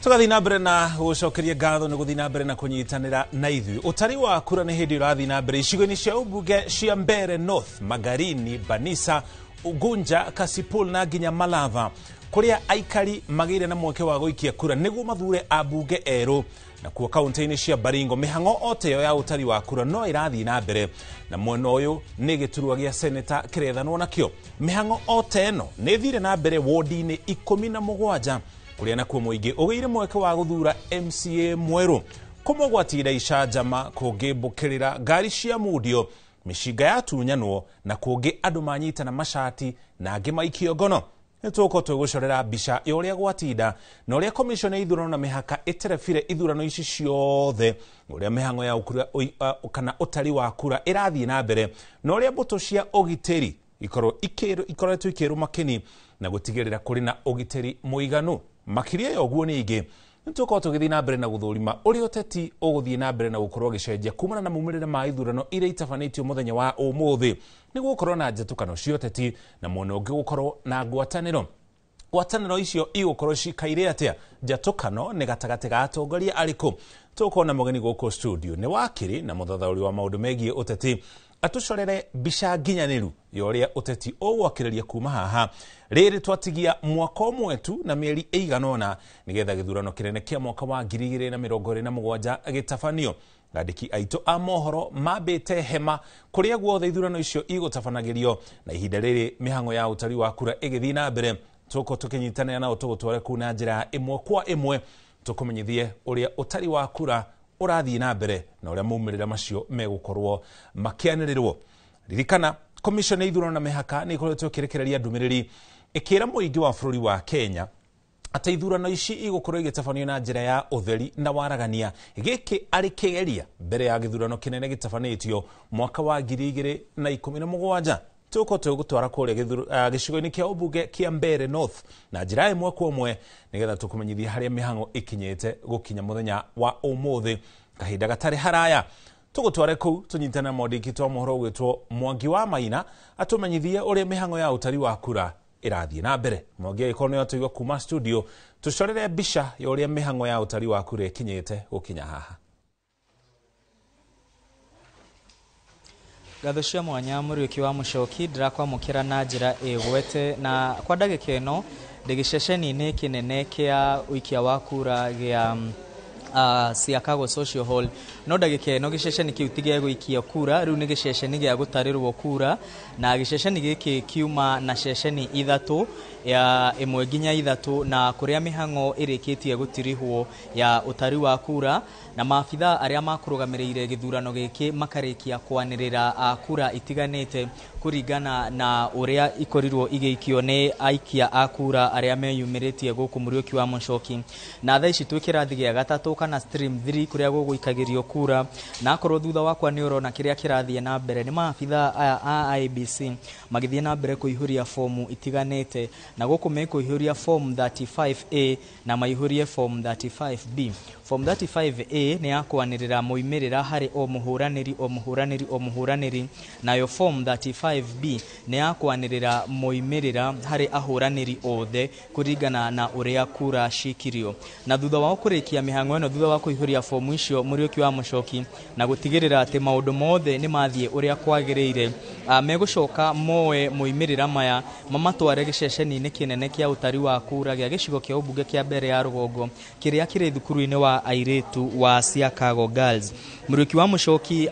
Tugathi na mbere na gucokeria ngatho ni guthi na mbere na kunyitanira na ithui. Utari wa kura ni hindi urathi na mbere icigo-ini cia ubunge cia Mbeere North, Magarini, Banisa, Ugunja, Kasipul na nginya Malava, kuria aikari magire na mweke wa guikia kura niguo mathure abunge eru. Na kuo kaunti-ini cia Baringo mihango oteo ya utari wa kura no irathi na mbere, na mwena uyu ni giturwa gia seneta kirethanwo nakio. Mihango oteno ni thire na mbere ward-ini 17 kuria na kuo muingi ugeire mweke wa guthura MCA mweru. Kumugwatira icajama kungibukirira ngari cia mudio, mishinga ya tunyanwo na kungi andu manyitana mashati na angi maikio ngono. Nituko tugucorera mbica ya uria gwatinda na uria commission ya ithurano na mihaka iterefire ithurano ici ciothe, uria mihango ya ukura kana utari wa kura irathie na mbere, na uria mbuto cia ugiteri ikoretwo ikiruma-kini na gutigirira kuri na ugiteri muiganu. Makiria ya uguo ningi nituko tugithi na mbere na guthurima uri uteti uguthie na mbere na gukorwo gicenjia kumana na mumirira ma ithurano iria itafanitio muthenya wa umuthi, niguo gukorwo na njatukano cia uteti na mwena ungi gukorwo na ngwataniro icio igukorwo cikaire atia. Njatukano ni gatagati ga atongoria ariku? Tukona mugeni guku studio ni wakiri na muthathauri wa maundu megie uteti atucorere mbica nginyaniru ya uria uteti ugwakiriria kuma haha riri twatigia mwaka mwetu na mieri eiganona nigetha githurano kinene kia mwaka wa 2027 gitafanio. Andiki aitu a mohoro mabite hema kuria guothe ithurano icio igutafanagirio na ihinda riri mihango ya utari wa kura igithi na mbere. Tuko tukinyitanira nao tugutware kuna njira imwe kwa imwe tukumenyithie uria utari wa kura urathie na mbere na uria maumirira macio megukorwo makianirirwo. Ririkana commission ya ithurano na mihaka ni ikoretwo ikirekereria ndumiriri ikira muingi wa bururi wa Kenya ati ithurano ici igukorwo igitafanio na njira ya utheri na waragania. Giki ari kigeria mbere ya githurano kinene gitafanitio mwaka wa 2017. Tuko tugutwara kuria gicigo-ini kia ubunge kia Mbeere North na njira imwe kwa imwe nigetha tukumenyithia haria mihango ikinyete gukinya muthenya wa umuthi kahinda gatari haraya. Tugutware kuu tunyitana modiki twa mohoro gwitwo Mwangi wa Maina atumenyithie uria mihango ya utari wa kura irathie na mbere. Mwangi ikono yotugwa kuma studio tucorere mbica ya uria mihango ya utari wa kura ikinyete gukinya haha. Gatho cia mwanya Muriuki wa Muchoki ndirakwamukira na njira igwete na kwa ndagika ino ndigiceceni-ini kinene kia uikia wa kura gia Siakago Social Hall. No ndagika ino giceceni kiu tige guikia kura, riu ni giceceni gia gutarirwo kura na giceceni giki kiuma na ceceni ithatu ya imwe nginya ithatu na kuria mihango irikitie gutirihwo ya utari wa kura na maabitha aria makurugamirire githurano giki makarikia kwanirira kura itiganite kuringana na uria ikorirwo igeikio ni aikia a kura aria meyumiritie guku Muriuki wa Muchoki. Na thaa ici twikirathi gia gatatu kana stream 3 kuria guguikagirio kura na akorwo thutha wakwa ni urona kiria kirathie na mbere ni maabitha a IBC magithie na mbere kuihuria fomu itiganite na guku mekuihuria form 35A na maihurie form 35B. Form 35A ni yakwanirira muimirira hari o muhuraniri nayo form 35B ni yakwanirira muimirira hari ahuraniri othe kuringana na uria kura shikirio. Na thutha wa kurikia mihango ino thutha wa kuihuria form icio Muriuki wa Muchoki na gutigirira ati maundu mothe ni mathie uria kwagiriire megucoka moe muimirira maya mamatware giceceni-ini kinene kia utari wa kura gia gicigo kia ubunge kia Mbeere ya Rugongo kiria kiri thukuru-ini wa airetu wa Siakago Girls. Muriuki wa Muchoki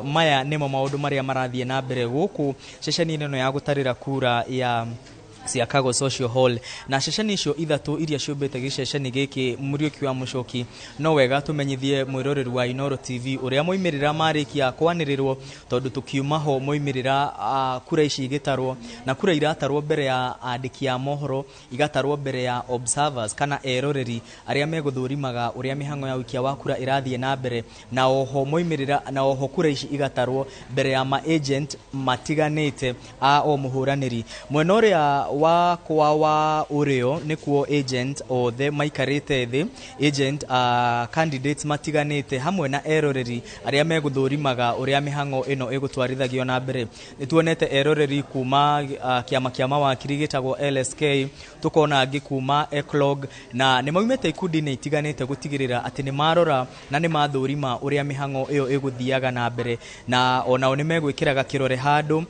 maya nimo maundu maria marathie na mbere guku ceceni-ini ino ya gutarira kura ya Siakago Social Hall na ceceni icio ithatu iria ciumbite giceceni giki Muriuki wa Muchoki no wega tumenyithie mwiroreri wa Inoro TV uria moimirira marikia kwanirirwo tondu tukiuma ho moimirira kura ici igitarwo na kura iratarwo mbere ya andiki ya mohoro igatarwo mbere ya observers kana eroreri aria meguthurimaga uria mihango ya uikia wa kura irathie na mbere na oho moimirira na oho kura ici igatarwo mbere ya ma agent matiganite o muhuraniri. Mwena uria wakwa wa urio nikuo agent othe maikarite thi agent candidates matiganite hamwe na eroreri aria meguthurimaga uria mihango ino igutwarithagio na mbere. Nituonete eroreri kuma kiama kia mawakiri gitagwo LSK, tukona angi kuma Eclog, na ni maumete ikundi ni itiganite gutigirira ati ni marora na ni mathurima uria mihango iyo iguthiaga na mbere, na onao ni megwikiraga kirore handu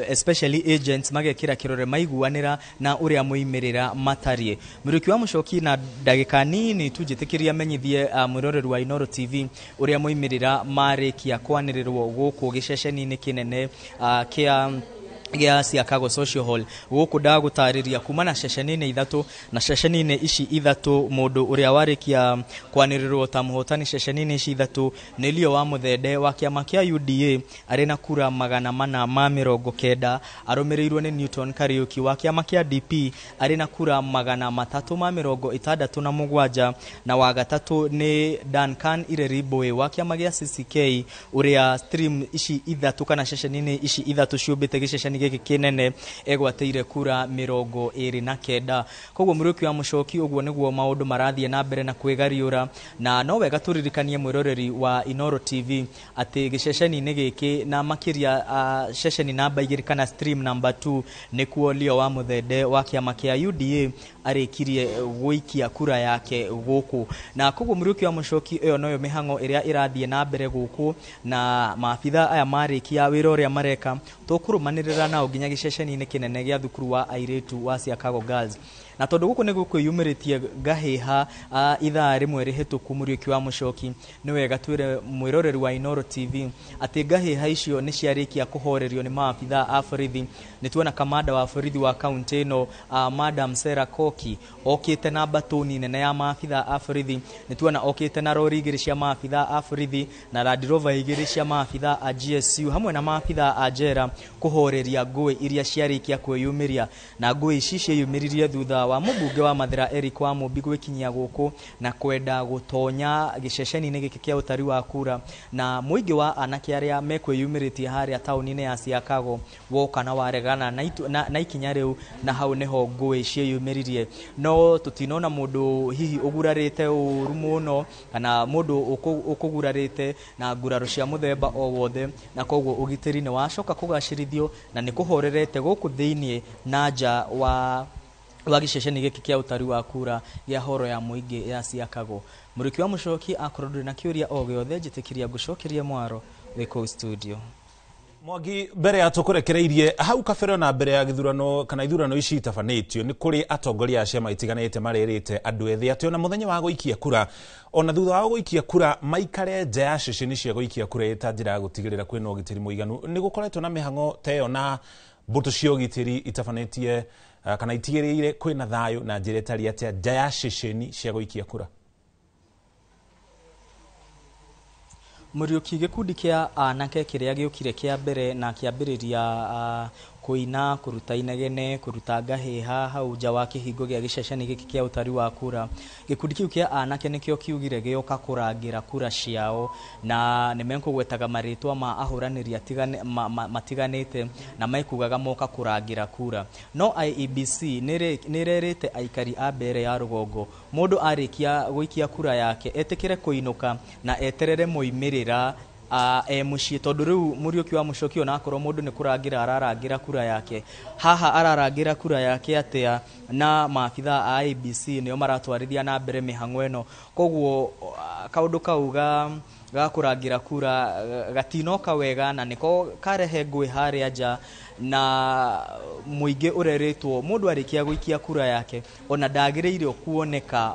especially agents magekira kirore maiguanira na uria muimirira matarie. Muruki wa Muchoki na ndagika nini tujitikiria menyithie muroreri wa Inooro TV uria muimirira marikia kwanirirwo guku giceceni-ini kinene gya Siakago Social Hall guku ndagutariria kuma na ceceni-ini ithatu, na ceceni-ini ici ithatu mundu uria warikia kwanirirwo ta muhotani ceceni-ini ici ithatu ni Leo wa Muthende wa kiama kia UDA ari na kura 490, arumirirwo ni Newton Kariuki wa kiama kia DP ari na kura 367, na wa gatatu ni Duncan Ireribwe wa kiama gia CCK uria stream ici ithatu kana ceceni-ini ici ithatu ciumbite giceceni giki kinene egwateire kura 29. Koguo Muruki wa Muchoki uguo niguo maundu marathie na mbere na kwigariura, na no wega turirikanie mwiroreri wa Inooro TV ati giceceni-ini giki na makiria ceceni namba 2 kana stream number 2 nikuo Leo wa Muthende wa kiama kia UDA arikirie guikia kura yake guku, na koguo Muruki wa Muchoki iyo noyo mihango iria irathie na mbere guku, na maabitha aya marikia wira uria mareka tukurumanirira nao nginya giceceni-ini kinene gia thukuru wa airetu wa Siakago Girls. Na tondu guku ni gukwiyumiritie gahiha ithaa rimwe rihituku Muruki wa Muchoki ni wega twire mwiroreri wa Inooro TV ati gahiha icio ni ciarikia kuhorerio ni maabitha a borithi. Nituona kamanda wa borithi wa kaunti ino Madam Sarah Koki okite na batoni nene ya maabitha a borithi. Nituona okite na rori igiri cia maabitha a borithi na Land Rover igiri cia maabitha a GSU hamwe na maabitha a jera kuhoreria ngui iria ciarikia kwiyumiria, na ngui ici ciiyumiririe thutha wa mubunge wa Mathira Eric wa Mumbi gwikinyia guku na kwenda gutonya giceceni-ini giki kia utari wa kura, na muingi wa anake aria mekwiyumiritie haria tauni-ini ya Siakago woka na waregana na ikinya riu, na hau niho ngui ciiyumiririe. No tutinona mundu hihi ugurarite uru muno kana mundu ukugurarite na nguraro cia muthemba o wothe, na koguo ugitiri ni wacoka kugacirithio na ni kuhorerete guku thiini na nja wa giceceni giki kia utari wa kura ya horo ya muingi ya Siakago. Muruki wa Muchoki akorwo na kiuria o giothe njitikiria gucokeria mwaro wiko studio. Mwangi, mbere ya tukurekereirie hau kabere na mbere ya githurano kana ithurano ici itafanitio ni kuri atongoria a ciama itiganite maririte andu ethi ati ona muthenya wa guikia kura ona thutha wa guikia kura maikare nja ya ceceni cia guikia kura ita njira gutigirira kwina ugitiri muiganu. Ni gukoretwo na mihango teo na mbutu cia ugitiri itafanitie kana itigirire kwina thayo na njira itari atia nja ya ceceni cia guikia kura. Muriuki gikundi kia anake kiria giukire kia mbere na kiambiriria kuina kuruta inegene kuruta gahiha hau nja wa kihingo gia giceceni giki kia utari wa kura. Gikundi kiu kia anake nikio kiugire gioka kurangira kura ciao, na nimenkugwetaga maritwa ma ahuraniri matiganite na maikugaga moka kurangira kura. No IEBC nirerete aikari a mbere ya rugongo mundu arikia guikia kura yake etikire kuinuka na eterere muimirira muciĩ, tondu riu Muruki wa Muchoki ona akorwo mundu ni kurangira ararangira kura yake haha ararangira kura yake atia na maabitha a IEBC nio maratwarithia na mbere mihango eno. Koguo kaundu kauga ga kurangira kura gatinoka wega na niko karehe ngui haria nja, na muingi ureretwo mundu arikia guikia kura yake ona ndagiriirio kuoneka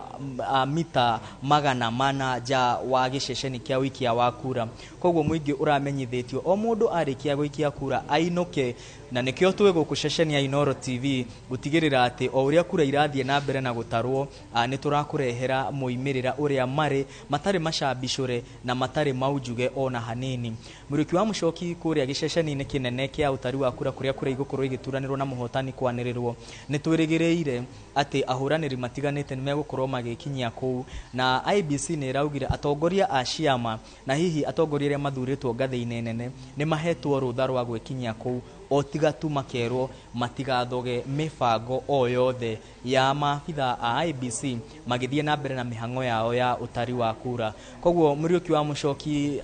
mita 400 nja wa giceceni kia wikia wa kura. Koguo muingi uramenyithitio o mundu arikia guikia kura ainuke, na nikio twe guku ceceni ya Inooro TV gutigirira ati o uria kura irathie na mbere na gutarwo ni turakurehera muimirira uria mari matari macambicure na matari maujuge ona hanini. Muruki wa Muchoki kuria giceceni-ini kinene kia utari wa kura kuria kura igukorwo igituranirwo na muhotani kwanirirwo ni twirigireire ati ahuraniri matiganite ni megukorwo magikinyia kuu, na IEBC ni raugire atongoria a ciama na hihi atongoria aria mathuritwo ngathi-ini nene ni mahetwo rutha rwa gwikinyia kuu otiga tu makerwo matigathoge mibango o yothe ya maabitha a IBC magithie na mbere na mihango yao ya utari wa kura. Koguo Muriuki wa Muchoki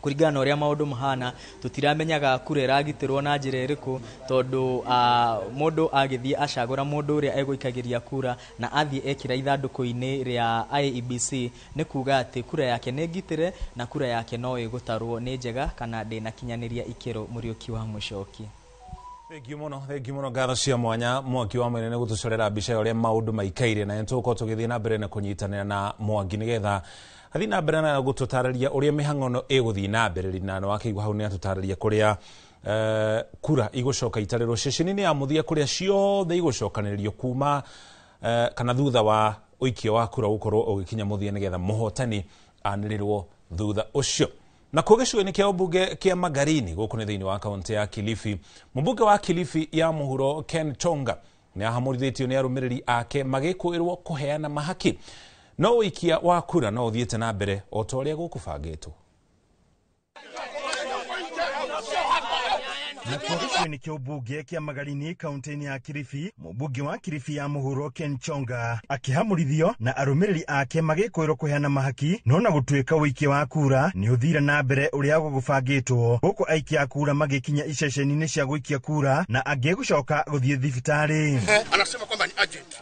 kuringana na uria maundu mahana tutiramenyaga kura iragitirwo na njira iriku tondu mundu agithie acagura mundu uria eguikagiria kura na athie ekira ithanduku-ini ria IEBC ni kuga ati kura yake ni ngitire na kura yake no igutarwo ni njega kana ndina kinyaniria ikiro. Muriuki wa Muchoki. Thank you muno ngatho cia mwanya Mwangi wa Mwene gutucorera mbica uria maundu maikaire na ntuko tugithie na mbere na kunyitanira na Mwangi nigetha athi na mbere na gututararia uria mihangono iguthii na mbere rinano wakiigwa hau ni atutararia kuria kura igucoka itariro ceceni-ini ya muthia kuria ciothe igucokaniririo kuma kana thutha wa uikio wa kura gukorwo ugikinya muthia nigetha muhotani anirirwo thutha ucio. Na kugicua-ini kia ubunge kia Magarini guku ni thiini wa kaunti ya Kilifi, mubunge wa Kilifi ya muhuro Ken Chonga ni ahamurithetio ni arumiriri ake magikuirwo kuheana mahaki no ikia wa kura no uthiete na mbere o ta uria gukubangitwo. Na kugicua-ini kia ubunge kia Magarini kaunti-ini ya Kilifi, mubunge wa Kilifi ya muhuro Ken Chonga akihamurithio na arumiriri ake magikuirwo kuheana mahaki no na gutuika wiki wa kura ni uthira na mbere uria gugubangitwo guku aikia kura magikinya iceceni-ini cia guikia kura na angi gucoka guthie thibitari. Anasema kwamba ni agent.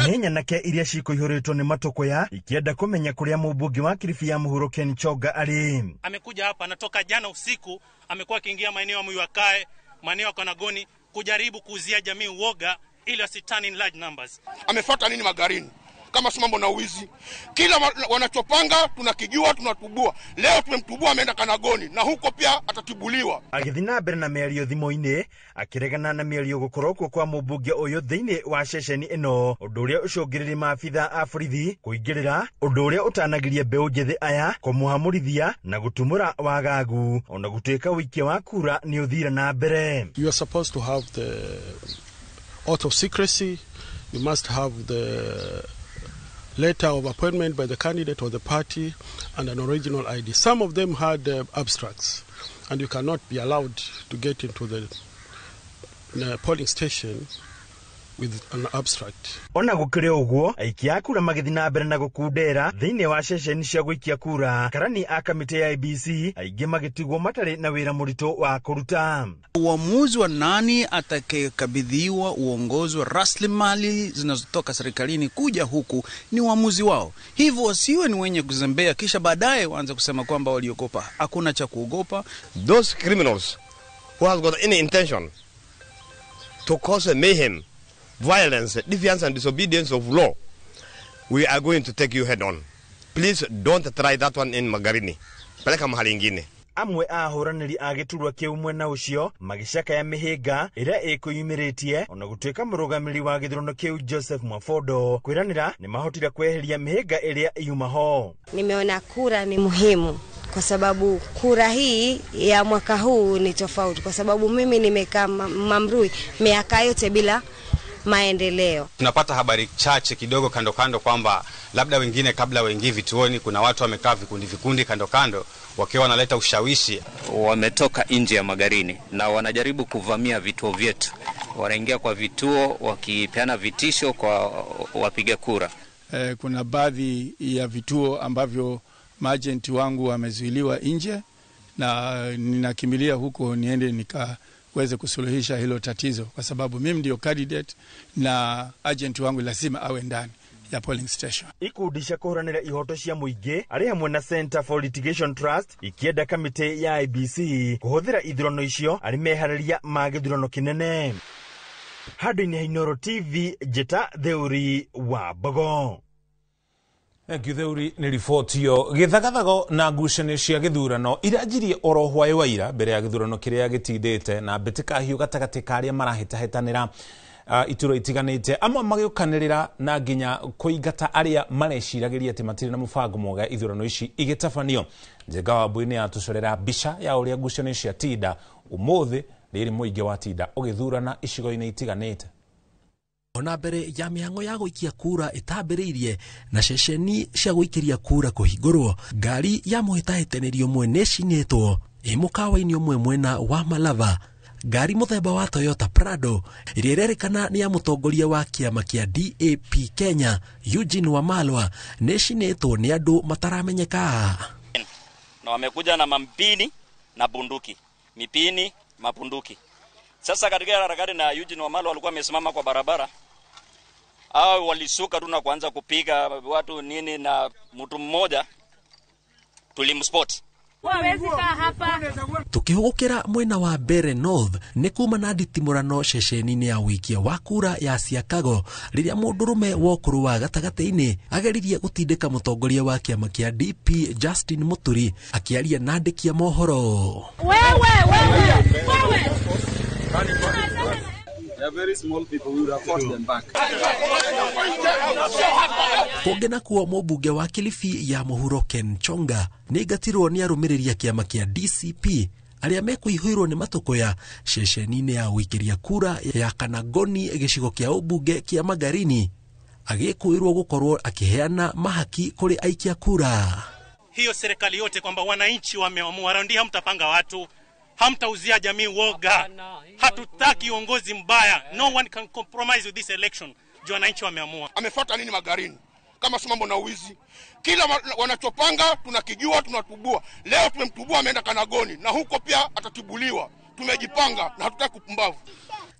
Ni nyanake iria cikuihuritwo ni matukuya ikienda kumenya kuria mubunge wa Kilifi ya muhuro Ken Chonga ari. Amekuja hapa anatoka jana usiku, amekuwa akiingia maeneo ya Muyakae, maeneo ya Kanagoni kujaribu kuuzia jamii uoga ili wasitani in large numbers. Amefuata nini Magarini? Kama si mambo na uwizi. Kila wanachopanga tunakijua, tunatubua. Leo tumemtubua ameenda Kanagoni na huko pia atatibuliwa. Agithi na mbere na mĩario thimo-ini akiregana na mĩario gukorwo kwa mubunge uyu thiini wa ceceni ino undu uria ucungiriri maabitha a borithi kuingirira undu uria utanagiria mbeu njethi aya kumuhamurithia na gutumura wagagu ona gutuika wikia wa kura ni uthira na mbere. You are supposed to have the oath of secrecy. You must have the letter of appointment by the candidate or the party and an original ID. Some of them had abstracts, and you cannot be allowed to get into the polling station with an abstract. Ona gukire uguo aikia kura magithi na mbere na gukundera thiini wa ceceni cia guikia kura karani a kamiti ya IBC aingi magitigwo matari na wira murito wa kuruta. Uamuzi wa nani atakayekabidhiwa uongozi wa rasilimali zinazotoka serikalini kuja huku ni uamuzi wao. Hivyo wasiwe ni wenye kuzembea kisha baadaye waanze kusema kwamba waliogopa. Hakuna cha kuogopa. Those criminals who has got any intention to cause mayhem, violence, defiance and disobedience of law, we are going to take you head on. Please don't try that one in Magarini. Peleka mahali ingine. Amwe ahuraniri agiturwa kiu mwena ucio magicaka ya mihinga iria ikuyumiritie ona gutuika murugamiri wa githurano kiu Joseph Mwafodo kwiranira ni mahotira kweheria mihinga iria iyuma ho. Nimeona kura ni muhimu kwa sababu kura hii ya mwaka huu ni tofauti kwa sababu mimi nimekaa Mamrui miaka yote bila maendeleo. Tunapata habari chache kidogo kando kando kwamba labda wengine kabla waingie vituoni kuna watu wamekaa vikundi kando kando wakiwa wanaleta ushawishi. Wametoka nje ya Magarini na wanajaribu kuvamia vituo vyetu. Wanaingia kwa vituo wakipeana vitisho kwa wapiga kura. Kuna baadhi ya vituo ambavyo maagenti wangu wamezuiliwa nje na ninakimbilia huko niende nikaweze kusuluhisha hilo tatizo kwa sababu mimi ndio candidate na agent wangu lazima awe ndani ya polling station. Ikudisha kuhuranira ihoto cia muingi ari hamwe na Center for Litigation Trust ikienda kamiti ya IBC kuhuthira ithurano icio ari mehararia magithurano kinene. Hadi-ini Hainoro TV Jeta Theuri wa Bogo. Theuri ni riboti yo githagathago na ngucanio cia githurano iranjirie oro hwaĩ wa ira mbere ya githurano kiria gitindite na mbitika hiũ gatagati ka aria marahĩtahĩtanĩra ituro itiganĩte amwe magĩũkanĩrĩra na nginya kũingata aria mareciragĩria atĩ matirĩ na mũbango mwega ithurano ici igĩtabanio. Njenga Wambui nĩ atucorera mbica ya ũrĩa ngucanio cia tinda ũmũthĩ rĩrĩ mũingĩ wa tinda ũgĩthurana icigo-inĩ itiganĩte. Ona mbere ya mihango ya guikia kura itambĩrĩirie na ceceni cia guikiria kura kuhingũrwo, ngari ya mũhĩtahĩtanĩrio mwe nĩcinĩtwo imukawa-ini omwe mwena wa Malava ngari muthemba wa Toyota Prado iria irerikana ni ya mutongoria wa kiama kia DAP Kenya Eugene Wamalwa neshinetwo ni andu mataramenyeka na wamekuja na mampini na bunduki, mipini, mabunduki. Sasa katika harakati na Eugene Wamalwa walikuwa wamesimama kwa barabara, hao walisuka tu na kuanza kupiga watu nini, na mtu mmoja tulimspot. Tukihugukira mwena wa Mbeere North ni kuma na nditimurano ceceni-ini ya wikia wa kura ya Siakago riria mundurume wa ukuru wa gatagati-ini ageririe gutindika mutongoria wa kiama kia DP Justin Muturi akiaria na andiki a mohoro. They are very small people, we would have forced them back. Kongena kuo mubunge wa Kilifi ya Mũhuro Ken Chonga ni gatirwo ni arumiriria kiama kia DCP aria mekuihwirwo ni matukoya ceceni-ini ya wikiria kura ya Kanagoni gicigo kia ubunge kia Magarini agikuirwo gukorwo akiheana mahaki kuri aikia kura. Hiyo serikali yote kwamba wananchi wameamua, raundi hamtapanga watu, hamtauzia jamii woga, hatutaki uongozi mbaya. No one can compromise with this election. Juu wananchi wameamua. Amefuata nini Magarini? Kama si mambo na uwizi. Kila wanachopanga tunakijua, tunatubua. Leo tumemtubua ameenda Kanagoni na huko pia atatibuliwa. Tumejipanga na hatutaki kupumbavu.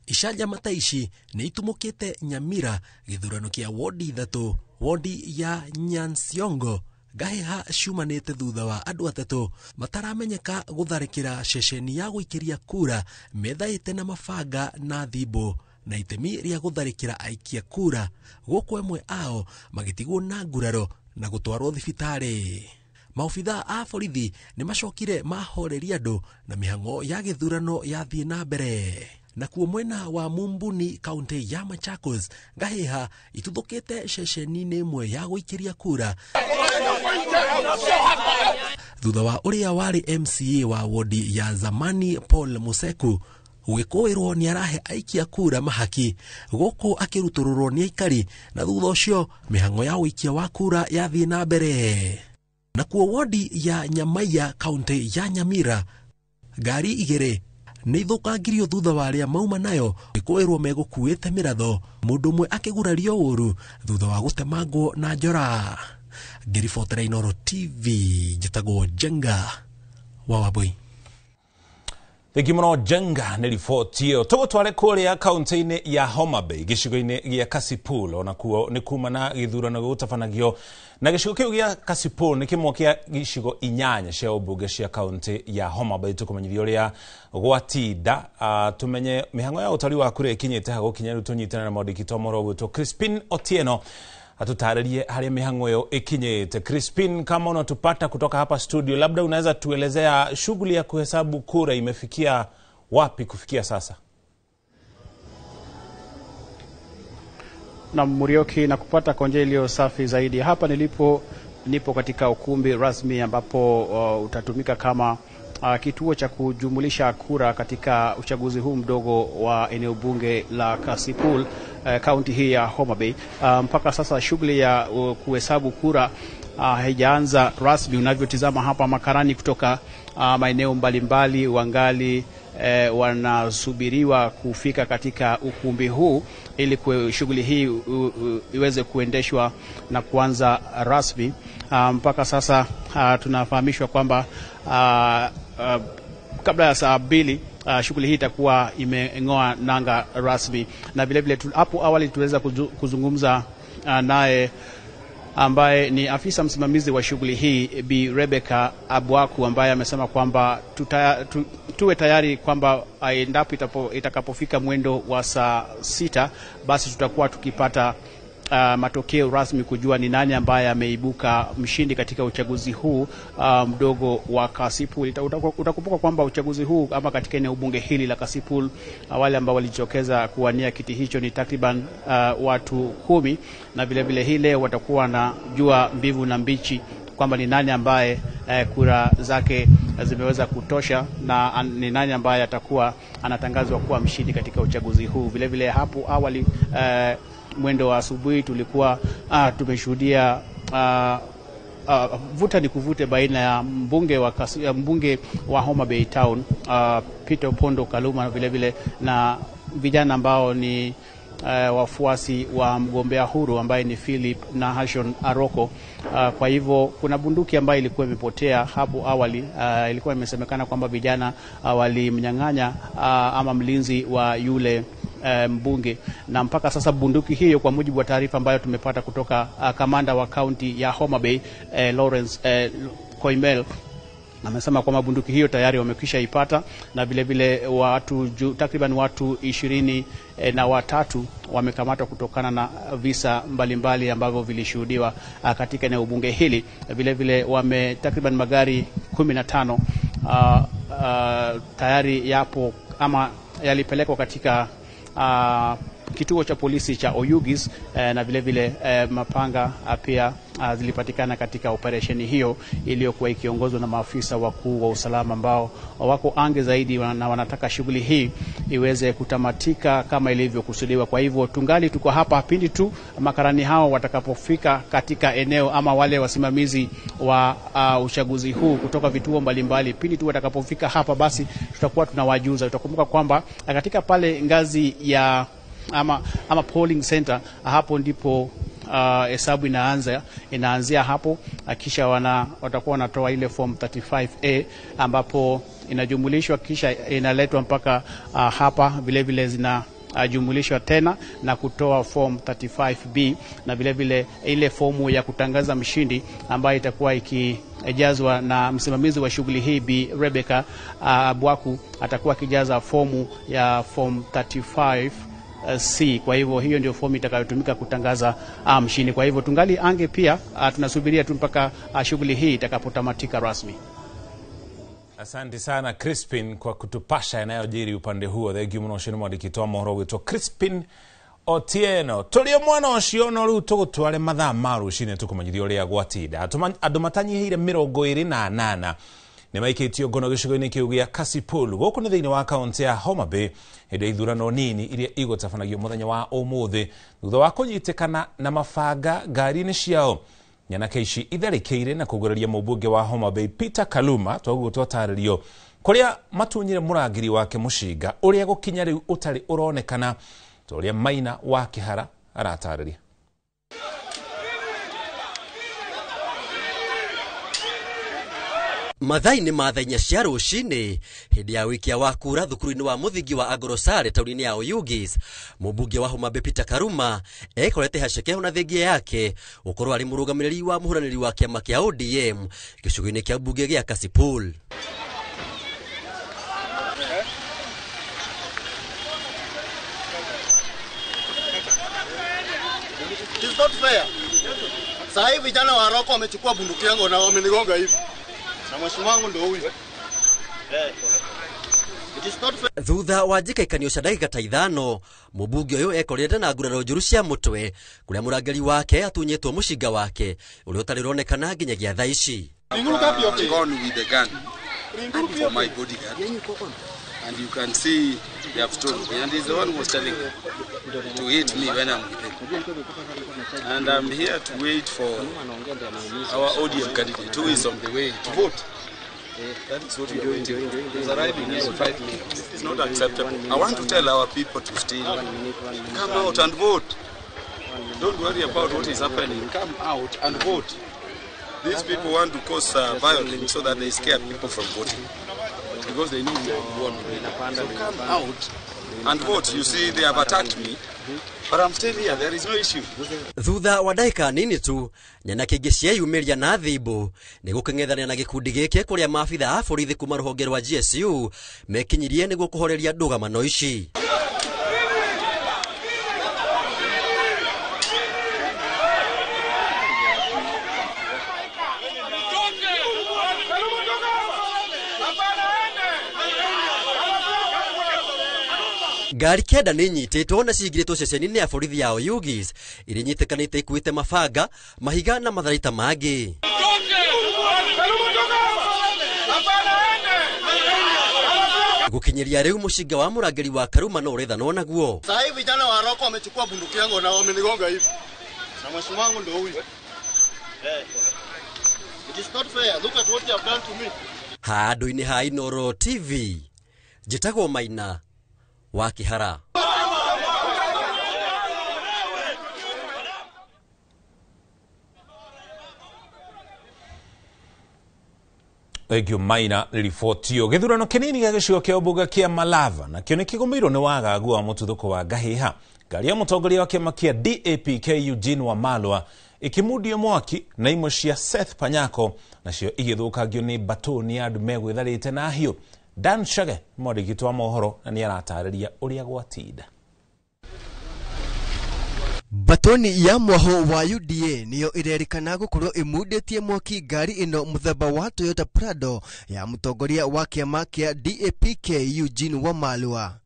Ishaja mataishi ni itumukite Nyamira githurano kia wodi ithatu, wodi ya Nyansiongo gaheha shumanite thutha wa andu atatu mataramenyeka gutharikira ceceni ya guikiria kura methaite na mabanga na thimbo na itemi ria gutharikira aikia kura guku emwe ao magitigwo na nguraro na gutwarwo thibitari. Maofitha a borithi ni macokire mahoreria andu na mihango ya githurano ya thie na mbere. Na kuo mwena wa Mumbuni kaunti ya Machakos gaheha ituthukite ceceni-ini imwe ya guikiria kura thutha wa uria wari MCA wa wodi ya zamani Paul Museku gwikuirwo ni arahe aikia kura mahaki guku akirutururwo ni aikari na thutha ucio mihango ya wikia wa kura ya thie na mbere. Na kuo wodi ya Nyamaiya kaunti ya Nyamira ngari igiri ni ithukangirio thutha wa aria mauma nayo gwikuirwo megukuite miratho, mundu mwe akigurario uru thutha wa gutemangwo na njora. Ngiribotera Inooro TV njitagwo Jenga wa Wabui. Thigimono Jenga ni riboti iyo. Tugutware kuria kaunti-ini ya Homa Bay gicigo-ini gia Kasipul, ona kuo ni kuma na githurano gutafanagio na gicigo kiu gia Kasipul ni kimwe kia gicigo 8 cia ubunge cia kaunti ya Homa Bay. Tukumenyithia uria gwatinda tumenye mihango ya utari wa kura ikinyite ha gukinya riu tunyitana na maudiki tomoro gwitwo Crispin Otieno atutaririe haria mihango yo ikinyite. Crispin, kama unatupata kutoka hapa studio, labda unaweza tuelezea shughuli ya kuhesabu kura imefikia wapi kufikia sasa? Na Murioki na kupata konje iliyo safi zaidi. Hapa nipo katika ukumbi rasmi ambapo utatumika kama kituo cha kujumulisha kura katika uchaguzi huu mdogo wa eneo bunge la Kasipul, kaunti hii ya Homa Bay. Mpaka sasa shughuli ya kuhesabu kura haijaanza rasmi. Unavyotizama hapa makarani kutoka maeneo mbalimbali wangali wanasubiriwa kufika katika ukumbi huu ili shughuli hii iweze kuendeshwa na kuanza rasmi. Mpaka sasa tunafahamishwa kwamba kabla ya saa 2 shughuli hii itakuwa imeng'oa nanga rasmi. Na vile vile hapo awali tuweza kuzungumza naye ambaye ni afisa msimamizi wa shughuli hii, Bi Rebecca Abwaku, ambaye amesema kwamba tuwe tayari kwamba endapo itakapofika mwendo wa saa 6 basi tutakuwa tukipata matokeo rasmi kujua ni nani ambaye ameibuka mshindi katika uchaguzi huu mdogo wa Kasipul. Utakumbuka kwamba uchaguzi huu ama katika eneo bunge hili la Kasipul wale ambao walijitokeza kuwania kiti hicho ni takriban watu 10, na vile vile hii leo watakuwa na jua mbivu na mbichi kwamba ni nani ambaye kura zake zimeweza kutosha na ni nani ambaye atakuwa anatangazwa kuwa mshindi katika uchaguzi huu. Vile vile hapo awali mwendo wa asubuhi tulikuwa tumeshuhudia vuta ni kuvute baina ya mbunge wa Homa Bay Town Peter Opondo Kaluma vile vile na vijana ambao ni wafuasi wa mgombea huru ambaye ni Philip Nahashon Aroko. Kwa hivyo kuna bunduki ambayo ilikuwa imepotea hapo awali. Ilikuwa imesemekana kwamba vijana walimnyang'anya ama mlinzi wa yule mbunge, na mpaka sasa bunduki hiyo, kwa mujibu wa taarifa ambayo tumepata kutoka kamanda wa kaunti ya Homa Bay Lawrence Koimel, amesema kwamba bunduki hiyo tayari wamekwisha ipata, na vile vile takriban watu 23 wamekamatwa kutokana na visa mbalimbali ambavyo vilishuhudiwa katika eneo bunge hili. Vile vile takriban magari 15 tayari yapo ama yalipelekwa katika kituo cha polisi cha Oyugis, na vile vile mapanga pia zilipatikana katika operesheni hiyo iliyokuwa ikiongozwa na maafisa wakuu wa usalama ambao wako ange zaidi na wanataka shughuli hii iweze kutamatika kama ilivyokusudiwa. Kwa hivyo tungali tuko hapa pindi tu makarani hao watakapofika katika eneo, ama wale wasimamizi wa uchaguzi huu kutoka vituo mbalimbali, pindi tu watakapofika hapa, basi tutakuwa tunawajuza. Utakumbuka kwamba katika pale ngazi ya ama polling center, hapo ndipo hesabu inaanzia hapo, kisha watakuwa wanatoa ile form 35A ambapo inajumulishwa kisha inaletwa mpaka hapa. Vile vile zinajumulishwa tena na kutoa form 35B, na vile vile ile fomu ya kutangaza mshindi ambayo itakuwa ikijazwa na msimamizi wa shughuli hii Bi Rebecca Bwaku, atakuwa akijaza fomu ya form 35C. Kwa hivyo hiyo ndio fomu itakayotumika kutangaza mshindi. Kwa hivyo tungali ange pia tunasubiria tu mpaka shughuli hii itakapotamatika rasmi. Asante sana Crispin kwa kutupasha yanayojiri upande huo. Thank you muno shino mwadikitoa mohoro wito Crispin Otieno. Tulio mwana oshiono riu tugutware mathaa maru shine tukumanyithio ria gwatida andu matanyihire 28 nimaikitio ngono gicigo-ini kiu gia Kasipul guku ni thiini wa kaunti ya Homa Bay hĩndĩ ithurano nini iria igũtabanagio muthenya wa ũmũthĩ thutha wa kũnyitikana na mabanga ngari-inĩ ciao. Nyanake ici itharĩkĩire na kũgũrĩria mũmbunge wa Homa Bay Peter Kaluma twagũtwatarĩrio kũrĩa matunyire mũrangĩri wake mũcinga ũrĩa gũkinya rĩu ũtarĩ ũronekana, tũrĩa Maina wa Kĩhara aratarĩria. Mathaini mathenya cia rucini hindi ya wiki wa kura thukuru-ini wa muthingi wa Agorosare tauni-ini ya Oyugis, mũmbunge wa Homa Bay Peter Kaluma ekorete haceke na thengia yake ukorwo ari mũrũgamĩrĩri wa mũhũranĩri wa kĩama kĩa ODM gĩcigo-inĩ kĩa mbunge gĩa Kasipul. It's not fair. Sasa hivi vijana wa Aroko wamechukua bunduki yangu na wamenigonga hivi. Na mheshimiwa wangu ndio huyu. Thutha wa njikaikanio cia ndagika ta ithano, mũmbunge ũyũ ekorete na nguraro njũru cia mũtwe kũrĩa mũrangĩri wake atunyĩtwo mũcinga wake ũrĩa ũtarĩ ũronekana nginyagia thaa ici. And you can see they have told me, and he's the one who was telling to hit me when I'm with him. And I'm here to wait for our ODM candidate who is on the way to vote. That is what we are waiting for. He's arriving here in 5 minutes. It's not acceptable. I want to tell our people to stay. Come out and vote. Don't worry about what is happening. Come out and vote. These people want to cause violence so that they scare people from voting. Because they know we won. So come out and vote. You see, they have attacked me, but I'm still here. There is no issue. Thutha wa ndagika nini tu, nyanake ingĩ cieyumĩria na thimũ nĩ gũkeng'ethania na gĩkundi gĩkĩ kũrĩa maabitha a borithi kuma rũhonge rwa GSU mekinyirie nĩguo kũhoreria ndũgamano ici. Ngari kenda nĩ nyitĩtwo na cingirĩtwo ceceni-inĩ ya borithi ya Oyugis iria nyitĩkanĩte ikuĩte mabanga, mahiga na matharaita mangĩ. Gũkinyĩria rĩu mũcinga wa mũrangĩri wa Kaluma no ũrethanwo naguo. Sasa hivi vijana wa Aroko wamechukua bunduki yangu na wamenigonga hivi. Na mheshimiwa wangu ndio huyu. It is not fair. Look at what they have done to me. Handũ-inĩ ha Inooro TV, njĩtagwo Maina wa Kĩhara. Egyo Maina ribotio githurano kinini gĩa gĩcigo kĩa ũmbunge kĩa Malava na kĩo nĩ kĩgũmĩirwo nĩ wagagu wa mũtuthũko wa Ngahĩha. Ngari ya mũtongoria wa kĩama kĩa DAP-K Eugene Wamalwa ikimundio mwaki na imwe cia Seth Panyako nacio igĩthũkangio nĩ batoni ya andũ megwĩtharĩte na hiũ. Dan Shage mwandĩki wa mohoro na nĩ aratarĩria ũrĩa gwatinda. Batoni ya mwaho wa UDA niyo irerikana gukorwo imundĩtie mwaki ngari ino muthemba wa Toyota Prado ya mũtongoria wa kĩama kĩa DAP-K Eugene Wamalwa.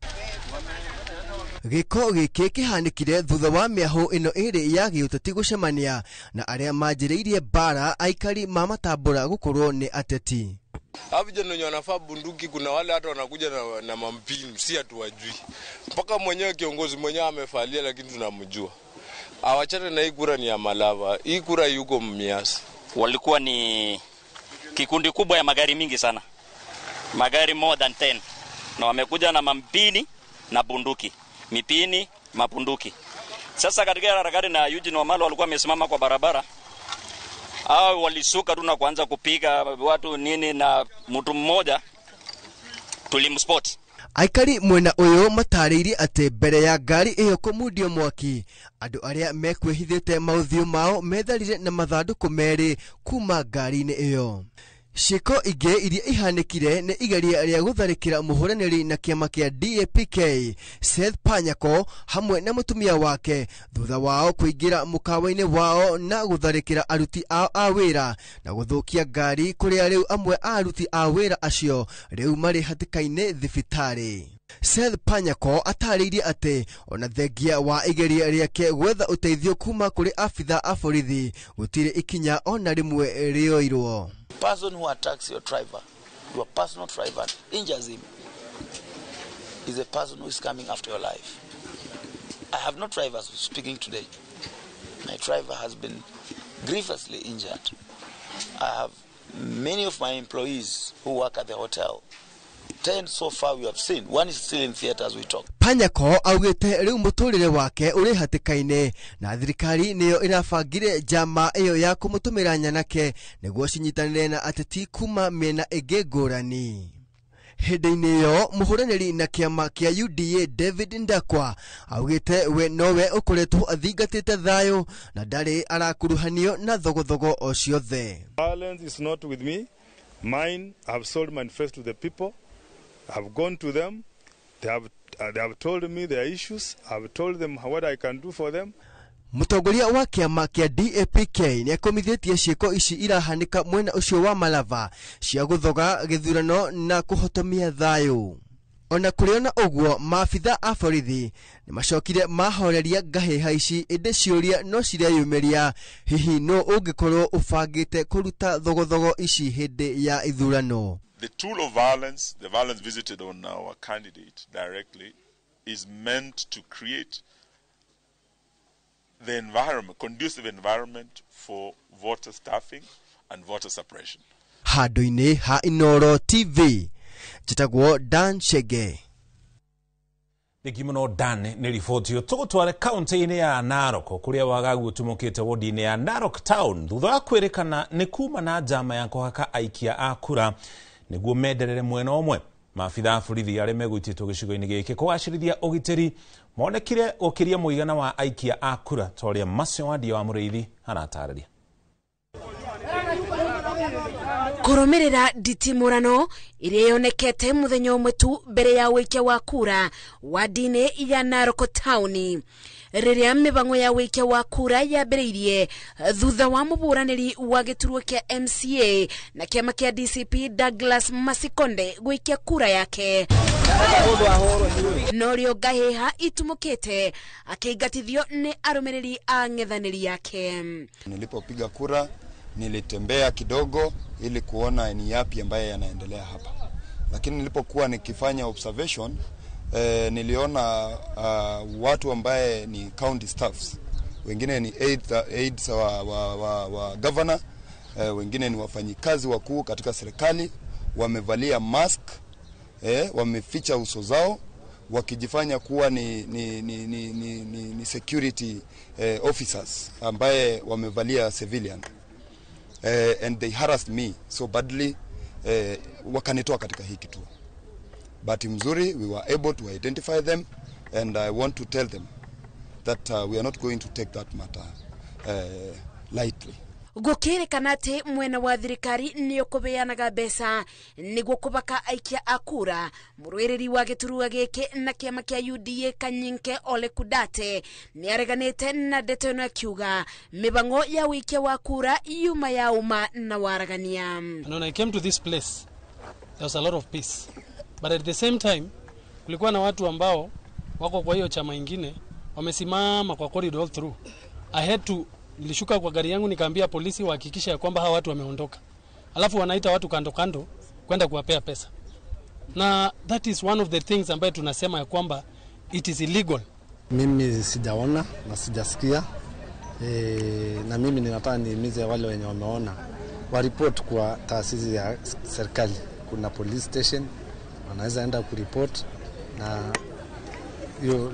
Gĩko gĩkĩ kĩhanĩkire thutha wa mĩaho ino ĩrĩ ya gĩũteti gũcemania na arĩa manjĩrĩirie bara aikari ma Matambũra gukorwo nĩ ateti. Hapo vijana wenye wanafaa bunduki, kuna wale hata wanakuja na mampini, si hatuwajui. Mpaka mwenyewe kiongozi mwenyewe amefalia, lakini tunamjua. Awachane na hii kura ni ya Malava. Hii kura yuko Mumias. Walikuwa ni kikundi kubwa ya magari mingi sana. Magari more than 10. Na wamekuja na mampini na bunduki. Mipini, mapunduki. Sasa katika harakati na Eugene Wamalwa walikuwa wamesimama kwa barabara. Hao walisuka tu na kuanza kupiga watu nini, na mtu mmoja tulimspot. Aikari mwena uyo matarĩirie atĩ mbere ya ngari ĩyo kũmundio mwaki, andũ arĩa mekwĩhithĩte maũthiũ mao metharire na mathandũkũ merĩ kuma ngari-inĩ ĩyo. Ciĩko ingĩ iria ihanĩkire nĩ igeria rĩa gũtharĩkĩra mũhũranĩri na kĩama kĩa DAP-K Seth Panyako hamwe na mũtumia wake thutha wao kũingĩra mũkawa-inĩ wao na gũtharĩkĩra aruti ao a wĩra na gũthũkia ngari, kũrĩa rĩu amwe a aruti a wĩra acio rĩu marĩ hatĩka-inĩ thibitarĩ. Seth Panyako atarĩirie atĩ ona thengia wa igeria rĩake gwetha ũteithio kuma kũrĩ abitha a borithi gũtirĩ ikinya ona rĩmwe rĩoirwo. Person who attacks your driver, your personal driver, injures him, is a person who is coming after your life. I have no drivers speaking today. My driver has been grievously injured. I have many of my employees who work at the hotel. 10 so far we have seen. One is still in theater as we talk. Panyako augĩte rĩu mũtũrĩre wake ũrĩ hatĩka-inĩ na thirikari nĩyo ĩrabangire njama ĩyo ya kũmũtũmĩra nyanake nĩguo cinyitanĩre na ateti kuma mĩena ĩngĩ ngũrani. Hĩndĩ-inĩ ĩyo mũhũranĩri na kĩama kĩa UDA David Ndakwa augĩte we nowe ũkoretwo athingatĩte thayũ na ndarĩ arakuruhanio na thogothogo o ciothe. Violence is not with me. Mine, I have sold manifesto to the people. I have gone to them. They have told me their issues. I have told them what I can do for them. Mũtongoria wa kĩama kĩa DAP-K nĩ akomithĩtie ciĩko ici irahanĩka mwena ũcio wa Malava cia gũthoga gĩthurano na kũhotomia thayũ. Ona kũrĩ na ũguo maabitha a borithi nĩ macokire mahoreria Ngahĩha ici, ĩndĩ ciũria no cireyumĩria hihi no ũngĩkorwo ũbangĩte kũruta thogothogo ici hĩndĩ ya ithurano. The tool of violence, the violence visited on our candidate directly, is meant to create the environment, conducive environment for voter staffing and voter suppression. Handũ-inĩ ha Inooro TV, njĩtagwo Dan Shege. Nikimuno Dan nĩ ribotio tũgũtware kaunti-inĩ ya Narok kũrĩa wagagu ũtumũkĩte wodi-inĩ ya Narok Town thutha wa kwĩrĩkana nĩ kuma na njama ya kũhaka aikia a kura nĩguo menderere mwena ũmwe. Maabitha a borithi arĩa megwĩtĩtwo gĩcigo-inĩ gĩkĩ kũgacĩrithia ũgitĩri monekire gũkĩria mũigana wa aikia a kura ta ũrĩa Macio wa Ndia wa Mũrĩithi aratarĩria. Kũrũmĩrĩra nditimũrano ĩrĩa yonekete mũthenya ũmwe tu mbere ya wĩikia wa kura wadi-inĩ ya Narok Town, rĩrĩa mĩbango ya wĩikia wa kura yambĩrĩirie thutha wa mũbũranĩri wa gĩturwa kĩa MCA na kĩama kĩa DCP Douglas Masikonde gwĩkia kura yake. Norio Ngahĩha itumũkĩte akĩingatithio nĩ arũmĩrĩri a ng'ethanĩri yake. Nilipopiga kura nilitembea kidogo ili kuona ni yapi ambaye yanaendelea hapa, lakini nilipokuwa nikifanya observation niliona watu ambaye ni county staffs, wengine ni aides wa governor, wengine ni wafanyikazi wakuu katika serikali, wamevalia mask, wameficha uso zao wakijifanya kuwa ni security officers ambaye wamevalia civilian, and they harassed me so badly, wakanitoa katika hii kituo. Bahati mzuri we were able to identify them, and I want to tell them that we are not going to take that matter lightly. Gukirikana ati mwena wa thirikari ni ukubeanaga mbeca niguo kubaka aikia akura. Murwiriri wa giturua giki na kiama kia UDA Kanyinke Ole Kudate ni areganite na ndeto ino akiuga mibango ya wikia wa kura yuma ya uma na waragania. And when I came to this place, there was a lot of peace. But at the same time, kulikuwa na watu ambao wako kwa hiyo chama ingine wamesimama kwa corridor all through. Nilishuka kwa gari yangu nikaambia polisi wahakikisha ya kwamba hawa watu wameondoka. Alafu wanaita watu kando kando kwenda kuwapea pesa. Na that is one of the things ambayo tunasema ya kwamba it is illegal. Mimi sijaona na sijasikia. Na mimi ninataka nihimize wale wenye wameona wa report kwa taasisi ya serikali. Kuna police station wanaweza enda kuripoti, na hiyo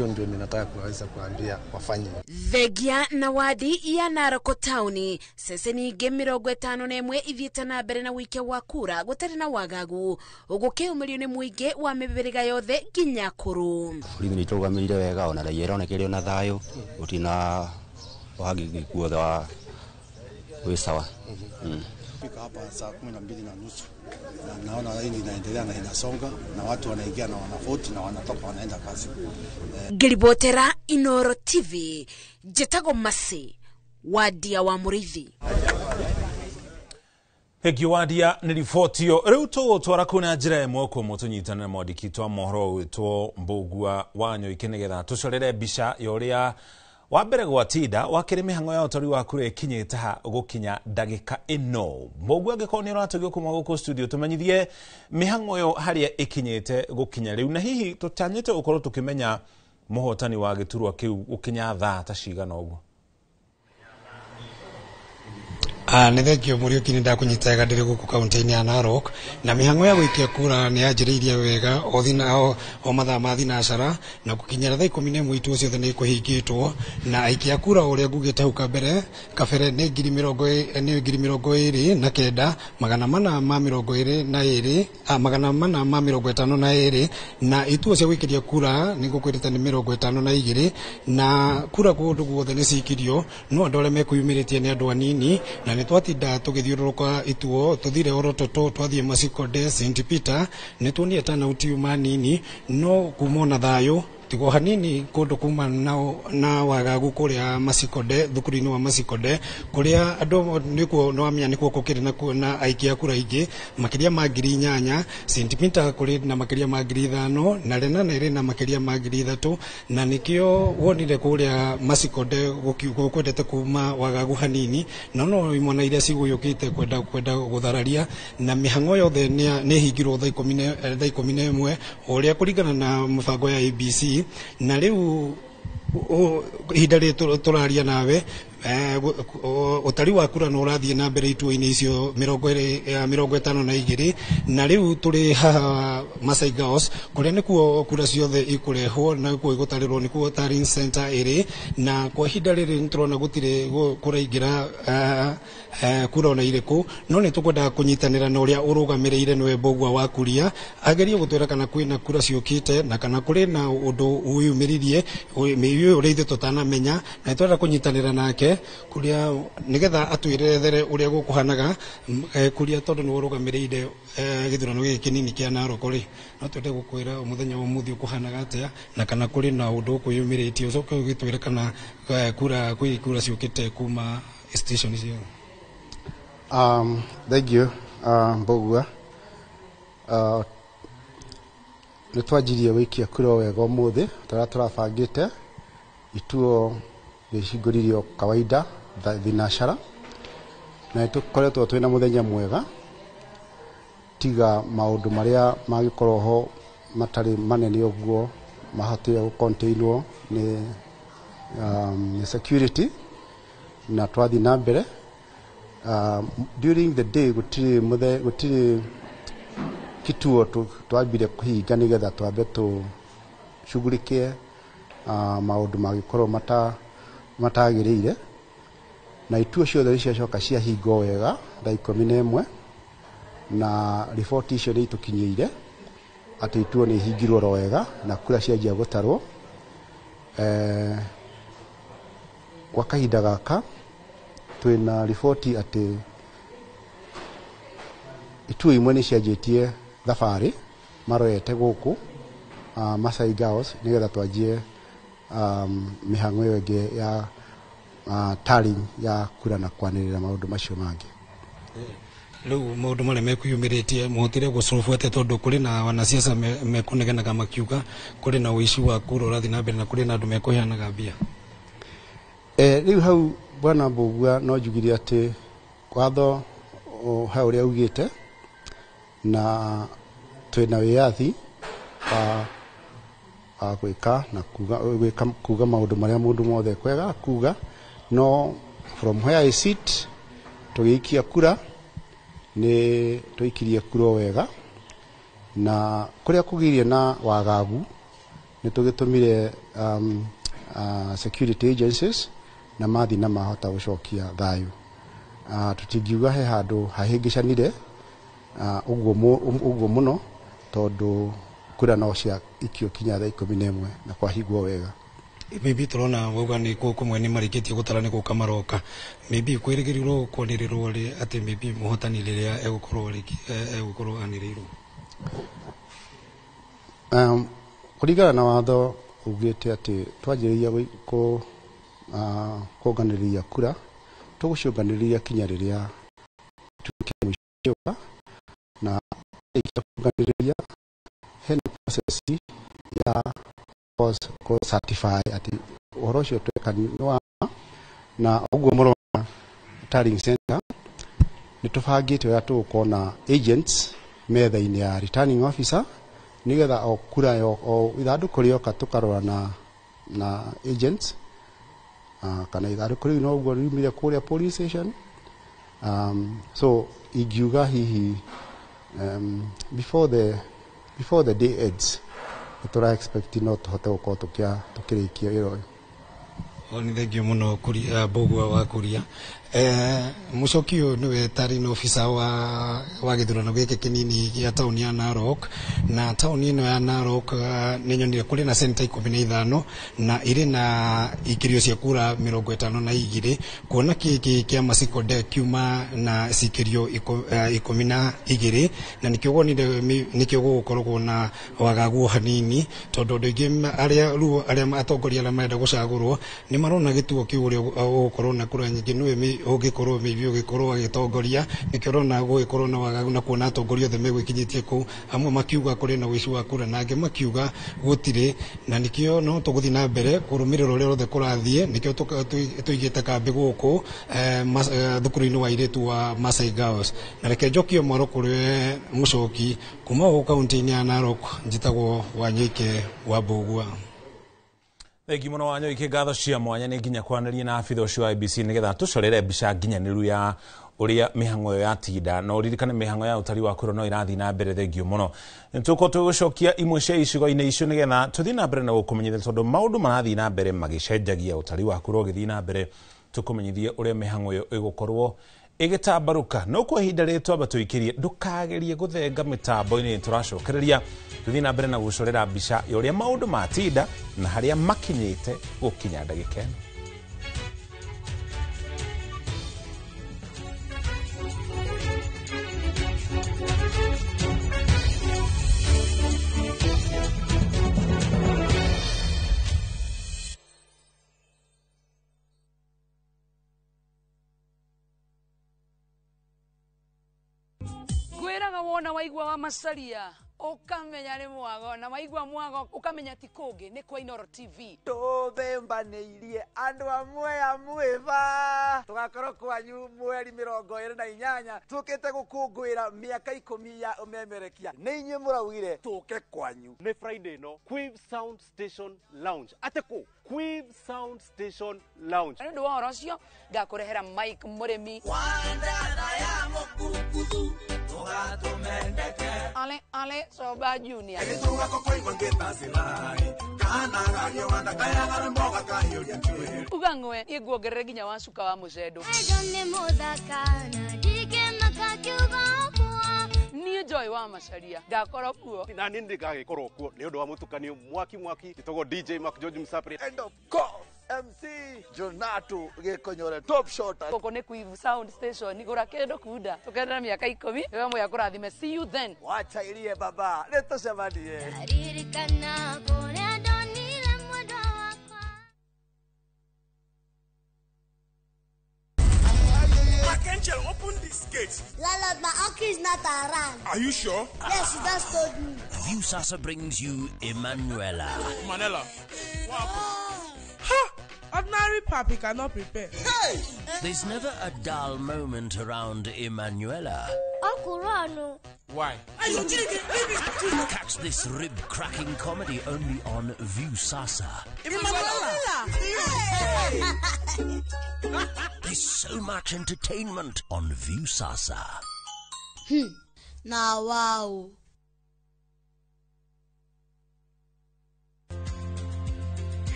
ndio ninataka kuweza kuambia wafanye. Thegia na wadi ya Naroko Town seseni inge 51 ithiete na mbere na wikia wa kura gutari na wagagu ugukiumirio ni muingi wa mibiriga yothe nginya kuru. Burithi ni turugamirire wega ona raia ronekere ona thayo utina wahagi kuothe wa wisawa. Fika hapa saa 12:30 na naona hili inaendelea na inasonga na watu wanaingia na wanavoti na wanatoka wanaenda kazi. Gilibotera Inoro TV Jetago Masi wadia wa Murithi. Hegi wadia ni ribotio riu twara kuna njira imwe ko mutunyitana na mwandiki twa mohoro witwo Mbugua Wanyo ikinigetha tucorere mbica yoria wa mbere gwatinda wakire mihango ya utori wa kure kinyite ha gukinya ndagika ino. Mbugua angiko ni ratugio kuma guku studio tumenyithie mihango yo haria ikinyite gukinya riu, na hihi tutanyite ukorwo tukimenya muhotani wa giturwa kiu gukinya thaa ta cigana uguo. Nĩ thengio Mũriũki nĩ ndakunyitaga ndĩrĩ gũkũ kaunti-inĩ ya Narok, na mĩhang'o ya gũikia kura nĩ yanjĩrĩirie wega o mathaa ma thinacara, na gũkinyĩra thaa 11 itu ciothe nĩ kũhingĩtwo, na aikia kura ũrĩa ngugĩte hau kabere nĩ 452 na ituo cia gũikĩria kura nĩ ngũkwĩrĩte nĩ 52, na kura kũndũ guothe nĩ cikirio, no andũ arĩa mekuyumĩrĩtie nĩ andũ anini, na nitwatinda tugithiũrũrũka ituo tuthire Orototo twathie Masikode St Peter nituonire tana utiuma nini no kumona thayo tigo hanini kundu kuma na wagagu kuria Masikode thukuru-ini wa Masikode kuria andu nikuo nwamia nikuo kukiri na aikia kura ingi makiria ma 8,000 St Peter kuri na makiria ma 5,000 na Lenana iri na makiria ma 3,000 na nikio wonire kuria Masikode gukwendete kuma wagagu hanini no imwana iria ciguyukite kwenda guthararia na mihang'o yothe ni hingirwo thaa 11 uria kuringana na mbango ya ABC na riu ihinda rĩrĩ tũraria nawe utari wa kura no urathie na mbere ituo-ini icio 52 na riu turi haha Masai Girls kuria nikuo kura ciothe ikurehwo na kuo igutarirwo nikuo Tarin Center iri na kwa ihinda rĩrĩ nĩtũrona gutire kuraingira kura ona iriku no nĩ tũkwenda kũnyitanĩra na ũrĩa ũrũgamĩrĩire nĩwe Mbugua wa Kuria agerie gũtwĩra kana kwĩna kura ciũkĩte na kana kũrĩ na ũndũ uyumĩririe ũrĩa ithuĩ tũtanamenya na nĩtwenda kũnyitanĩra nake kuria nigetha atwirethere uria gukuhanaga kuria tondu ni urugamirire githurano giki kinini kia Narok ri no twende gukwira umuthenya wa muthi ukuhanaga atia na kana kuri na undu ukuyumiritie ucoke ugitwira kana kura ciukite kuma station icio. Thank you Mbugua. Nitwajirie wikia kura wega umuthi turabangite ituo gicinguririo kawaida thinacara na tukoretwo twina muthenya mwega tiga maundu maria magikorwo ho matari manene uguo mahotire gucontainwo ni security na twathi na mbere during the day gutiri kituo twambire kuhinga nigetha twambe tushughulikie maundu magikorwo matagirire na ituo ciothe ciacoka ciahingo wega thaa 11 na riboti icio nĩ itukinyĩire atĩ ituo nĩ ihingirwo ro wega na kura cianjia gũtarwo. Kwa kahinda gaka twina riboti atĩ ituo imwe nĩ cianjĩtie thabarĩ maroete gũkũ Masai Girls nigetha twanjie mĩhang'o ĩyo ĩngĩ ya tallying ya kura na kwanĩrĩra maũndũ macio mangĩ. Rĩu maũndũ marĩa mekwĩyumĩrĩtie mũhotire gũcobuate tondũ kũrĩ na wanasiasa mekũnegenaga makiuga kũrĩ na ũici wa kura ũrathiĩ na mbere na kũrĩ na andũ mekũheanaga mbia. Rĩu hau bwana Mbugua no njugire atĩ watho hau ũrĩa ugĩte na twĩna wĩyathi wa gwĩka na kuga maũndũ marĩa mũndũ mothe kwega kuga no from where I sit tũgĩikia kura nĩ tũikirie kura wega na kũrĩa kũgirie na wagagu nĩ tũgĩtũmire security agencies na mathi na mahota gũcokia thayũ. Tũtingiuga he handũ hahĩngĩcanire ũguo mũno tondũ kura no cia ikio kinya thaa 11 na kwahingwo wega. Maybe turona wauga nĩ kũmwe nĩ marĩkĩtie gũtara nĩ gũka maroka. Maybe kwĩrĩgĩrĩrwo kwanĩrĩrwo atĩ maybe mũhotani rĩrĩa egũkorwo anĩrĩirwo. Kũringana na watho ugĩte atĩ twanjĩrĩria kũnganĩrĩria kura tũgũcũnganĩrĩria kinya rĩrĩa tũkinya na kũnganĩrĩria hena process ya ko certify ati ũhoro ũcio tweka na ũguo mũrona tallying center nĩ tũbangĩte wega tũgũkorwo na agents metha-inĩ ya returning officer nigetha o kura o ithandũkũ rĩoka tũkarora na agents kana ithandũkũ rĩu no ũguo riumire kũrĩa police station. So ingiuga hihi before the day ends tũra expect no tũhote gũkorwo tũkĩrĩkia wĩra ũyũ. Nĩ thengio mũno Mbugua wa Kuria. Mũcoki ũyũ nĩwe tarĩ ofisa wa gĩthurano gĩkĩ kĩnini gĩa taũni ya Narok na taũni ĩno ya Narok nĩ nyonire kũrĩ na center 15 na irĩ na ikirio cia kura 52 kuona kĩkĩ kĩa Masiko kiuma na cikirio 12 na nĩkĩo wonire nĩkĩo gũkoragwo na wagagu hanini tondũ andũ aingĩ arĩa atongoria arĩa marenda gũcagũrwo nĩ marona gĩtuo kĩu ũrĩa gũkorwo na kura nyingĩ nĩwe ũgĩkorwo maybe ũgĩkorwo agĩtongoria nĩkĩo rona gũgĩkorwo na wagagu na kuona atongoria othe megwĩkinyĩtie kũu amwe makiuga kũrĩ na ũici wa kura na angĩ makiuga gũtirĩ na nĩkĩo no tũgũthiĩ na mbere kũrũmĩrĩra ũrĩa rothe kũrathiĩ nĩkĩo tũigĩte kambĩ gũkũ thukuru-inĩ wa airĩtu wa Masai Girls na reke njokio mwaro kũrĩ mũcoki kuma gũkũ kaunti-inĩ ya Narok njĩtagwo Wanyoike wa Mbugua. Thengi mũno Wanyoike, ngatho cia mwanya nĩ nginya kwaranĩria na abitha ũcio wa IBC nĩgetha tũcorere mbica nginyanĩru ya ũrĩa mĩhang'o ĩyo yatinda na ũririkane mĩhang'o ya ũtari wa kura no ĩrathiĩ na mbere. Thengio mũno. Nĩtũkorwo tũgũcokia imwe cia icigo-inĩ icio nĩgetha tũthiĩ na mbere na gũkũmenyithia tondũ maũndũ marathiĩ na mbere magĩcenjagia ũtari wa kura ũgĩthiĩ na mbere tũkũmenyithie ũrĩa mĩhang'o ĩyo ĩgũkorwo ĩgĩtambarũka. No kwa ihinda rĩrĩ twamba tũikĩrie ndũkagerie gũthenga mĩtambo-inĩ tũracokereria tũthiĩ na mbere na gũcorera mbica ya ũrĩa maũndũ matinda na harĩa makinyĩte gũkinya ndagĩka ĩno. wona waigwa wa Masaria ukamenya ni mwago na waigwa mwago ukamenya ti kungi ni kwa Inooro TV tuthembanĩirie andũ amwe amwĩva tugakorwo kwanyu mweri 28 tukĩte gũkũngũĩra mĩaka 10 ya ũmemerekia nĩ inyuĩ mũraugire tũke kwanyu nĩ Friday no Quiv Sound Station Lounge ateko Quiv Sound Station Lounge nĩ ndwa ũcio ngakũrehera Mike Mũrĩmi Ale Soba Junior ugangwe iguongerere ginya wa cuka wa mucedo ni Joy wa Macharia ngakoro kuo na nĩ ndĩgagĩkorwo kuo nĩ ũndũ wa mũtukanio mwaki gĩtagwo DJ Mark George Msapri and of course MC Jonato Gekonyore top shot koko ni Quiv Sound Station igura kendo kuda tukenda miaka 10 wewe moya kurathime see you then wacha ilie baba leto semanie aririkana kore donire mwodo wakwa Angel, open this gate. Lala, my uncle is not around. Are you sure? Yes, he just told me. Viusasa brings you Emanuela. Manela. Ha! Ordinary papi cannot prepare. Hey! There's never a dull moment around Emanuela. Uncle Rano. Why? Catch this rib-cracking comedy only on Viusasa. Emanuela! There's so much entertainment on Viusasa. Now, wow.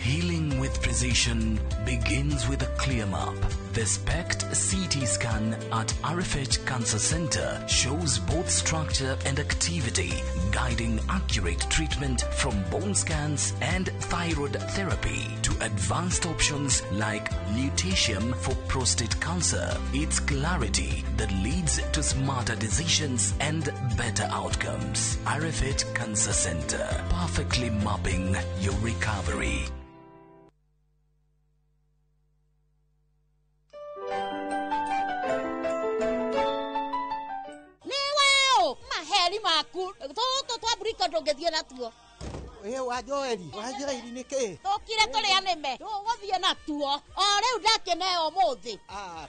Healing with precision begins with a clear map. The SPECT CT scan at RFH Cancer Center shows both structure and activity, guiding accurate treatment from bone scans and thyroid therapy to advanced options like lutetium for prostate cancer. It's clarity that leads to smarter decisions and better outcomes. RFH Cancer Center, perfectly mapping your recovery. Maku to twaburika ndungithie natuo wa Joeli niki tukire turia nime tuguthie natuo o riu ndakeneo muthi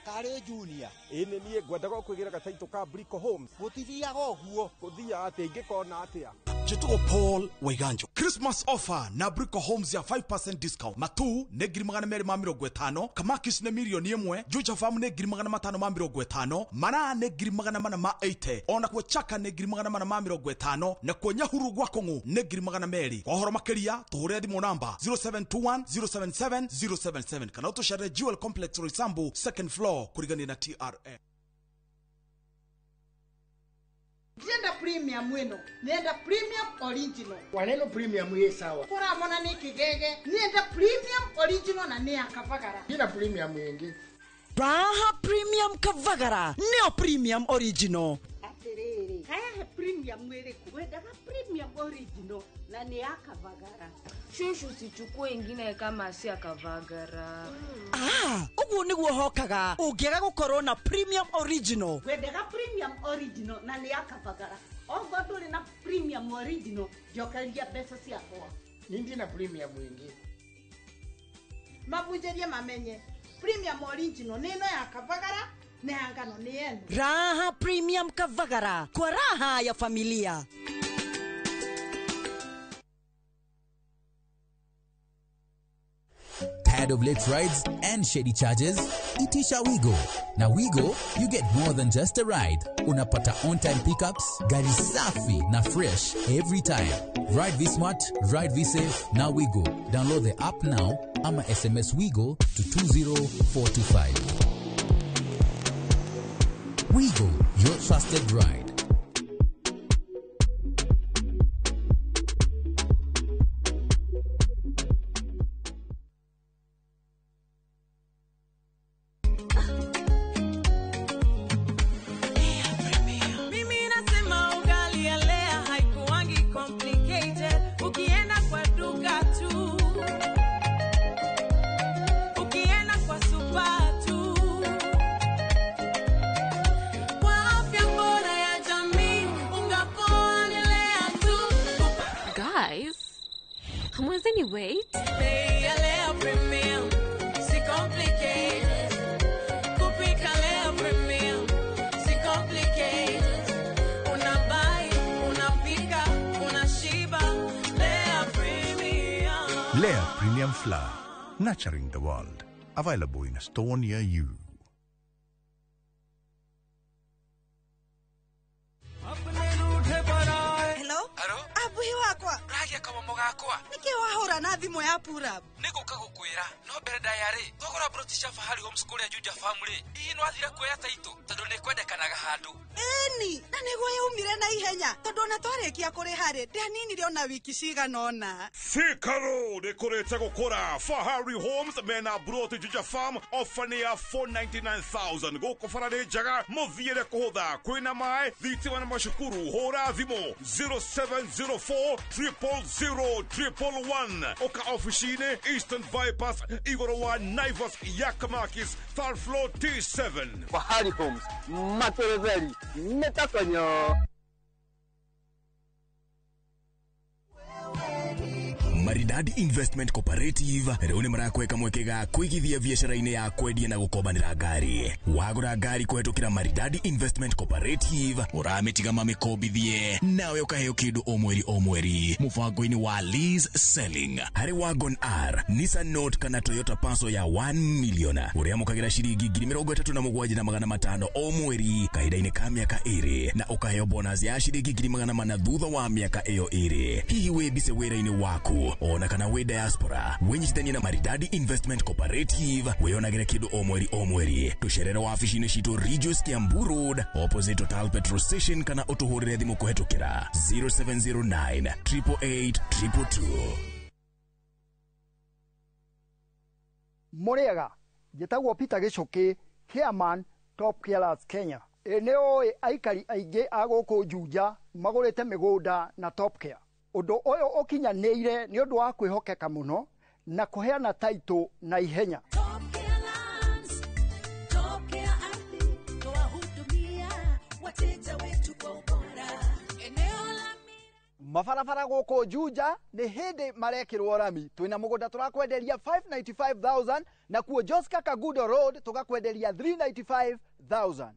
kari Junior ĩnĩ niĩ ngwendaga kwĩgira gataitũ ka Brico Homes gutithiaga ũguo gũthia atĩ ingĩkona atĩa Jituo Paul Waiganjo. Christmas offer na Brico Homes ya 5% discount. Matu ne girimagana mere mamiro gwetano. Kamakis ne milioni yemwe. Juja famu ne girimagana matano mamiro gwetano. Mana ne girimagana mana ma 80. Ona kwa chaka ne girimagana mana mamiro gwetano. Na kwa nyahuru gwakongu ne girimagana meri. Kwa horo makeria, tuhurea dimo namba 0721 077 077. Kanauto share Jewel Complex Roysambu, second floor, kurigani na TRA. Nenda premium weno, nenda premium original. Waneno premium ye sawa. Kora mona ni kigege, nenda premium original na ni akavagara. Nina premium yengi. Raha premium kavagara, neo premium original. Aterere, kaya premium mwere kuweda premium original na ni akavagara. Shushu sichukue ingine kama si akavagara. Ugu niguo hokaga. Ungiaga gukorwo na premium original. Wedega premium original na ni akavagara. Ogo nduri na premium original, jokaria pesa ciakwa. Nindi na premium wingi. Mabunjeria mamenye. Premium original neno ya kavagara na yangano ni yenu. Raha premium kavagara kwa raha ya familia. Tired of late rides and shady charges? Itisha Wigo. Now Wigo, you get more than just a ride. Unapata on-time pickups, gari safi na fresh every time. Ride V-Smart, ride V-Safe, now Wigo. Download the app now, ama SMS Wigo to 20425. Wigo, your trusted ride. Kwa afya bora ya Premium Flour, nurturing the world. Available in a store near you. Hello? Abuhi wakwa. Ragia kama mogakwa. Niki wahora na thimu ya pura. Niko kagukwira no mbere ndayari thogora brotisha fahari homeschool ya Juja family ino athire kuoya taito tondu ni kwendekanaga handu Eni na niguo yaumire na ihenya tondu na twarikia kuri hari ndanini rio na wiki ciganona Sikaro nikurite gukura Fahari Homes mena broti Juja farm ofania 499,000 guku farani jaga muthiire kuhutha kwina mai thitima na mashukuru hora thimo 0704 000 oka officine Eastern Bypass igoro wa Naivas Yakamakis third floor T7 Fahari Homes Materezeli Metakanyo Maridadi Investment Cooperative rĩu nĩ marakweka mwekega kwĩgithia biacara-inĩ ya kwendia na gũkombanĩra ngari. Wagũra ngari kũhetũkĩra Maridadi Investment Cooperative ũramĩtiga mamĩkombithie nawe ũkaheo kĩndũ o mweri mũbango-inĩ wa lease selling. Harĩ Wagon R, Nissan Note kana Toyota Passo ya 1 million ũrĩa mũkagĩra ciringi 37,500 o mweri kahinda-inĩ ka mĩaka 2 na ũkaheo bonus ya ciringi 400,000 thutha wa mĩaka ĩyo 2. Hihi wĩmbice wĩra-inĩ waku ona kana we diaspora wenyitithanie na Maridadi Investment Cooperative weyonagĩre kĩndũ o mweri tucerere wabici-inĩ citũ Regius Kiambu Road opposite Total Petrol Station kana ũtũhũrĩre thimũ kũhetũkĩra 0709 888 222. Mũrĩega njĩtagwo Peter Gĩcũkĩ Chairman Top Carers Kenya. Nĩoĩ aikari aingĩ a gũkũ Juja magũrĩte mĩgũnda na Top Care. Ũndũ ũyũ ũkinyanĩire nĩ ũndũ wa kwĩhokeka mũno na kũheana taito na ihenya. Mabarabara gũkũ Juja nĩ hĩndĩ marekĩrwo rami. Twĩna mũgũnda tũrakwenderia 595,000 na kuo Joska Kagudo Road tũgakwenderia 395,000.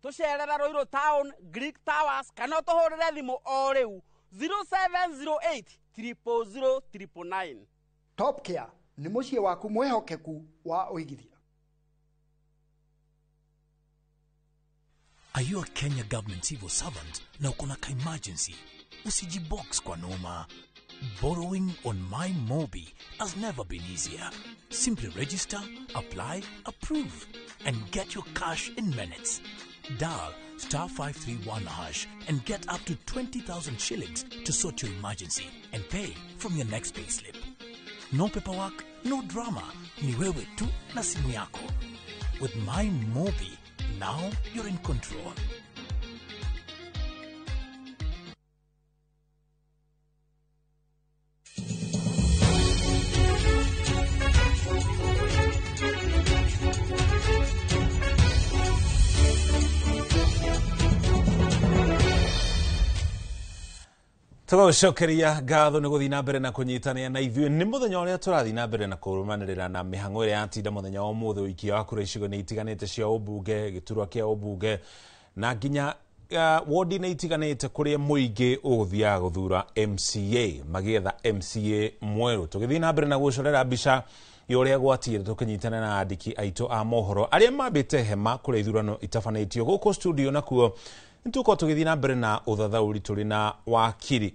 Tũcerera Ruiru Town, Greek Towers kana tũhũrĩre thimũ o rĩu 0708 000 999. Top Care nĩ mũciĩ waku mwĩhokeku wa ũigithia. Are you a Kenya government civil servant na uko na emergency? Usijibox kwa noma. Borrowing on MyMobi has never been easier. Simply register, apply, approve, and get your cash in minutes. Dial *531# and get up to 20,000 shillings to sort your emergency and pay from your next payslip. No paperwork, no drama. Ni wewe tu na simu yako. With MyMobi, now you're in control. Tũgũcokeria ngatho nĩ gũthiĩ na mbere na kũnyitanĩra na ithuĩ nĩ mũthenya ũrĩa tũrathiĩ na mbere na kũrũmanĩrĩra na mĩhang'o ĩrĩa yatinda mũthenya wa ũmũthĩ ũikia wa kura icigo-inĩ itiganĩte cia ũmbunge gĩturwa kĩa ũmbunge na nginya wodi-inĩ itiganĩte kũrĩa mũingĩ ũgũthiaga gũthura MCA magĩetha MCA mwerũ. Tũgĩthiĩ na mbere na gũcorera mbica ya ũrĩa gwatire tũkĩnyitanĩra na andĩki aitũ a mohoro arĩa mambĩte hema kũrĩa ithurano itabanĩtio gũkũ studio nakuo nĩtũkorwo tũgĩthiĩ na mbere na ũthathaũri tũrĩ na wakiri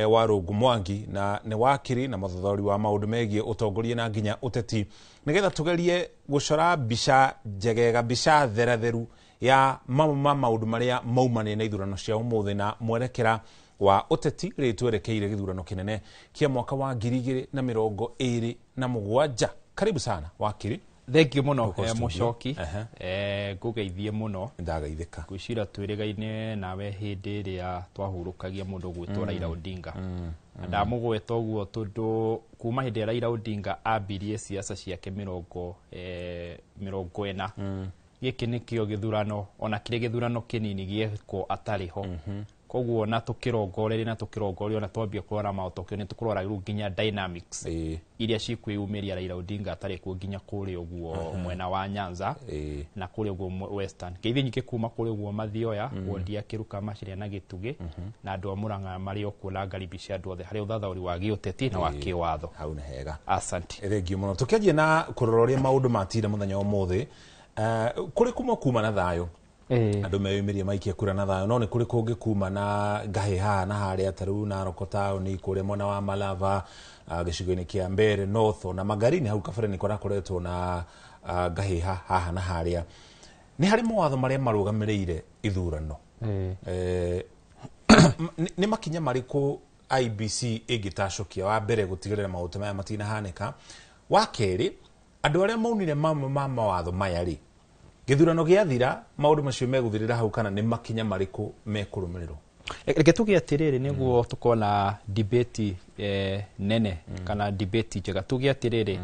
wa Rungu Mwangi na nĩ wakiri na mũthathaũri wa maũndũ megiĩ ũtongoria na nginya ũteti nĩgetha tũgerie gũcora mbica njegega mbica theretheru ya maũndũ marĩa maumanĩte na ithurano cia ũmũthĩ na mwerekera wa ũteti rĩrĩa twerekeire gĩthurano kĩnene kĩa mwaka wa 2027. Karibu sana wakiri. Thank you muno Mucoki ngugeithie muno ndageithĩka gwĩcira twĩrĩgaine nawe hĩndĩ ĩrĩa twahurũkagia mũndũ gwĩtwo Raila Odinga ndamũgweta ũguo tondũ kuma hĩndĩ ya Raila Odinga ambirie siasa ciake 40 gĩkĩ nĩkĩo gĩthurano ona kĩrĩ gĩthurano kĩnini gĩekwo atarĩ ho koguo na tukirongoreri na tukirongorio na twambie kurora maotokio ni tukurora nginya dynamics iria cikwiyumiria Raila Odinga atari ku nginya kuri uguo mwena wa Nyanza na kuri uguo Western keithi nyike kuma kuri uguo Mathioya wondia kiruka maciria na Gitugi na andu a Murang'a mari okula ngaribisha andu othe hari uthathauri wa giuteti na wa kiwatho hau na hega asante thengio muno tukianjie na kurororia maundu matira muthenya umuthi kuri kuma na thayo andu meyumiria maikia kura na thayo no ni kuri kungi kuma na ngahiha na haria taru na Rokotao ni kuri mona wa Malava gicigo-ini kia Mbeere North na Magarini hau kabere ni koretwo na ngahiha haha na haria ni hari mawatho maria marugamireire ithurano ni makinya mariku IBC igitacokia wa mbere gutigirira mautu maya matina hanika wa keri andu aria maunire mawatho maya ri githurano giathira maundu macio meguthirira hau kana ni makinya mariku mekurumiriro reke tuge atiriri niguo tukona debate nene kana debate njega tuge atiriri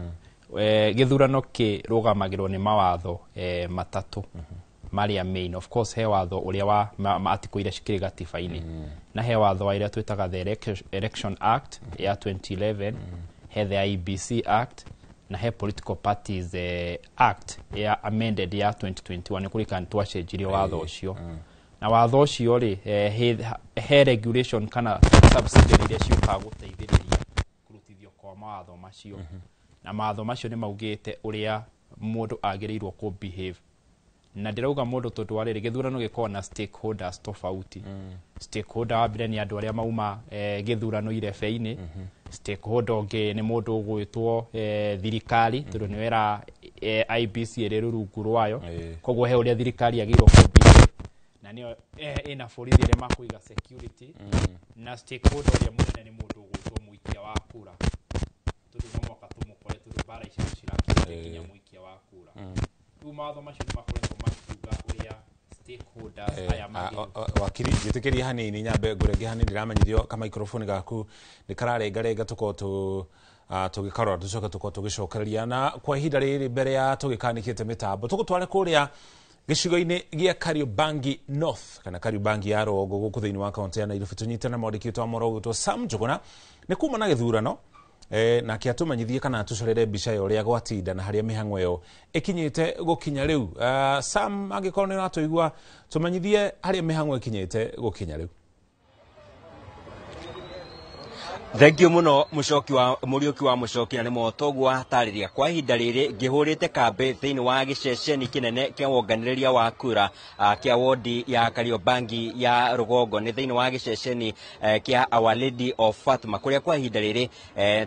githurano ki rugamagirwo ni mawatho matatu maria main of course he watho uria wa atiko ira cikiri gatiba-ini na he watho wa ira twitaga the Election Act ya 2011 he the IBC Act na he Political Parties Act ya amended ya 2021 ni kurikana twacenjirio watho ucio na watho ucio ri he regulation kana subsidiary iria ciukaga guteithĩrĩria kurutithio kwa mawatho macio na mawatho macio ni maugite uria mundu agiriirwo ku behave na ndirauga mundu tondu wa riri githurano gikorwo na stakeholders tofauti stakeholder wa mbere ni andu aria mauma githurano irebe-ini stakeholder ungi ni mundu ugwitwo thirikari tondu ni wera IBC iri rungu rwayo koguo he uria thirikari agirwo ku na niyo ina borithi aria makuiga security na stakeholder uria munene ni mundu ugwitwo muikia wa kura tondu no mwaka tumukore tondu bara icio cirakinya muikia wa kura mawatho macio ni makoretwo makiuga uria stakeholders aya wakiri njitikiria hanini nyambe ngurenge hanini ndiramenyithio ka microphone gaku nikararengarenga tuko tugikarora tucoka tuko tugicokereria na kwa ihinda riri mbere ya tugikanikite mitambo tugutware kuria gicigo-ini gia Kariobangi North kana Kariobangi ya Rogo guku thiini wa kaunti ya Nairobi tunyitana mwandiki wa Morogo to Sam Njuguna ni kuma na githurano na kiatumanyithie kana tucorere mbica yo ria gwatinda na haria mihang'o yo ikinyite gukinya riu Sam angikorwo ni uratuigua tumanyithie haria mihang'o ikinyite gukinya riu Thengio muno mucoki wa muriuki wa mucoki na nimo togwa tariria kwa ihinda riri ngihurite kambe thiini wa giceceni kinene kia wonganireria wa kura kia wodi ya Kariobangi ya Rugongo ni thiini wa giceceni kia Our Lady of Fatima kuria kwa ihinda riri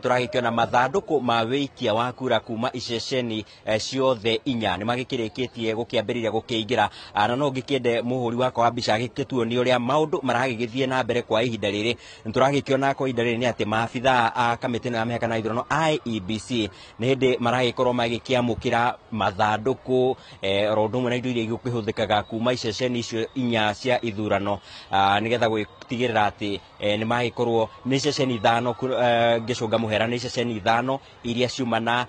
turagikiona mathanduku ma wikia wa kura kuma iceceni ciothe inya ni magikirikitie gukiambiriria gukiingira na no ngikiende muhuri wakwa wa mbica gikituo ni uria maundu maragigithie na mbere kwa ihinda riri turagikiona kwa ihinda riri ati maabitha a kamiti na mihaka na ithurano IEBC ni hindi maragikorwo magikiamukira mathanduku rondu na indo iria igukihũthĩkaga kuma iceceni icio inya cia ithurano nigetha gwitigirira ati ni magikorwo ni iceceni ithano ngicunga muhera ni iceceni ithano iria ciumana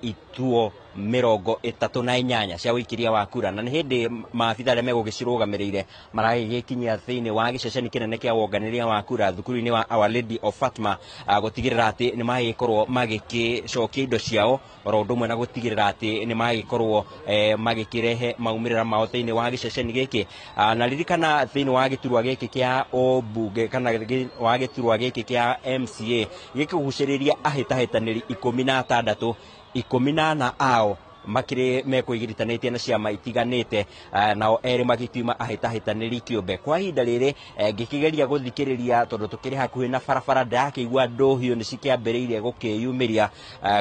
ituo 38 cia wikiria wa kura na ni hindi maabitha aria megugicirugamiriire maragikinyia thiini wa giceceni kinene kia wonganiria wa kura thukuru-ini wa Our Lady of Fatima gutigirira ati ni magikorwo magikicokia indo ciao rondu mwe na gutigirira ati ni magikorwo magikirehe maumirira mao thiini wa giceceni giki na ririkana thiini wa giturwa giki kia obunge kana wa giturwa giki kia MCA gikiguciriria ahitahitaniri 16 18 ao makire mekuigiritanĩtie na ciama itiganĩte nao eri magitiuma ahitahitanĩri kĩũmbe kwa ihinda rĩrĩ ngĩkĩgeria gũthikĩrĩria tondũ tũkĩrĩ hakuhĩ na barabara ndakĩigua ndũhiũ nĩ cikĩambĩrĩirie gũkĩyumĩria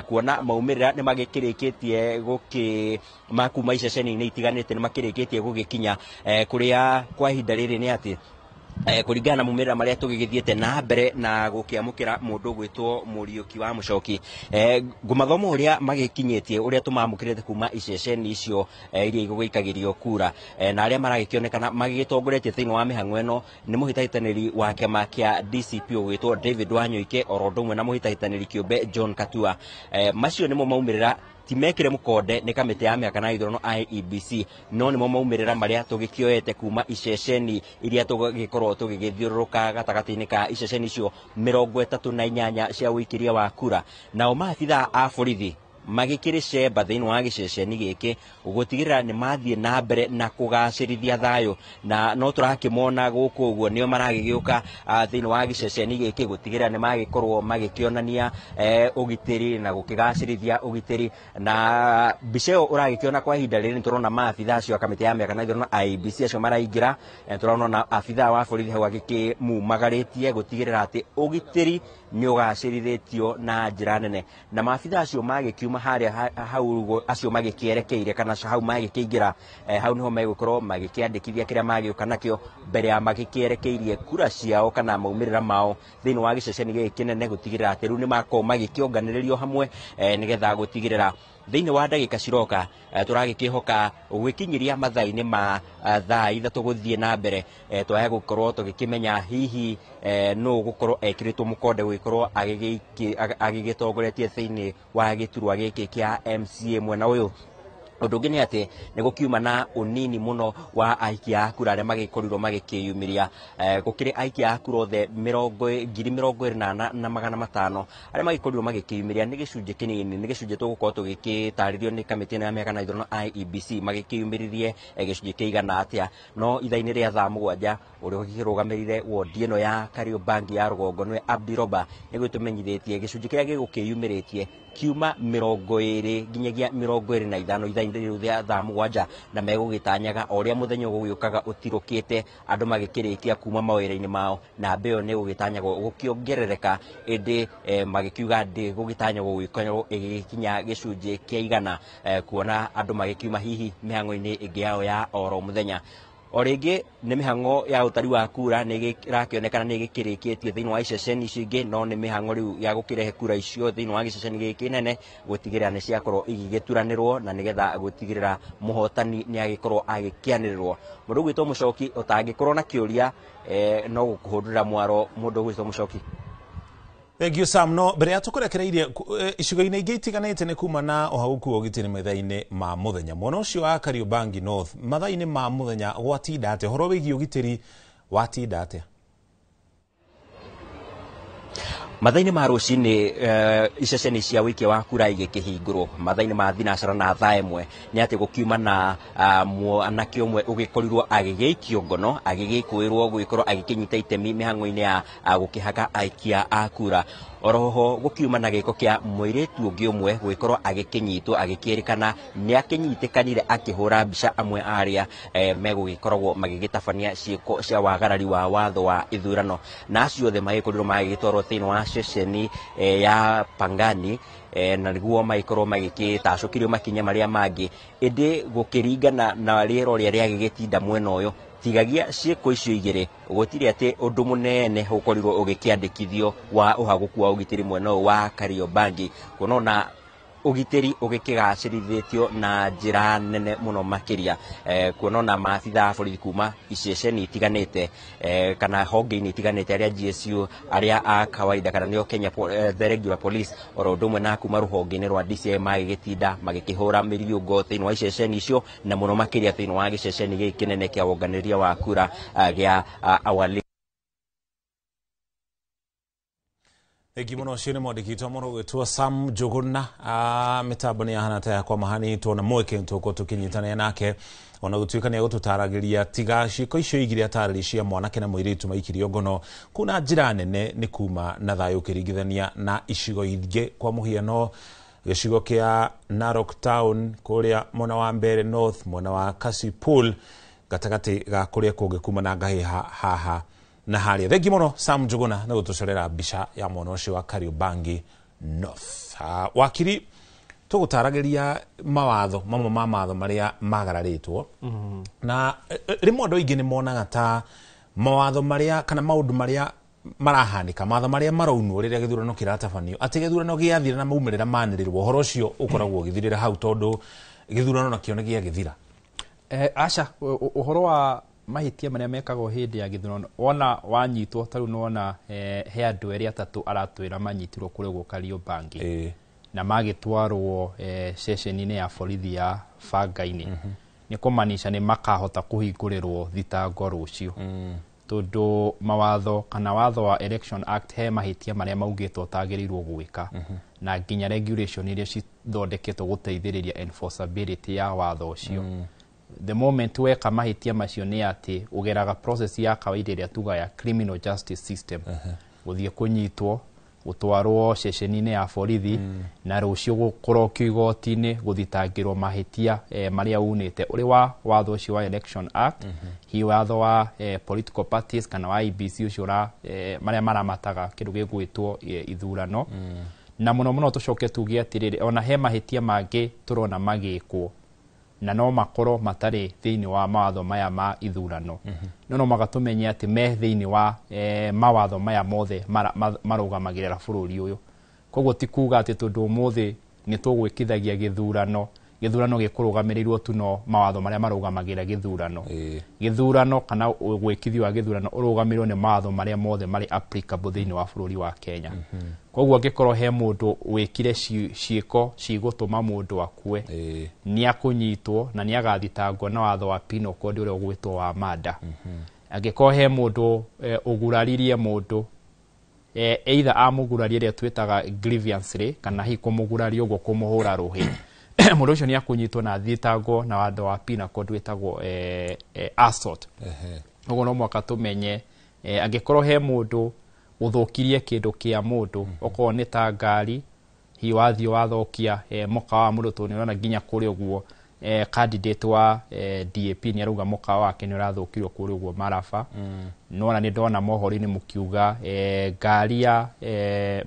kuona maumĩrĩra nĩ magĩkĩrĩkĩtie makuma iceceni-inĩ itiganĩte nĩ makĩrĩkĩtie gũgĩkinya kũrĩa kwa ihinda rĩrĩ nĩ atĩ kuringana na mumira maria tugigithiete na mbere na gukiamukira mundu gwitwo Muriuki wa Mucoki ngumathomo uria magikinyetie uria tumamukirite kuma iceceni icio iria igugikagirio kura na aria maragikionekana magigitongoretie thiini wa mihang'o eno ni muhitahitaniri wa kiama kia DCP gwitwo David Wanyoike orodumwe na muhitahitaniri kiumbe John Katua macio nimo maumirira timekire mukonde ni kamite ya miaka na ithurano IEBC no nimo maumirira maria tugikioete kuma iceceni iria tugikorwo tugigithiururuka gatagati-ini ka iceceni icio 38 cia wikiria wa kura. Nao maabitha a borithi magikire cemba thiini wa giceceni giki gutigirira ni mathie na mbere na kugacirithia thayo, na no turakimona guku uguo nio maragigiuka thiini wa giceceni giki gutigirira ni magikorwo magikionania ugitiri na gukigacirithia ugitiri. Na bicheo uragikiona kwa ihinda riri turona maabitha acio kamite ya miaka na ithurano IEBC acio maraingira, turona na afitha wa borithi hau agikimumagaritie gutigirira ati ugitiri ni ugacirithitio na njira nene. Na maabitha acio magikiuma haria hau acio magikierekeire kana hau magikiingira hau niho megukorwo magikiandikithia kiria magiuka nakio mbere ya magikierekeirie kura ciao kana maumirira mao thiini wa giceceni giki kinene gutigirira ati riu ni makorwo magikionganiririo hamwe nigetha gutigirira thiini wa ndagika ciroka turagikihoka gwikinyiria mathaini ma thaa ithatu guthie na mbere twaya gukorwo tugikimenya hihi no gukorwo ekiritwo mukonde gukorwo agigitongoretie thiini wa giturwa giki kia MCA mwena uyu. Undu ungi ni ati ni gukiuma na unini muno wa aikia a kura aria magikorirwo magikiyumiria gukiri aikia a kura othe 28,500 aria magikorirwo magikiyumiria ni gicunji kinini, ni gicunji tugukorwo tugikitaririo ni kamiti ya miaka na ithurano IEBC magikiyumiririe gicunji kiigana atia. No ithaini ria thaa 7 uria ugirugamirire wodi ino ya Kariobangi ya rugongo nwe Abdi Roba ni gwitumenyithitie gicunji kiria gigukiyumiritie kiuma 20 nginyagia 25 ithaini riu ria thaa 7 na megugitanyaga oria muthenya ugugiukaga utirukite andu magikirikia kuma mawira-ini mao na mbeo ni ugitanyagwo gukiongerereka indi magikiuga ndi gugitanyagwo gwikonyo igikinya gicunji kia igana kuona andu magikiuma hihi mihango-ini ingi yao ya oro muthenya. O ringi ni mihango ya utari wa kura ni girakionekana ni gikirikitie thiini wa iceceni icio ingi, no ni mihango riu ya gukirehe kura icio thiini wa giceceni giki nene gutigirira ni ciakorwo igigituranirwo na nigetha gutigirira muhotani ni agikorwo agikianirirwo. Mundu gwitwo Muchoki utangikorwo na kiuria no gukuhundura mwaro mundu gwitwo Muchoki. Thank you Sam. No mbere ya tukurekereirie icigo-ini ingi itiganite ni kuma na ohauku ugitiri mathaini ma muthenya mwena ucio wa Kariobangi North mathaini ma muthenya gwatinda ate horo wigi ugitiri watinda ate mathaini ma rucini iceceni cia wiki wa kura igikihingurwo mathaini ma thinacara na thaa imwe ni ati gukiuma na mwanake umwe ugikorirwo agigeikio ngono agigikuirwo gwikorwo agikinyita itemi mihango-ini ya gukihaka aikia a kura. Oroho gukiuma na giko kia mwiritu ungi umwe gwikorwo agikinyitwo agikirikana ni akinyitikanire akihura mbica amwe aria megugikoragwo magigitabania ciiko cia wagarari wa watho wa ithurano na acio othe magikorirwo magigitwarwo thiini wa ceceni ya Pangani na niguo maikorwo magikitacukirio makinya maria mangi indi gukiringana na riero ria riagigitinda mwena uyu tigagia ciiko icio igiri gutiri ati undu munene ukorirwo ugikiandikithio wa uhaguku wa ugitiri mwena wa Kariobangi kuona ugitiri ugikigacirithitio na njira nene muno makiria kuona maabitha a borithi kuma iceceni itiganite kana honge-ini itiganite aria GSU aria a kawaida kana nio Kenya the regular police oro ndumwe na kuma ruhonge-ini rwa DCI magigitinda magikihura miriungo thiini wa iceceni icio na muno makiria thiini wa giceceni giki kinene kia wonganiria wa kura gia awali. Egi muno cio nĩ mwandĩki mũno gwĩtwo Sam Njuguna mĩtambo nĩ yahana ta yakwa mahani tuona mweke tũkorwo tũkĩnyitanĩra nake ona gũtuĩka nĩ egũtũtaragĩria tiga ciĩko icio igĩrĩ atarĩria cia mwanake na mũirĩtu maikirio ngono kuna njĩra nene nĩ kuma na thayũ ũkĩringithania na icigo ingĩ kwa mũhiano gĩcigo kĩa Narok Town kũrĩa mwena wa Mbeere North mwena wa Kasipul gatagatĩ ga kũrĩa kũngĩ kuma na ngahĩha haha na haria. Thengi muno Sam Njuguna na gutucorera mbica ya mwana ucio wa Kariobangi North. Wakiri tugutarageria mawatho mamwe ma matho maria magararitwo na rimwe andu aingi ni monaga ta mawatho maria kana maundu maria marahanika matho maria maraunwo riria githurano kiratabanio ati githurano giathira na maumirira manirirwo horo ucio ukoragwo githirira hau tondu githurano nakio ni giathira. Acha uhoro wa mahitia maria mekagwo hindi ya githurano wona wanyitwo taru nona he andu eri atatu aratwira manyitirwo kuri Kariobangi na magĩtwarwo ceceni-inĩ ya borithi ya Banga-inĩ nĩ kũmanisha nĩ makahota kũhingũrĩrwo thitango rũciũ tondũ mawatho kana watho wa Election Act he mahĩtia marĩa maugĩtwo ũtagĩrĩirwo gwĩka na nginya regulation iria cithondeketwo gũteithĩrĩria enforceability ya watho ũcio. The moment weka mahĩtia macio nĩ atĩ ũgeraga process ya kawaida ĩrĩa tuga ya criminal justice system gũthiĩ kũnyitwo gũtwarwo ceceni-inĩ ya borithi na rũciũ gũkorokio igoti-inĩ gũthitangĩrwo mahĩtia marĩa unĩte ũrĩ wa watho ũcio wa Election Act hi watho wa political parties kana wa IEBC ũcio marĩa maramataga kĩndũ gĩgwĩtwo ithurano na mũno mũno tũcoke tuge atĩrĩrĩ ona he mahĩtia mangĩ tũrona magĩkwo na no makorwo matarĩ thĩinĩ wa mawatho maya ma ithurano no magatũmenya atĩ me thĩinĩ wa mawatho maya mothe marũgamagĩrĩra bũrũri ũyũ. Koguo ti kuga atĩ tondũ ũmũthĩ nĩ tũgwĩkithagia gĩthurano gĩkũrũgamĩrĩirwo tu no mawatho marĩa marũgamagĩrĩra gĩthurano kana gwĩkithio wa gĩthurano ũrũgamĩrĩrwo nĩ mawatho marĩa mothe marĩ applicable thĩinĩ wa bũrũri wa Kenya. Koguo angĩkorwo he mũndũ wĩkire ciĩko cigũtũma mũndũ akue nĩ akũnyitwo na nĩ agathitangwo na watho wa penal code ũrĩa ũgwĩtwo wa murder. Angĩkorwo he mũndũ ũguraririe mũndũ either amũgurarie ĩrĩa twĩtaga grievance kana hi kũmũguraria ũguo kũmũhũra rũhĩ mũndũ ũcio nĩ akũnyitwo na thitangwo na watho wa penal code wĩtagwo assault. Ũguo no mwaka tũmenye angĩkorwo he mũndũ ũthũkirie kĩndũ kĩa mũndũ okorwo nĩ ta ngari hi wathiĩ wathokia mũkawa wa mũndũ tondũ nĩ ũrona nginya kũrĩ ũguo candidate wa DAP nĩ arauga mũkawa wake nĩ ũrathũkirio kũrĩ ũguo Maraba. Nona nĩ ndona mohoro-inĩ mũkiuga ngari ya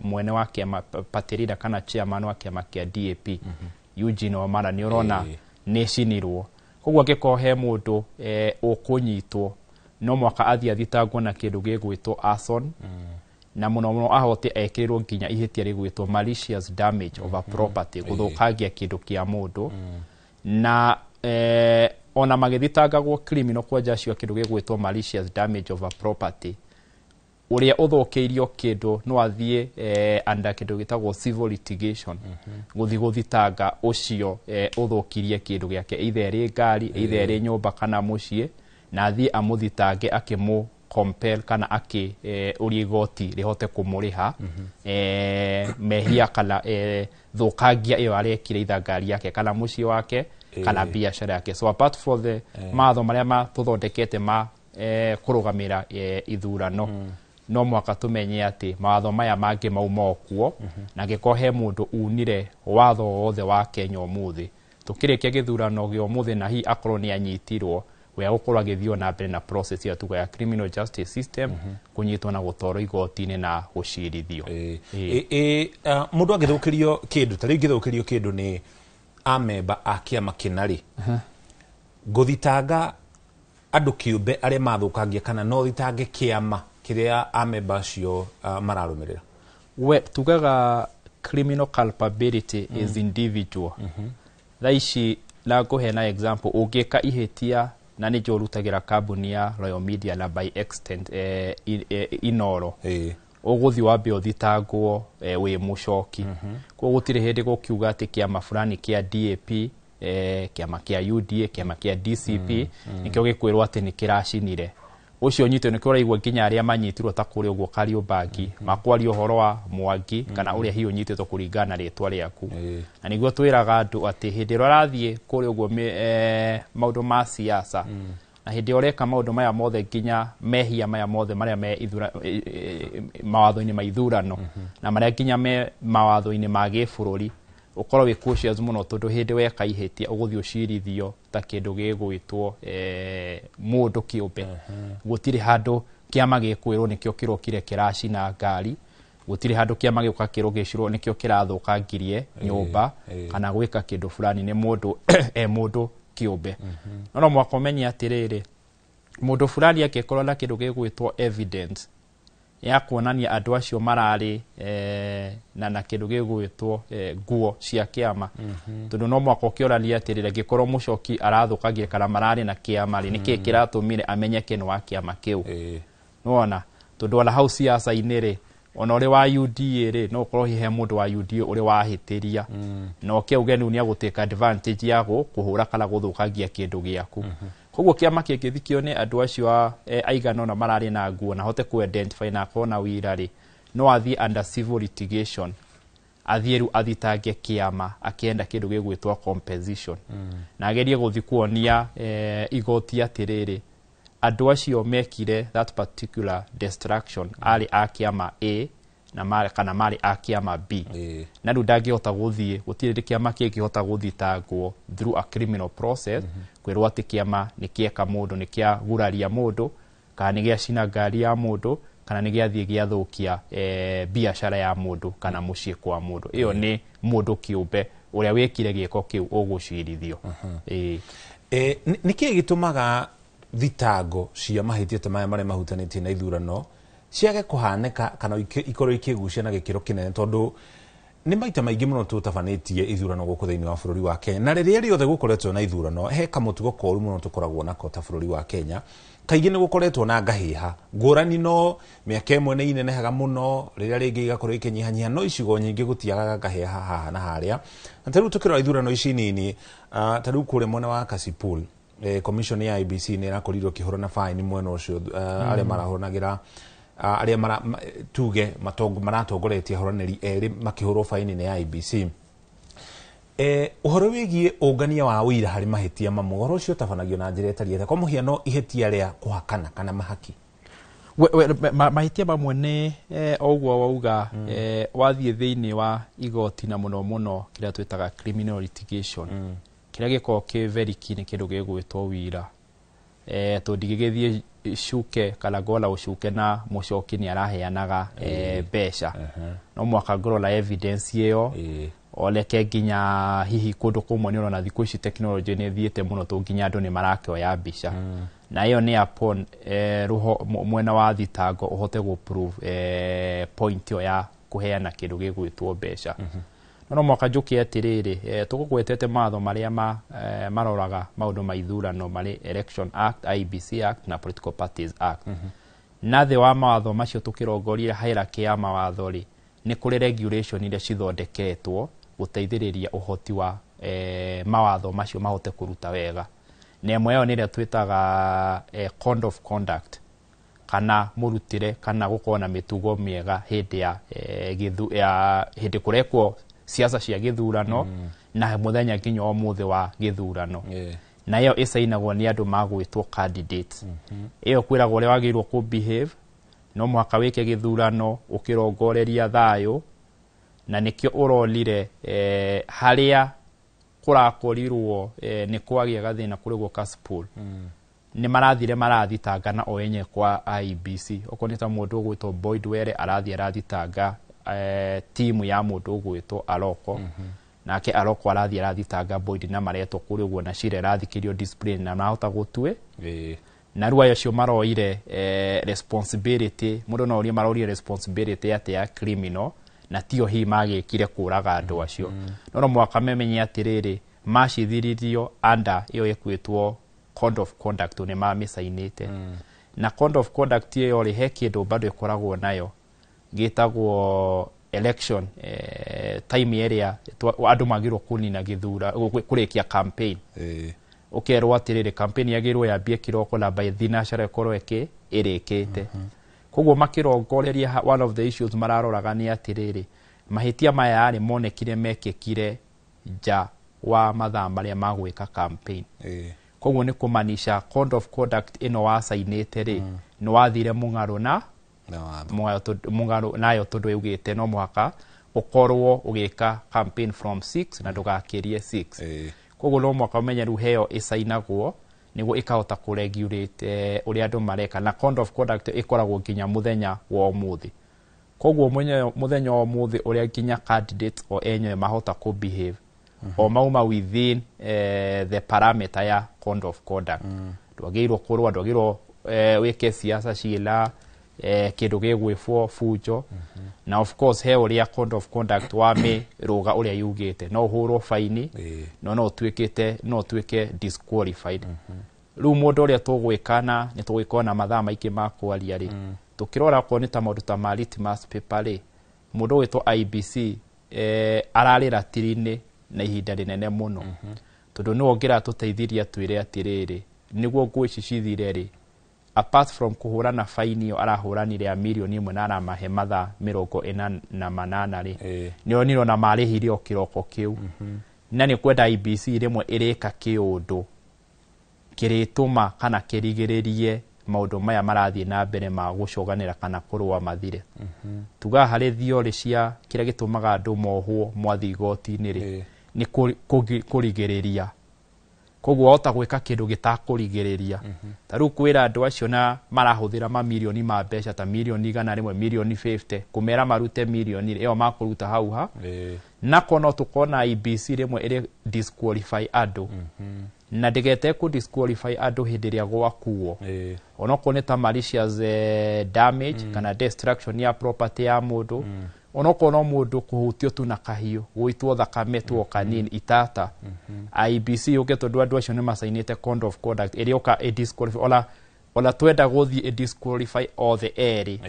mwene wa kĩama party leader kana chairman wa kĩama kĩa DAP Eugene Wamalwa nĩ ũrona nĩ cinirwo. Koguo angĩkorwo he mũndũ ũkũnyitwo no mwaka athiĩ athitangwo na kĩndũ gĩgwĩtwo arson na mũno mũno ahote ekĩrĩrwo nginya ihĩtia rĩgwĩtwo malicious damage of a property gũthũkangia kĩndũ kĩa mũndũ na ona magĩthitangagwo criminal kwanja acio kĩndũ gĩgwĩtwo malicious damage of a property ũrĩa ũthũkĩirio kĩndũ no athiĩ under kĩndũ gĩtagwo civil litigation gũthiĩ gũthitanga ũcio ũthũkirie kĩndũ gĩake either ĩrĩ ngari either ĩrĩ nyũmba kana mũciĩ na athiĩ amũthitange akĩmũ compel kana ũrĩa igoti rĩhote kũmũrĩha mehia kana thũkangia ĩyo arekire either ngari yake kana mũciĩ wake kana biacara yake. So apart from the mawatho marĩa tũthondekete ma kũrũgamĩra ithurano no mwaka tũmenye atĩ mawatho maya mangĩ mauma okuo na angĩkorwo he mũndũ unire watho wothe wa Kenya ũmũthĩ tũkĩrĩkia gĩthurano gĩa ũmũthĩ na hi akorwo nĩ anyitirwo we gũkorwo agĩthiĩ na mbere na process ya tuga ya criminal justice system kũnyitwo na gũtwarwo igoti-inĩ na gũcirithio. Mũndũ angĩthũkĩrio kĩndũ ta rĩu ngĩthũkĩrio kĩndũ nĩ amemba a kĩama kĩna rĩ gũthitanga andũ kĩũmbe arĩa mathũkangia kana no thitange kĩama kĩrĩa amemba acio mararũmĩrĩra? We tugaga criminal culpability is individual. Thaa ici na ngũhe na example ũngĩka ihĩtia na nĩ njũrutagĩra kambuni ya Royal Media na by extent Inoro ũgũthiĩ wambe ũthitangwo wĩ mũcoki. Koguo gũtirĩ hĩndĩ gũkiuga atĩ kĩama fulani kĩa DAP kĩama kĩa UDA kĩama kĩa DCP nĩkĩo gĩkwĩrwo atĩ nĩ kĩracinire ũcio nyitwo nĩkĩo ũraigua nginya arĩa manyitirwo ta kũrĩ ũguo Kariobangi makwaria ũhoro wa Mwangi kana ũrĩa hiũ nyitĩtwo kũringana na rĩtwa rĩaku na nĩguo twĩraga andũ atĩ hĩndĩ ĩrĩa ũrathiĩ kũrĩ ũguo maũndũ ma siasa na hĩndĩ ĩrĩa ũreka maũndũ maya mothe nginya mehia maya mothe marĩa me mawatho-inĩ ma ithurano na marĩa nginya me mawatho-inĩ ma gĩbũrũri ukorwo wĩ cautious mũno tondũ hĩndĩ weka ihĩtia ũgũthiĩ ũcirithio ta kĩndũ gĩgwĩtwo mũndũ kĩũmbe. Gũtirĩ handũ kĩama gĩkwĩrwo nĩkĩo kĩrokire kĩracina ngari, gũtirĩ handũ kĩama gĩũka kĩrogĩcirwo nĩkĩo kĩrathũkangirie nyũmba kana gwĩka kĩndũ fulani nĩ mũndũ mũndũ kĩũmbe. No mwaka ũmenye atĩrĩrĩ mũndũ fulani angĩkorwo na kĩndũ gĩgwĩtwo evidence ya kuonania andũ acio mararĩ na kĩndũ gĩgwĩtwo nguo cia kĩama tondũ no mwaka ũkĩorania atĩrĩrĩ angĩkorwo mũcoki arathũkangia kana mararĩ na kĩama rĩ nĩkĩĩ kĩratũmire amenyeke nĩ wa kĩama kĩu. Nona tondũ ona hau siasa-inĩ rĩ ona uri wa UDA ri no korwo hihe mundu wa UDA uri wahitiria no ke ugeni ni aguteka advantage yago kuhura kana guthukagia kindu giaku koguo kiama kingithikio ni andu acio aigana na marari na nguo na hote ku identify na kona wirari no athie under civil litigation athieru athitange kiama akienda kindu gigwitwa compensation na agerie guthi kuonia igoti atiriri andu acio mekire that particular destruction ali akiama A na mari kana mari akiama B na ndu ndangihota guthie gutire kiama kingihota guthitangwo through a criminal process kwirwo ati kiama nikieka mundu nikiaguraria mundu kana nigia cina ngari ya mundu kana nigiathie giathukia biashara ya mundu kana mucie kwa mundu iyo ni mundu kiumbe uria wekire gieko kiu ugucirithio niki gitumaga thitango cia mahitia ta maya maria mahutanitie na ithurano ciage kuhaneka kana ikorwo ikigucia na gikiro kinene tondu ni maita maingi muno tutafanitie ithurano guku thiini wa bururi wa Kenya na riria riothe gukoretwo na ithurano he kamutugo koru muno tukoragwo nako ta bururi wa Kenya kaingi ni gukoretwo na ngahiha ngurani no miaka imwe ni inenehaga muno riria ringi igakorwo ikinyihanyiha no icigo nyingi gutiagaga ngahiha haha na haria na tariu tukirora ithurano ici nini tariu kure mwena wa Kasipul commission ya IBC ni rakorirwo kihoro na fine mwena ucio aria marahonagira aria tuge maratongoretie horaneri eri makihoro fine ni IBC uhoro wigie ungania wa wira hari mahitia mamwe uhoro ucio tabanagio na njira etariete kwa muhiano ihitia ria kuhakana kana mahaki mahitia mamwe ni oguo wauga wathie thiini wa igoti na muno kiria twitaga criminal litigation kiria giko ki very keen kindu gigwitwo wira tundigigithie shuke kana gola ushuke na mucoki ni araheanaga besha no mwaka ngorora evidence iyo oleke ginya hihi kundu kumwe ni ona thiku ici technology ni thiete muno to ginya andu ni marakioya mbica na iyo ni upon ruho mwena wa thitango uhote go prove point yo ya kuheana kindu gigwitwo besha no mwaka njuki atiriri tugugwetete matho maria maroraga maundu maithurano mari Election Act, IBC Act na Political Parties Act na the wa mawatho macio tukirongoria hierarchy ya mawatho ri ni kuri regulation iria cithondeketwo guteithiriria uhoti wa mawatho macio mahote kuruta wega nemwe yo niria twitaga code of conduct kana murutire kana gukona mitugo miega hindi ya hindi kurekwo siasa cia githurano na muthenya nginya omuthe wa githurano na yo isainagwo ni andu magwitwo candidates iyo kwiragwo uri wagirwo ku behave no mwaka wike githurano ukirongoreria thayo na nikio urolire haria kurakorirwo ni kwagia gathina kurigwo Kasipul ni marathire marathitanga o enye kwa IBC okonita mundu gwitwo Boyd Were arathitanga timu ya mundu gwitwo Aroko nake Aroko arathitanga Boyd na mareto kurigwo na cire rathikirio discipline na nahota gutue na ruwa yacio maroire responsibility mundu no uri maroire responsibility ya criminal na tio hi magikire kuraga andu acio no mwaka memenye atiriri macithiririo under iyo ekwitwo code of conduct ne mamisainite na code of conduct iyo ri hekindu bado ikoragwo nayo gitagwo election time area andu magirwo kunina githura kurikia campaign ukerwo atiriri campaign yagirwo yambie kiroko na by thinacara korwo eke irikite koguo makirongoreria one of the issues mararoraga ni atiriri mahitia maya ari monekire mekekire ja wa mathaa maria magwika campaign koguo ni kumanisha code of conduct ino wasainite ri no wathire mungaro na mungaro nayo tondu yugite no mwaka ukorwo ugika campaign from 6 na ndugakirie 6 koguo no mwaka umenye ru heyo isainagwo niguo ikahota kuregulate uri andu mareka na code of conduct ikoragwo nginya muthenya wa umuthi koguo muthenya wa umuthi uri nginya candidates o enye mahota ku behave o mauma within the parameter ya code of conduct ndwagirwo kurwa ndwagirwo wike siasa cila kindu gigwifwo fujo na of course he uria code of conduct wa me ruga uria yugite no hurwo faini no twike disqualified ru mundu uria tugwikana ni tugwikona mathaa maiki makwaria ri tukirora ko ni ta maundu ta ma litmus paper ri mundu witwo IBC ararira tirini na ihinda rinene muno tondu no ongira tuteithiria twire atiriri niguo ngui ici cithire ri apart from kuhurana faini yo arahuranire ya milioni 1 na aramahe mathaa 48 ri nioniro na marihire o kiroko kiu na ni kwenda IBC rimwe irika kiundu kirituma kana kirigiririe maundu maya marathie na mbere ma gucoganira kana kurwa mathire tuga hari thiori cia kira gitumaga andu mohwo mwathi igoti-ini ri ni kurigiriria koguo ota gwika kindu gitakurigireria taru kwira andu acio na marahuthira mamilioni ma mbeca ta milioni 100 rimwe milioni 50 kumera marute milioni iyo makuruta hau ha na kono tukona IBC rimwe iri disqualify andu na ndigete ku disqualify andu hindiria gwakuo onoko ni ta malicious damage kana destruction ya property ya mundu onoko no mundu kuhutio tu na kahiu gwitwo thakame tu kanini itata IBC ugeto andu acio ni masainite code of conduct irioka disqualify ola twenda guthie disqualify all the eri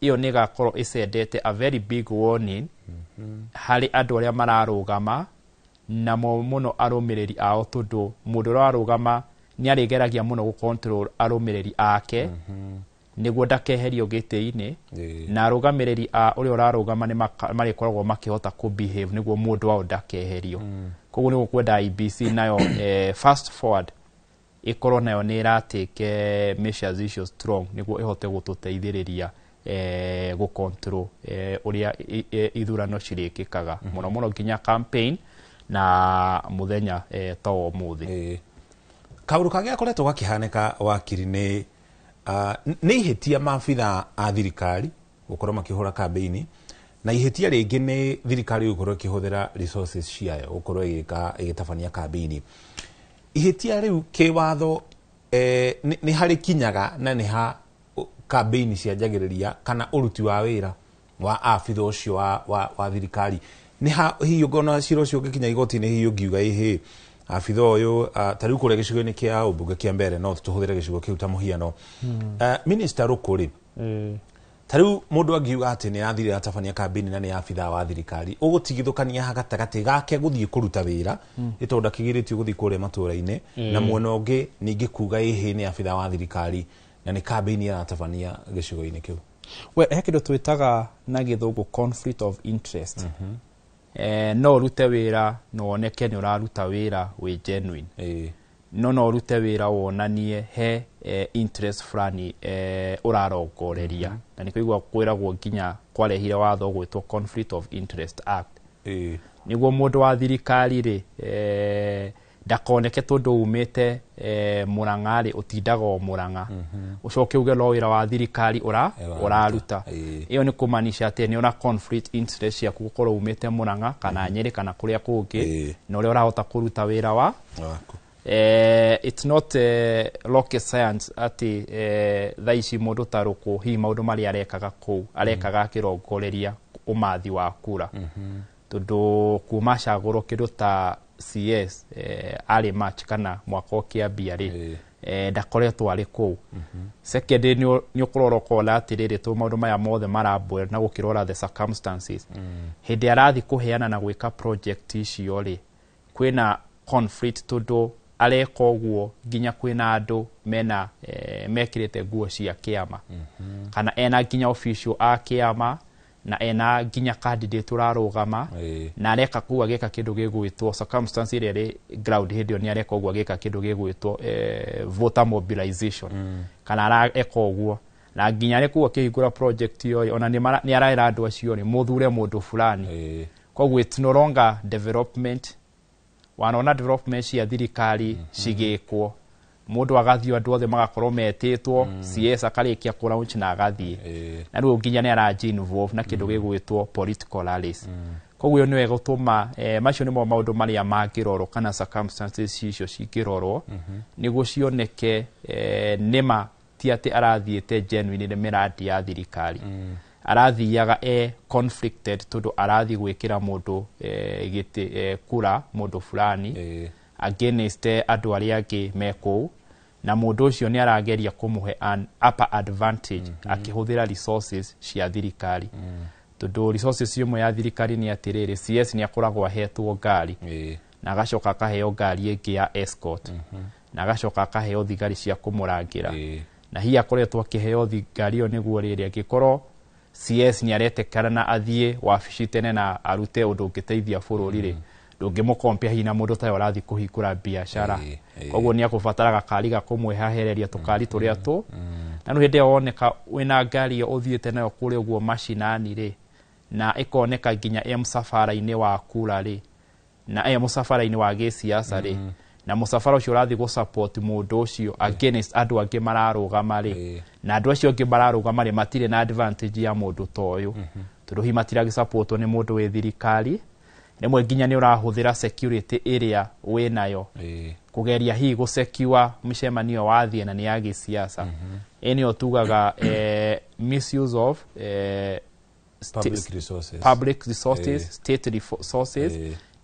iyo ni gakoro isendete a very big warning hari andu aria mararugama na muno arumiriri ao tondu mundu ararugama ni arigeragia muno gu control arumiriri ake niguo ndakeherio giti-ini na arugamiriri a uria urarugama ni marikoragwo makihota ku behave niguo mundu wao ndakeherio koguo niguo kwenda IBC nayo fast forward ikorwo nayo ni iratake measures icio strong niguo ihote gututeithiriria gu control uria ithurano cirikikaga muno muno nginya campaign na muthenya to muthi kauru kage akoretwo gakihaneka wakiri ni ihetia mabitha a thirikari gukorwo makihura campaign na ihetia ringi ni thirikari gukorwo ikihuthira resources ciayo gukorwo igitabania campaign ihetia riu kiwatho ni hari kinyaga na ni ha campaign cianjagiriria kana uruti wa wira wa abitha ucio wa thirikari ni ha hiyo gona ciro cio gikinya igoti-ini hiyo ngiuga ihe abitha uyu tariu kure gicigo-ini kia ubunge kia mbere no tuhuthire gicigo kiu ta muhiano minister Rukuri tariu mundu angiuga ati ni athire atabania campaign na ni abitha wa thirikari ugutigithukania hagatagati gake guthie kuruta wira itonda kigiritio guthie kure matura-ini na mwena ungi ningi kuga ihe ni abitha wa thirikari na ni campaign ya atabania gicigo-ini kiu we hekido twitaga na githungu conflict of interest no rute wira no oneke ni uraruta wira we genuine no rute wira wonanie he interest fulani urarongoreria na nikuigwa kwiragwo nginya kwarehire watho gwitwo conflict of interest act niguo mundu wa thirikari ri ndakoneke tondu umite Murang'a utindaga o Murang'a ucoke uge no wira wa thirikari uraruta iyo ni kumanisha ati ni ona conflict interest ya gukorwo umite Murang'a kana Nyeri kana kuria kungi no uri urahota kuruta wira wa it's not rocket science ati thaici mundu taruku hi maundu mari arekaga ku arekaga kirongoreria umathi wa kura tondu kuma caguro kindu ta CS ari match kana mwaka ukiambia ri ndakoretwo ari ku second ni ukurora kola atiriri tu maundu maya mothe marabwe na gukirora the circumstances hindi arathi kuheana na gwika project icio ri kwina conflict tondu areka uguo nginya kwina andu mena mekirite nguo cia kiama kana ena nginya official a kiama na ena nginya candidate urarugama na areka kuwa gika kindu gigwitwo circumstance ire ri ground hindi ni areka uguo gika kindu gigwitwo voter mobilization kana areka uguo na nginya areka kuwa kihingura project yo ona ni araira andu acio ni muthure mundu fulani koguo it's no longer development wanona development cia thirikari cigikwo mundu agathio andu othe magakorwo metitwo CS akarikia ku launch na agathie na riu nginya ni araji involve na kindu gigwitwo political rallies koguo ni wega gutuma macio nimo maundu maria mangirorwo kana circumstances icio cingirorwo niguo cioneke nima ti ati arathiete genuine ni miradi ya thirikari arathiaga conflicted tondu arathi gwikira mundu giti kura mundu fulani against andu aria angi meko na mundu ucio ni arageria kumuhe an upper advantage akihuthira resources cia thirikari tondu resources imwe ya thirikari ni atiriri CS ni akoragwo ahetwo ngari na agacoka akaheo ngari ingi ya escort na agacoka akaheo thigari cia kumurangira na hiya akoretwo akiheo thigari yo niguo riri agikorwo CS ni aretekana na athie wabici tene na arute undu ungiteithia bururi ndungimukompia hina mundu tayo rathi kuhingura biashara koguo ni akubataraga kari gakumwehahereria tukari turia tu na hindi woneka wina ngari yo uthiete nayo kuri uguo mashinani ri na ikoneka nginya msafara-ini wa kura ri na msafara-ini wa gisiasa ri na musafara ucio rathi go support mundu ucio against andu angi mararugama ri na andu acio angi mararugama ri matire na advantage ya mundu toyo tondu hi matira gi support ni mundu we thirikari nemwe nginya ni urahuthira security area we nayo kugeria hi go secure mshemanio wathie na ni ya gisiasa eni otugaga misuse of public resources state resources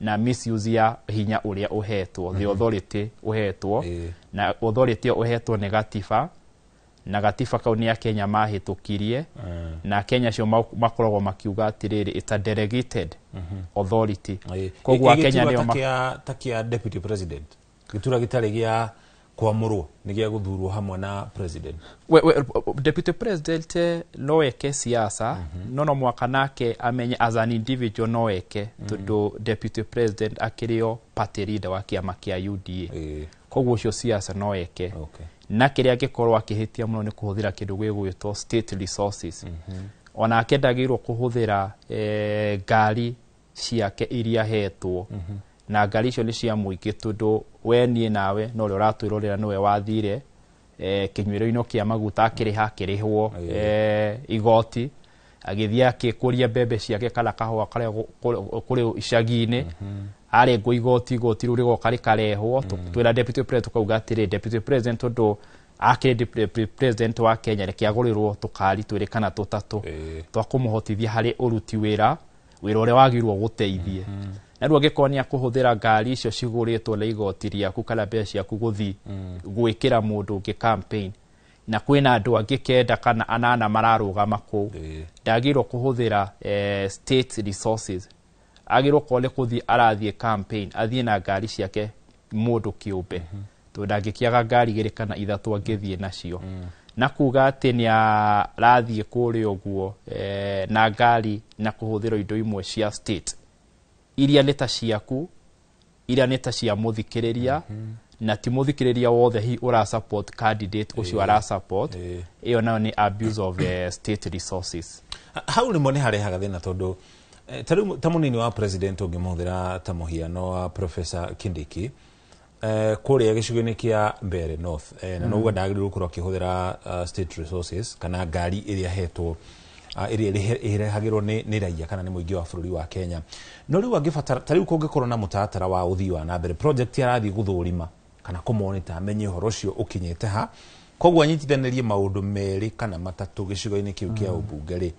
na misuse ya hinya uria uhetwo the authority uhetwo na authority uhetwo negativa na gatiba kau ni ya Kenya mahitukirie na Kenya cio makoragwo makiuga atiriri it's a delegated authority koguo Kenya ni takia deputy president gitura gitari gia kwamurwo ni gia guthurwo hamwe na president deputy president no eke siasa no mwaka nake amenye as an individual no eke tondu deputy president akirio party leader wa kiama kia UDA koguo cio siasa no eke na kiria gikorwo akihitia muno ni kuhuthira kindu gwigwitwo state resources ona akendagirwo kuhuthira ngari ciake iria hetwo na ngari icio ni cia muingi tondu we nie nawe no ri uratwirorera niwe wathire kinywiro-ino kia maguta akiriha kirihwo igoti agithia akikuria mbembe ciake kana kahua karia kuri icagi-ini arengwo igoti riu rigoka rikarehwo twira deputy president tukauga atiri deputy president tondu akiri deputy president wa Kenya rekiagurirwo tukari twiri kana tutatu twakumuhotithia hari uruti wira uria wagirwo guteithie na riu agikonia kuhuthira ngari icio ciguritwo na igoti riaku kana mbeca ciaku guthi gwikira mundu ungi campaign na kwina andu angi kenda kana anana mararugama ku ndagirwo kuhuthira state resources agirwo kole kuthi arathie campaign athie na ngari ciake mundu kiumbe to ndagikiaga ngari giri kana ithatu angithie nacio na kuga ati ni arathie kuri uguo na ngari na kuhuthira indo imwe cia state iria neta ciaku iria neta cia muthikiriria na ti muthikiriria wothe hi ura support candidate ucio ara support iyo nayo ni abuse of state resources how ni mone harehaga thina tondu tamunini wa president ungimuthira ta muhiano wa professor Kindiki kuria gicigo-ini kia Mbeere North na no ndagiriru gukorwo akihuthira state resources kana ngari iria hetwo iria irehagirwo ni raia kana ni muingi wa bururi wa Kenya no riu angibatara tariu kungikorwo na mutatara wa uthii wa nambere project yarathi guthurima kana kumonita amenye uhoro ucio ukinyete ha koguo anyitithanirie maundu meri kana matatu gicigo-ini kiu kia ubunge ri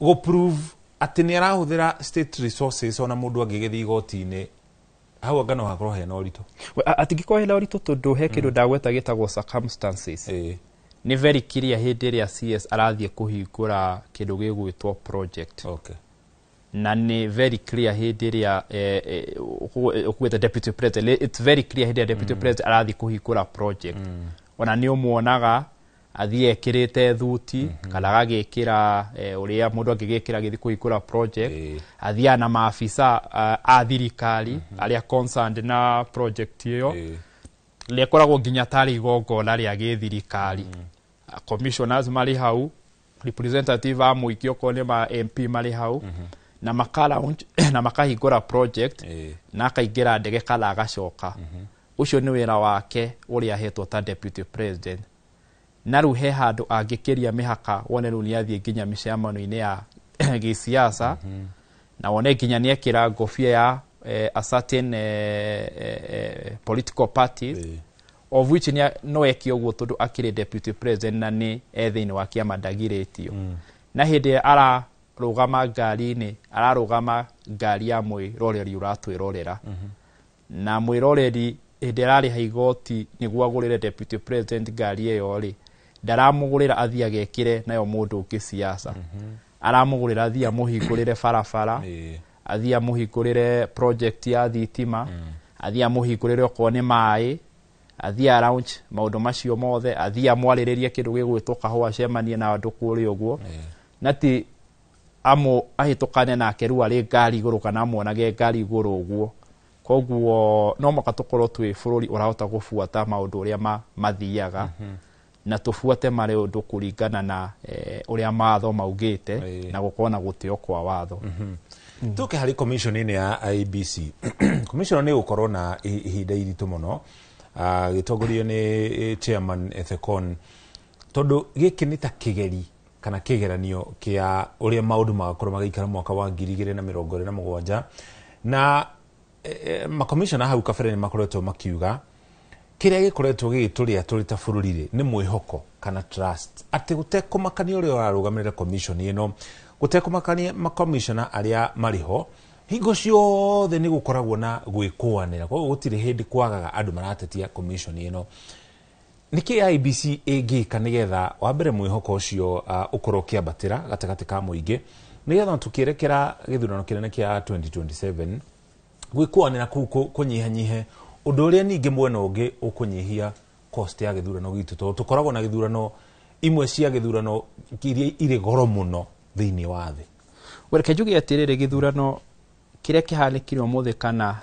go prove ati ni arahuthira state resources ona mundu angigithi igoti-ini hau angano hakorwo hena urito atingiko hena urito tondu he kindu ndagweta gitagwo circumstances ni very clear hindi ria CS arathie kuhingura kindu gigwitwo project na ni very clear hindi ria ukuweta deputy president it's very clear hindi deputy president arathie kuhingura project ona ni umuonaga athie ekirite thuti kana agagikira uria mundu angigikira githi kuhingura project athia na maafisa a thirikari aria concerned na project iyo lekoragwo nginya tari igongona ria githirikari commissioners mari hau representative a muikio kone ma MP mari hau na makala na makahingura project na akaingira ndege kala agacoka ucio ni wira wake uria hetwo ta deputy president na riu he handu angikiria mihaka wone riu ni athie nginya micemano-ini ya gisiasa na wone nginya ni ekira ngofia ya a certain political parties of which no eki oguo tondu akiri deputy president na ni ethiini wa kiama ndagiritio na hindi ara rugama ngari-ini ararugama ngari ya mwiroreri uratwirorera na mwiroreri hĩndĩ ha igoti nĩguo agũrĩre deputy president ngari ĩyo rĩ ndaramũgũrĩra athiĩ agekĩre nayo mũndũ ũngĩ siasa aramũgũrĩra athiĩ amũhingũrĩre barabara athiĩ amũhingũrĩre project ya thitima athiĩ amũhingũrĩre okorwo nĩ maĩ athiĩ araunch maũndũ macio mothe athiĩ amwarĩrĩrie kĩndũ gĩgwĩtwo kahũa acemanie na andũ kũrĩa ũguo na ti ahĩtũkane nake rĩu arĩ ngari igũrũ kana amwonage ngari igũrũ ũguo koguo no mũhaka tũkorwo twĩ bũrũri ũrahota gũbuata maũndũ ũrĩa mathiaga na tũbuate marĩ ũndũ kũringana na ũrĩa matho maugĩte na gũkorwo na gũtĩo kwa watho. Tuke harĩ commission ya IEBC. Commission nĩ gũkorwo na ihinda iritũ mũno gĩtongorio nĩ chairman Ethekon tondũ gĩkĩ nĩ ta kĩgeri kana kĩgeranio kĩa ũrĩa maũndũ magakorwo magĩikara mwaka wa 2027 na makomishona hau kabere nĩ makoretwo makiuga kĩrĩa gĩkoretwo gĩgĩtũrĩa tũrĩ ta bũrũri nĩ mwĩhoko kana trust atĩ gũtekũmakania ũrĩa ũrarũgamĩrĩra commission ĩno gũtekũmakania makomishona arĩa marĩho hingo ciothe nĩ gũkoragwo na gwĩkũanĩra koguo gũtirĩ hĩndĩ kwagaga andũ maratetia commission ĩno nĩkĩ IEBC ĩngĩka nĩgetha wa mbere mwĩhoko ũcio ũkorwo ũkĩambatĩra gatagatĩ ka mũingĩ nĩgetha tũkĩerekera gĩthurano kĩnene kĩa 2027 gwĩkũanĩra kũu kũnyihanyihe ũndũ ũrĩa ningĩ mwena ũngĩ ũkũnyihia cost ya gĩthurano gitũ tondũ tũkoragwo na gĩthurano imwe cia gĩthurano iria irĩ goro mũno thĩinĩ wa thĩ. Reke njuge atĩrĩrĩ gĩthurano kĩrĩa kĩhanĩkire ũmũthĩ kana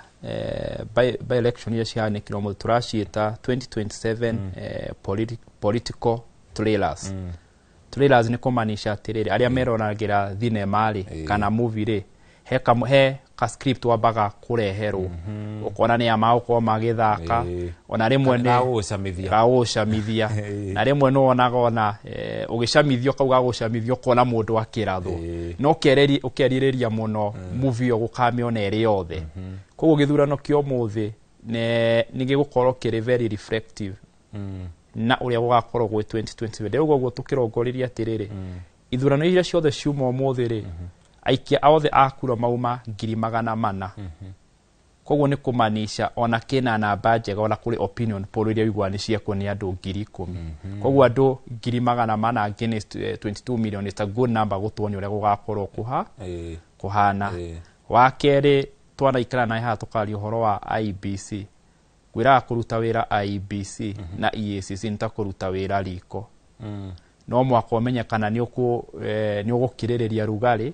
by election iria cihanĩkire ũmũthĩ tũraciĩta 2027 political trailers. Trailers nĩ kũmaanisha atĩrĩrĩ arĩa meronagĩra thinema rĩ kana movie rĩ he ka script wambaga kũreherwo ũkona nĩ amagũkorwo magĩthaka ona rĩmwe nĩ gagũcamithia na rĩmwe nĩ wonaga ona ũgĩcamithio kau gagũcamithio ũkona mũndũ akĩrathwo no ũkerirĩria mũno movie ĩyo gũkamĩona ĩrĩ yothe koguo gĩthurano kĩa ũmũthĩ nĩ gĩgũkorwo kĩrĩ very reflective na ũrĩa gũgakorwo gwĩ 2020 rĩu ũguo tũkĩrongorĩria atĩrĩrĩ ithurano iria ciothe ciuma ũmũthĩ rĩ aikia othe akura mauma 400,000 koguo nĩ kũmaanisha ona kĩna namba njega ona kũrĩ opinion poll iria igwa nĩ ciekwo nĩ andũ 10,000 koguo andũ 400,000 against 22 million is a good number gũtuonia ũrĩa gũgakorwo kũhana wa kerĩ twanaikara naye haha tũkaria ũhoro wa IEBC gwĩraga kũruta wĩra IEBC na EACC nĩ ta kũruta wĩra riko no mwaka ũmenye kana nĩ ũgũkirĩrĩria rugarĩ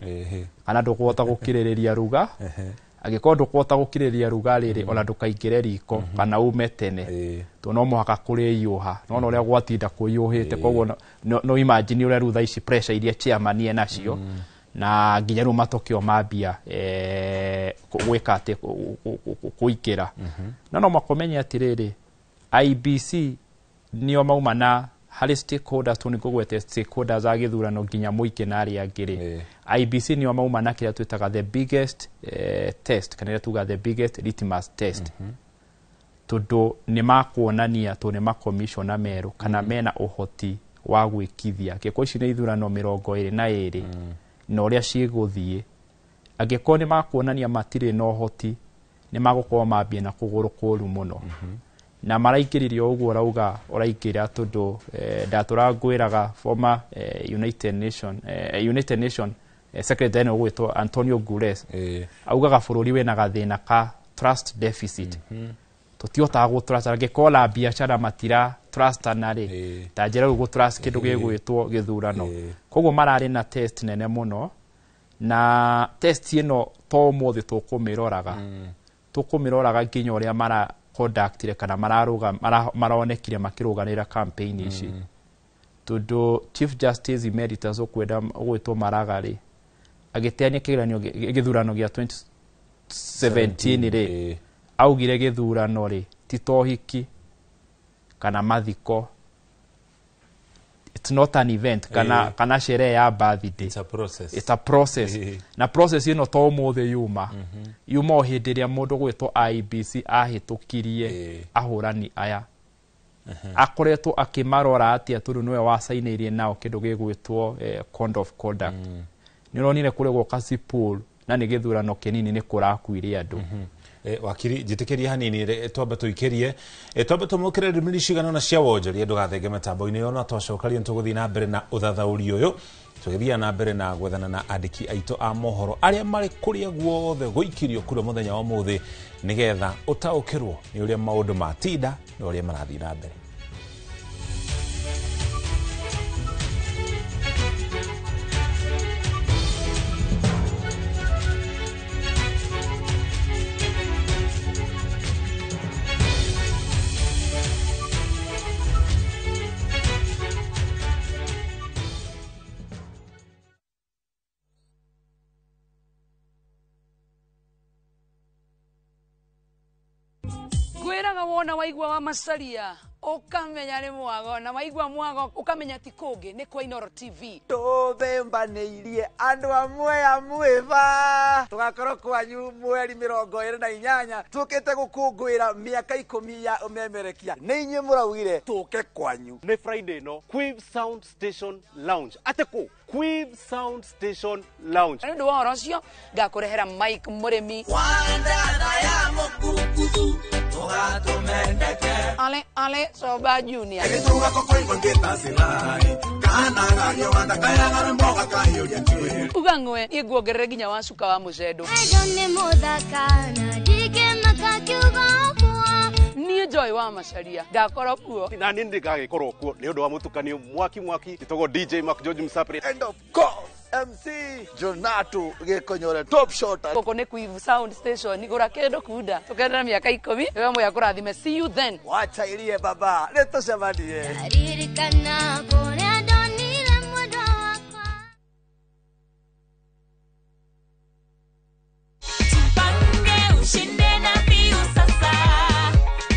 kana ndũkũhota gũkirĩrĩria ruga angĩkorwo ndũkũhota gũkirĩrĩria rugarĩ rĩ ona ndũkaingĩre riko kana ume tene to no mũhaka kũrĩyũha no ũrĩa gwatinda kũiyũhĩte koguo no imagine ũrĩa rutha ici pressure iria chairman ena cio na nginya rĩu matokeo mambia gwĩka atĩ kũingĩra no makomenye atĩrĩrĩ IEBC nĩo mauma na harĩ stakeholders tũ nĩ kũgwete stakeholders a gĩthurano nginya mũingĩ na arĩa angĩ rĩ IEBC nĩo mauma na kĩrĩa twĩtaga the biggest test kana rĩrĩa tuga the biggest litmus test tondũ nĩ makuonania tondũ nĩ makomishona merũ kana mena ũhoti wa gwĩkithia angĩkorwo ici nĩ ithurano 22 na ũrĩa cigũthiĩ angĩkorwo nĩ makuonania matirĩ na ũhoti nĩ magũkorwo mambia na kũgũrũ kũru mũno na maraingĩririo ũguo ũraingĩra tondũ ndatũrangwĩraga former United Nation Secretary gwĩtwo Antonio Guterres augaga bũrũri wĩna gathĩna ka trust deficit tũtihotaga gũtrust angĩkorwo na biacara matira trust narĩ ta njĩra rĩu gũtrust kĩndũ gĩgwĩtwo gĩthurano koguo mararĩ na test nene mũno na test ĩno to ũmũthĩ tũkũmĩroraga nginya ũrĩa mara conductire kana maronekire makĩrũganĩra campaign ici tondũ Chief Justice Emeritus ũgwĩtwo Maraga rĩ agĩteania gĩthurano gĩa 2017 rĩ augire gĩthurano rĩ ti tohiki kana mathiko it's not an event kana sherehe ya birthday it's a process na process ĩno to ũmũthĩ yuma o hĩndĩ ĩrĩa mũndũ gwĩtwo IEBC ahĩtũkirie ahũrani aya akoretwo akĩmarora atĩa tondũ nĩwe wacainĩirie nao kĩndũ gĩgwĩtwo code of conduct nĩ ũronire kũrĩ gwoka Sipol na nĩ gĩthurano kĩnini nĩ kũrakuire andũ wakiri jitikiria hanini twamba tuikerie twamba tumukire rimiri cigana na cia wonjoria ndugathenge matambo-ini yona twacokaria tuguthi na mbere na uthathauri uyu tugithia na mbere na gwethana na andiki aito a mohoro aria mari kuria guothe guikirio kura muthenya wa muthi nigetha utaukirwo ni uria maundu matinda ni uria marathi na mbere. Gwiraga wona waigwa wa masaria ukamenya ni mwago na waigwa mwago ukamenya ti kungi ni kwa Inooro TV. Tuthembanĩirie andũ amwe ba tugakorwo kwanyu mweri 28 tukite gukungwira miaka 10 ya umemerekia ni inyuĩ mũraugire tuke kwanyu Nĩ Friday no Quiv Sound Station Lounge ateko Quiv Sound Station Lounge nĩ wa horo ũcio ngakurehera Mike Mũrĩmi wandana ya mũkukuzu tugatumendeke ale Soba Junior ugangwe iguongerere nginya wa cuka wa mucedo niĩ Joy wa macaria ngakorwo kuo na niĩ ndigagĩkorwo kuo nĩ ũndũ wa mũtukanio mwaki gĩtagwo DJ Mark George Msapri and of course MC Jonato Gekonyore top shot koko nĩ Quiv Sound Station igura kendo kuda tukendera miaka 10 wewe moya kurathime see you then wacha ilie baba leto shamanie aririkana kore adonire mwodo wako Chipange ushinde na biu sasa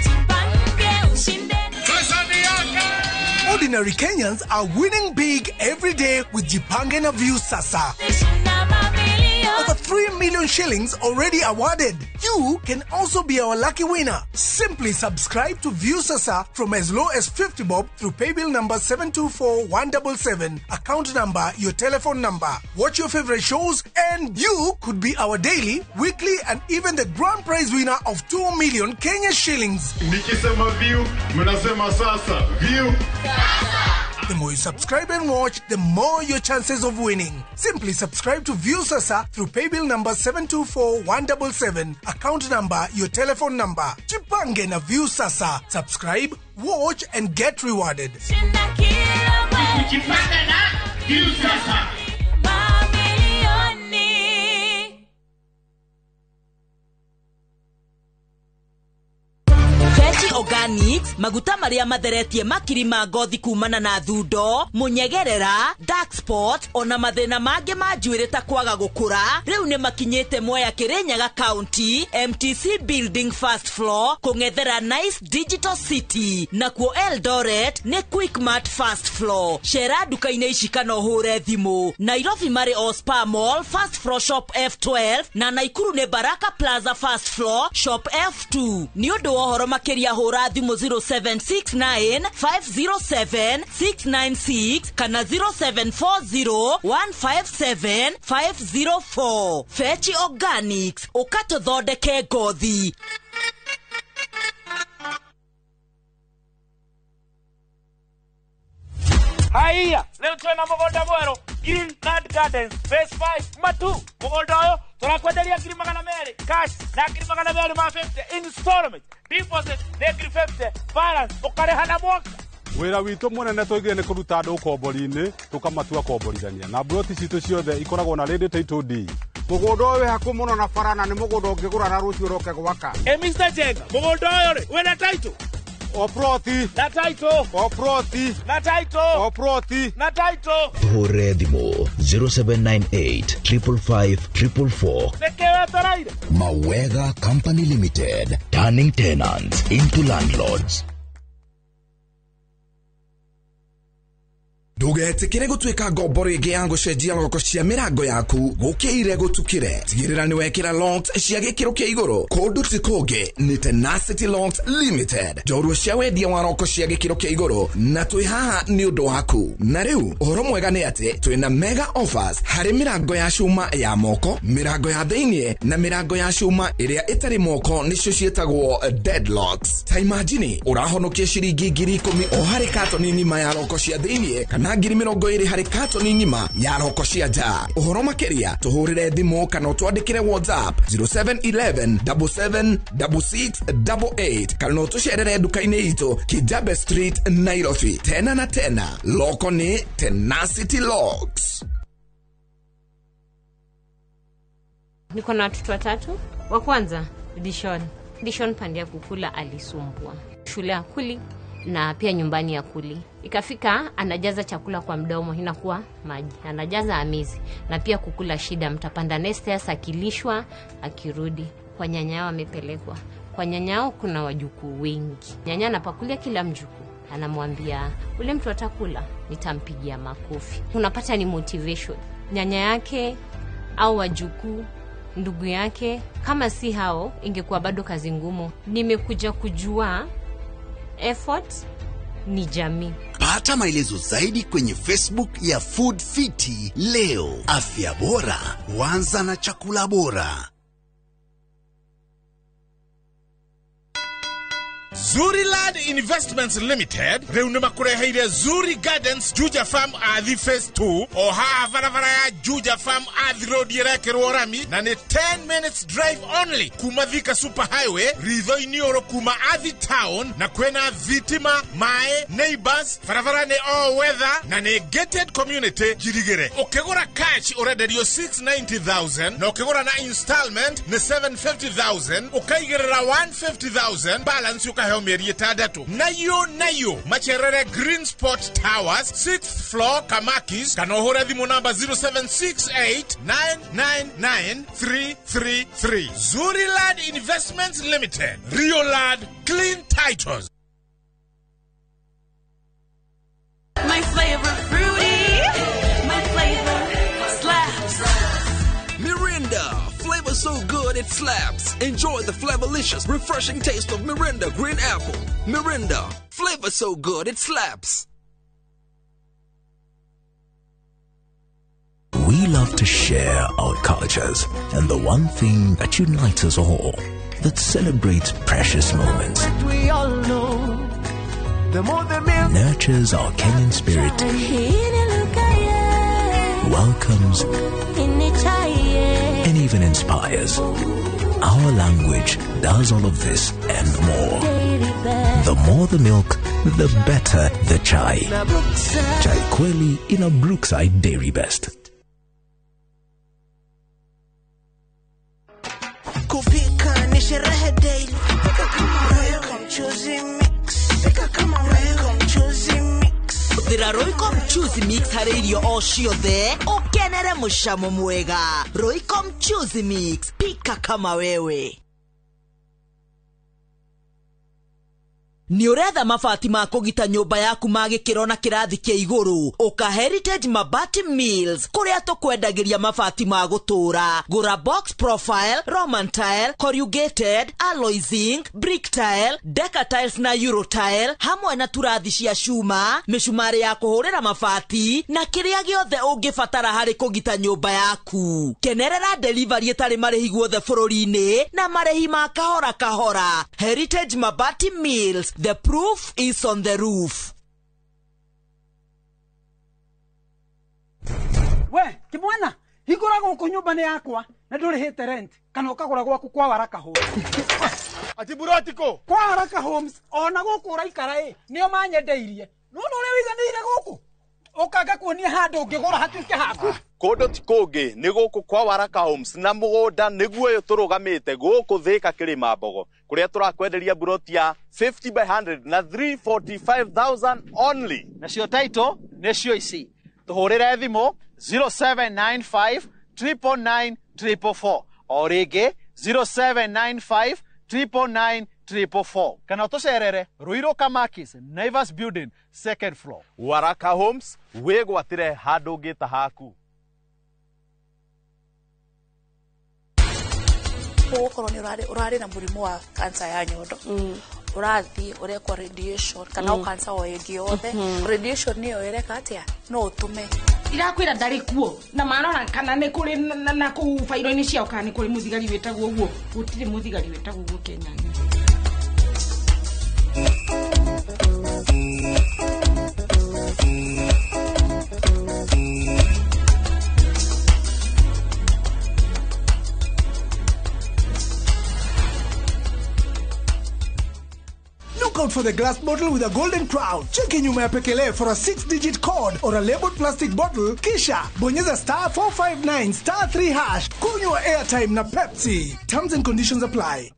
Chipange ushinde Ordinary Kenyans are winning big every day with Jipange na View Sasa. Over 3 million shillings already awarded. You can also be our lucky winner. Simply subscribe to View Sasa from as low as 50 bob through paybill number 724177, account number, your telephone number. Watch your favorite shows and you could be our daily, weekly and even the grand prize winner of 2 million Kenya shillings. Nikisema View, mnasema Sasa. View Sasa. The more you subscribe and watch, the more your chances of winning. Simply subscribe to View Sasa through paybill number 724177, account number, your telephone number. Jipange na View Sasa. Subscribe, watch and get rewarded. Jipange na View Sasa. Organics, maguta maria matheretie makiri ma ngothi kumana na thundo, munyegerera, dark spot, ona mathina mangi ma njuĩrĩ ta kwaga gũkũra, rĩu nĩ makinyĩte Mwea Kirinyaga County, MTC Building first floor, kũng'ethera Nice Digital City, nakuo Eldoret nĩ Quickmart first floor. Cera duka-inĩ ici kana ũhũre thimũ. Nairobi marĩ o Spar Mall first floor shop F12 na Naikuru nĩ Baraka Plaza first floor shop F2. Nĩ ũndũ wa ũhoro makĩria hũra thimũ 0769 507 696 kana 0740 157 504. Fetchi Organics, ukatũthondeke ngothi. Haiya, leo twena mũgũnda mwerũ Greenland Gardens phase 5 matu mũgũnda ũyũ turakwenderia 200,000 cash na 200,000 ma 50 installment deposit nĩ 50 balance ũkarĩha na mwaka. Wĩra witũ mũnene tũigire nĩ kũruta andũ ũkombori-inĩ tũkamatua komborithania na mburoti citũ ciothe ikoragwo na ready title deed. Mũgũnda ũyũ wĩ hakuhĩ mũno na bara na nĩ mũgũnda ũngĩgũra na rũciũ ũroke gwaka. Mr. Jenga, mũgũnda ũyũ rĩ wĩna title? Oproti na title. Oproti na title. Oproti na title. Hore thimo 0798 555 444. Nekewe taraire. Mawega Company Limited, turning tenants into landlords. Ndugetikire gutwika ngombo ringi ya gucenjia loko cia mirango yaku gukire gutukire. Tigirira ni wekira locks cia gikiro kia iguru. Kundu tikoge ni Tenacity Locks Limited. Jorua cia wendia wa loko cia gikiro kia iguru na twi haha ni undu waku. Na riu uhoro mwega ni ati twina mega offers hari mirango ya cuma ya moko, mirango ya theinie na mirango ya cuma iria itari moko nicio cietagwo deadlocks. Ta imagine urahonokia ciringi 10,000 o hari katoni ngima ya loko cia theinie kana 20,000 hari katoni ngima ya loko cia nja. Uhoro makiria tuhurire thimu kana utwandikire WhatsApp 0711776688 kana utucerere duka-ini itu Kijabe Street Nairobi. Tena na tena loko ni Tenacity Locks. Niko na watoto watatu. Wa kwanza Dishon pandia kukula alisumbua. Shule akuli na pia nyumbani akuli. Ikafika anajaza chakula kwa mdomo inakuwa maji. Anajaza amizi na pia kukula shida, mtapanda nesters akilishwa akirudi. Kwa nyanya yao amepelekwa. Kwa nyanya yao kuna wajukuu wengi. Nyanya anapakulia kila mjukuu. Anamwambia ule mtu atakula nitampigia makofi. Unapata ni motivation. Nyanya yake au wajukuu, ndugu yake, kama si hao ingekuwa bado kazi ngumu. Nimekuja kujua effort ni jamii. Pata maelezo zaidi kwenye Facebook ya Food Fiti leo. Afya bora huanza na chakula bora. Zuriland Investments Limited reunema kureheire Zuri Gardens Juja Farm Athi Phase 2 oha varavara ya Juja Farm Athi Road yerekerwo rami na ni 10 minutes drive only kuma Thika Super Highway ritho inioro kuma Athi Town na kwena Thitima Mae Neighbors varavara ni all weather na ni gated community Girigere. Ukigura cash urenderio 690,000 na ukigura na installment ni 750,000 ukaigerera 150,000 balance ukaheo mieri itandatu. Nayo macherere Green Spot Towers 6th floor Kamakis kana uhore thimu namba 0768999333. Zuriland Investments Limited, Rio Land, clean titles. My flavor fruity, my flavor slaps. Mirinda, flavor so good it slaps. Enjoy the flavorlicious, refreshing taste of Mirinda Green Apple. Mirinda, flavor so good it slaps. We love to share our cultures, and the one thing that unites us all, that celebrates precious moments, We all know the more the milk, nurtures our Kenyan spirit, welcomes and even inspires. Our language does all of this and more. The more the milk, the better the chai. Chai Kweli in a Brookside Dairy Best. kupika ni sherehe daily. Pika kama Royco mchuzi mix. Pika kama Royco mchuzi mix. Thira Royco mchuzi mix hari irio o ciothe ukenere mucamo mwega. Royco mchuzi mix, pika kama wewe. Ni uretha mabati ma kugita nyumba yaku ma gikiro na kirathi kia iguru uka Heritage Mabati Mills kuria tukwendagiria mabati ma gutura. Gura box profile, Roman tile, corrugated, alloy zinc, brick tile, decker tiles na euro tile hamwe na turathi cia cuma, micumari ya kuhurira mabati na kiria giothe ungibatara hari kugita nyumba yaku. Kenerera delivery etari marihi guothe bururi-ini na marihi ma kahora kahora. Heritage Mabati Mills, the proof is on the roof. We, kimwana, higura guku nyumba ni yakwa na ndurihite rent kana ukagura gwaku kwa Waraka Homes. Ati burotiko Kwa Waraka Homes ona guku uraikara nio manyendeirie. Nuno uri wiganire guku. Ukanga kuonia handu ngigura hatuike haku. Kondo tikongi ni guku kwa Waraka Homes na mugunda niguo yo turugamite guku Thika Kirima Mbogo kuria turakwenderia buroti ya 50 by 100 na 345,000 only. Nacio title nacio ici tuhurire thimu 0795 999 444 o ringi 0795 999 444 kana tucerere Ruiru Kamakis Naivas Building 2nd floor. Waraka Homes wegwatire handu ngita haku. Okorwo ni urari na murimu wa cancer ya nyondo urathi urekwa radiation kana cancer o yengi yothe radiation niyo ireka atia no utume irakwira ndari kuo na marora kana ni kuri na ku fairo-ini ciao kana ni kuri muthigari wetagwo guo gutire muthigari wetagwo guo Kenya. Look out for the glass bottle with a golden crown. Check in nyuma ya pekele for a 6-digit code or a labeled plastic bottle. Kisha bonyeza *459 *3#. Kunywa airtime na Pepsi. Terms and conditions apply.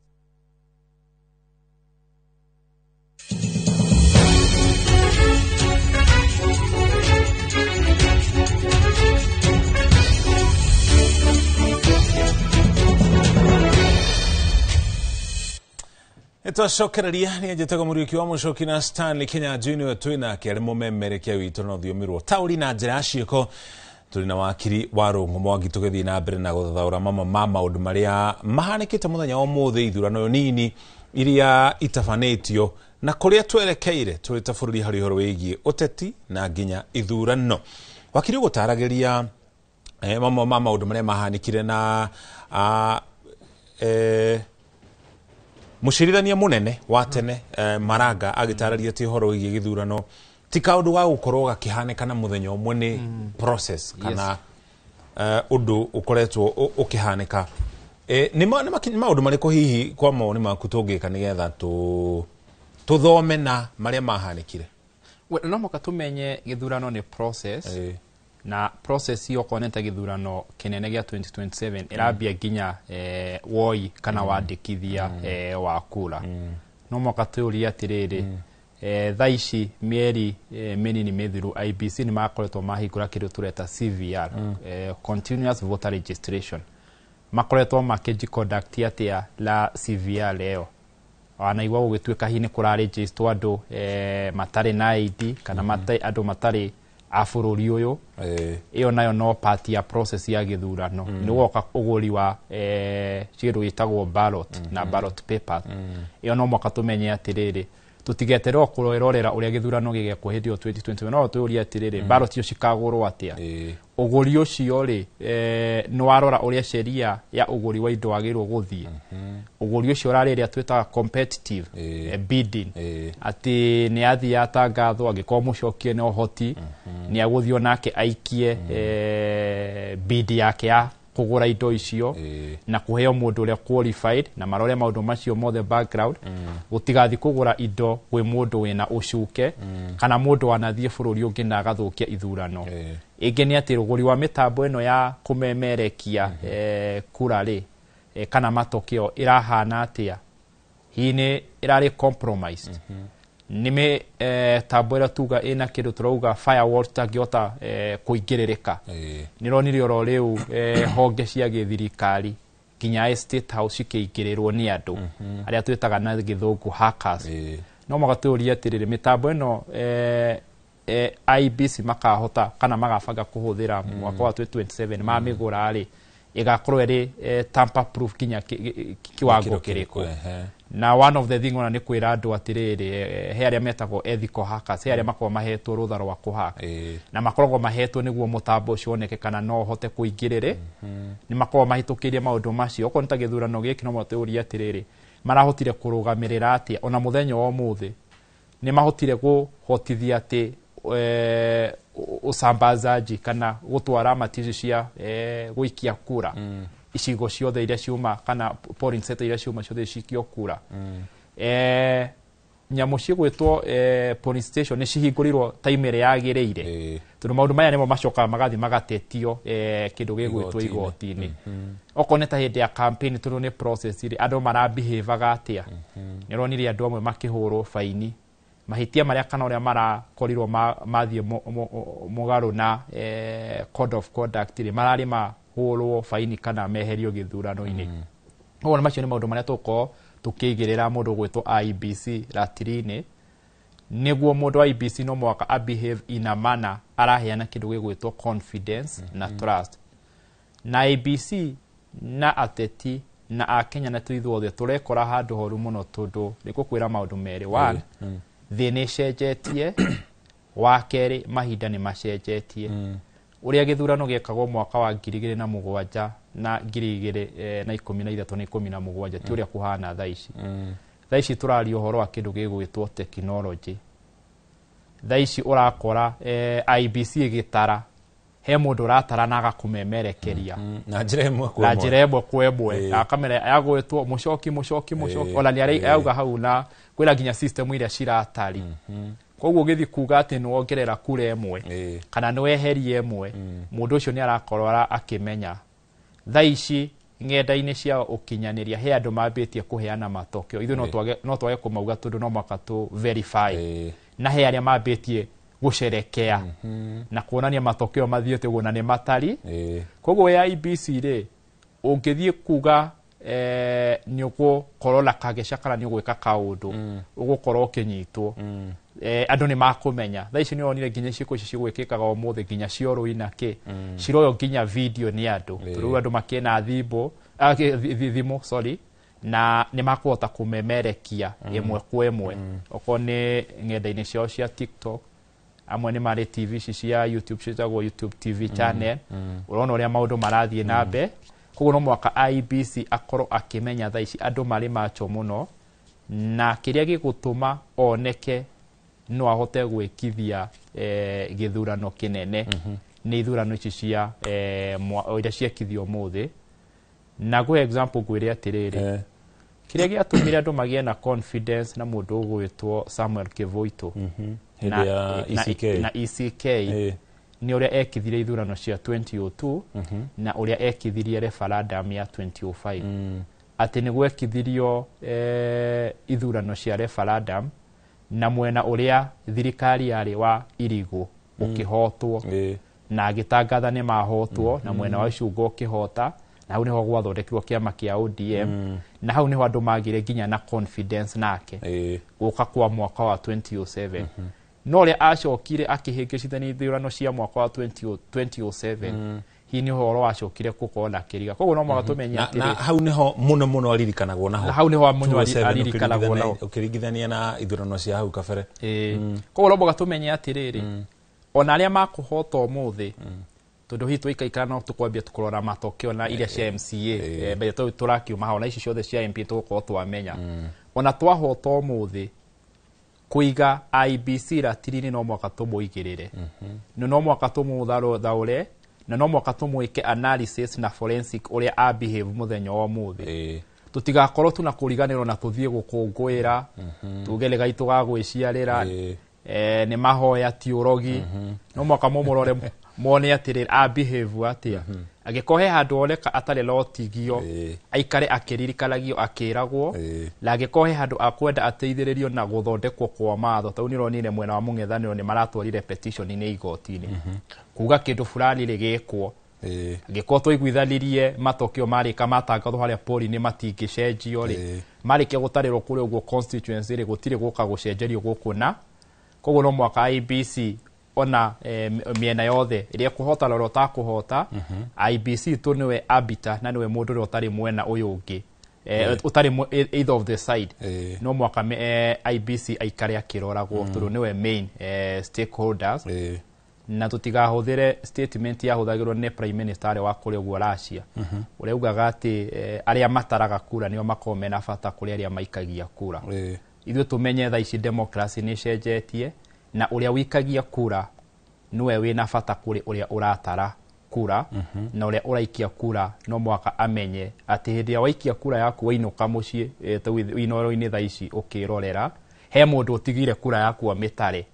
Twacokereria ni njetaga muriuki wa mucoki na Stanley Kenya Junior twina kere mumemerekia witu no thiomirwo tauri na njira ciiko turi na wakiri wa rungu mwangi tugethi na mbere na guthaura mama maundu maria mahanikite muthenya wa muthi ithurano nini iria itafanitio na kuria twerekeire turi ta bururi hari horo wigi uteti na nginya ithurano. Wakiri gutarageria mama maundu maria mahanikire na mushirithania munene wa tene Maraga agitararia ti horo wigi githurano ti kaundu wa gukorwo gakihaneka na muthenya umwe ni process kana undu ukoretwo ukihaneka ni maundu mariko hihi kwa maoni maku tungika nigetha tuthome na maria mahanikire. No moka tumenye githurano ni process na process hiyo koneta githurano kinene gya 2027 irabia ginya woi kana wandikithia wa kura. No moka tuuria atiriri thaici mieri minini mithiru IBC ni makoretwo mahingura kindu tureta CVR continuous voter registration makoretwo makijiconduct atia la CVR leo anaigwa gugituika hini kura register andu matari na ID kana matai andu matari afururi uyu iyo nayo no part ya process ya githurano ni woka uguri wa kindu gitagwo ballot na ballot paper iyo no moka tumenye atiriri tutigeterwo kurorera uria githurano gige kuhindio 2020 no tuuria atiriri ballot yo cikagurwo atia uguri ucio ri no arora uria sheria ya uguri wa indo agirwo guthie uguri ucio rariria twita competitive bidding ati ni athia atangathwo agiko mucokie no hoti ni aguthio nake aikie bid yake ya kugura indo icio na kuheo mundu uria qualified na marore maundu macio mothe background gutigathi kugura indo gwe mundu wina ucuke kana mundu wanathie bururi ungi na agathukia ithurano ingi ni ati ruguri wa mitambo eno ya kumemerekia kura ri kana matokeo irahana atia hine irari compromised nime tabora tuga ina kindu turauga firewall tagiota kuingiririka nironire oro riu honge cia githirikari kinya state house kiingirirwo ni andu aria twitaga na githungu hackers no magaturia atiriri mitambo eno IBC makahota kana magabanga kuhuthira mwaka wa 2027 mamigura ri igakorwo iri tamper proof kinya kiwango kiriko na one of the thing ona ni kwira andu atiriri he aria metagwo ethical hackers he aria makwa mahetwo rutha rwa kuhaka na makoragwo mahetwo niguo mutambo ucio oneke kana no hote kuingirire ni makwa mahitukirie maundu macio okwo nita githurano giki no moturia atiriri marahotire kurugamirira atia ona muthenya wa muthi ni mahotire guhotithia ati usambazaji kana gutwara matici cia guikia kura icigo ciothe iria ciuma kana polling center iria ciuma ciothe cikio kura nyamu cigwitwo polling station ni cihingurirwo time ire yagireire tondu maundu maya nimo macoka magathi magatetio kindu gigwitwo igoti-ini okoneta hindi ya campaign tondu ni process iri andu marabehave atia nironire andu amwe makihurwo faini mahitia maria kana uria marakorirwo mathie mugaru na code of conduct ri marari mahurwo faini kana meherio githurano-ini. Ona macio ni maundu maria tuko tukigirira mundu gwitwo IBC ratiri-ini niguo mundu wa IBC no mwaka a behave in a manner araheana kindu gigwitwo confidence na trust na IBC na ateti na akenya na tuithuothe turekora handu horu muno tundu nigukwira maundu meri one thi ni cenjetie wa keri mahinda ni macenjetie uria githurano giekagwo mwaka wa 2007 na 2013 na 17 ti uria kuhana thaici thaici turario horo wa kindu gigwitwo technology thaici urakora IBC gitara he mundu ratara na agakumemerekeria na njira imwe kwa imwe na kamera yagwitwo mucoki ona ni auga hau na kwira nginya system iria ciratari koguo githi kuga ati no ongerera kura imwe kana no eherie imwe mundu ucio ni arakorora akimenya thaici ng'enda-ini cia ukinyaniria he andu mambitie kuheana matokeo ithu no twage kumauga tundu no mwaka tu verify na he aria mambitie gusherekea na kuonania matokeo mathiete guo na ni matari koguo ya IBC ri ungithie kuga ni ugukorora kageca kana ni ugwika kaundu ugukorwo ukinyitwo andu ni makumenya thaici ni onire nginya ciiko ici cigwikikaga umuthi nginya cioro inake ciroyo nginya video ni andu turu andu makena thimu na ni makuhota kumemerekia imwe kwa imwe okone ng'enda-ini ciao cia TikTok amwe ni mari TV cia YouTube ciagwo YouTube TV channel urona uria maundu marathie nambe koguo no mwaka IBC akoro akimenya thaici andu mari macho muno na kiria gigutuma oneke no ahote gwikithia githurano kinene ni ithurano ici cia iria ciekithio muthi na go example gwire atiriri kiria giatumire andu magie na confidence na mundu ugwitwo Samuel Kivuito na ECK ni uria ekithire ithurano cia 2002 na uria ekithirie referendum ya 2005 ati ni gwekithirio ithurano cia referendum na mwena uria thirikari yari wa irigu ukihotwo na agitangatha ni mahotwo na mwena wa icungo ukihota na hau niho gwathondekirwo kiama kia ODM na hau niho andu magire nginya na confidence nake guka kwa mwaka wa 2007 no ria acokire akihingicithania ithurano cia mwaka wa 2007 hi ni horo acokire gukona kiriga koguo no mwaka tumenye ati na hau niho muno aririkanagwo naho hau niho muno aririkanagwo naho ukirigithania na ithurano cia hau kabere koguo no mwaka tumenye ati riri ona aria makuhota umuthi tondu hi twaikaikara no tukwambia tukurora matokeo na iria cia MCA mbere turakiuma hao na ici ciothe cia MP tugukorwo twamenya ona twahota umuthi kuiga IBC ratiri-ini no mwaka tumuigirire no mwaka tumuthaure na no mwaka tumwike analysis na forensic uria a behave muthenya wa muthi tutigakorwo tuna kuriganirwo na tuthie gukungwira tugele gaitu ga gwiciarira ni mahoya tiurogi no mwaka mumurore mone atirira a behave atia agikohe handu oneka atare lotigio aikare akiririkanagia akiragwo la agikohe handu akwenda ateithiririo na guthondekwo kwa matho tau ni ronire mwena wa mung'ethaniro ni maratwarire petition ni igoti-ini kuga kindu fulani rigikwo agikoho twaiguithanirie matokeo marika matangathwo haria poli ni matingicenjio ri marike gutarirwo kuri uguo constituency ri gutire guka gucenjerio gukuna koguo no mwaka IBC ona miena yothe iria kuhota loro ta kuhota IBC tu niwe arbiter na niwe mundu utari mwena uyu ungi utari either of the side no mwaka IBC aikare akiroragwo turu niwe main stakeholders na tutigahuthire statement ya huthagirwo ni prime minister wa kuri uguo Russia uria ugaga ati aria mataraga kura nio makome na bata kuri aria maikagia kura ithu tumenye tha ici democracy ni cenjetie na uria wikagia kura niwe wina bata kuri uria uratara kura na uria uraikia kura no mwaka amenye ati hindi ya waikia kura yaku wainuka mucii winoro-ini tha ici ukirorera he mundu utigire kura yaku amitare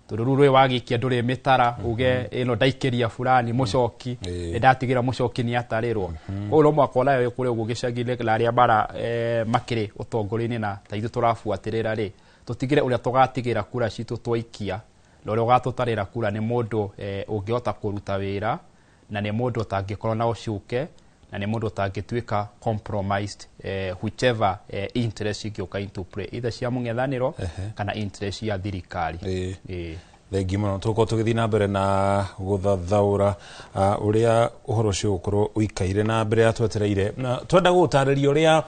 turururwe wagikia nduri mitara uge ino ndaikiria fulani mucoki ndatigira mucoki ni atarirwo uno mwaka nayo kuri ugu gicagire laria bara makire utongori-ini na taithu turafuatirira ri tutigire uria tugatigira kura citu twaikia lore ugatutarira kura ni mundu ungihota kuruta wira na ni mundu utangikorwo na ucuke na nä må ndå tangä ka compromised whichever interest ingĩũka into play either cia mũng'ethanĩro kana interest ya thirikari. Thengi mũno tũkorwo tũgĩthiĩ na mbere na gũthathaũra ũrĩa ũhoro ũcio ũkorwo ũikaire na mbere ya twetereire na twenda gũtarĩria ũrĩa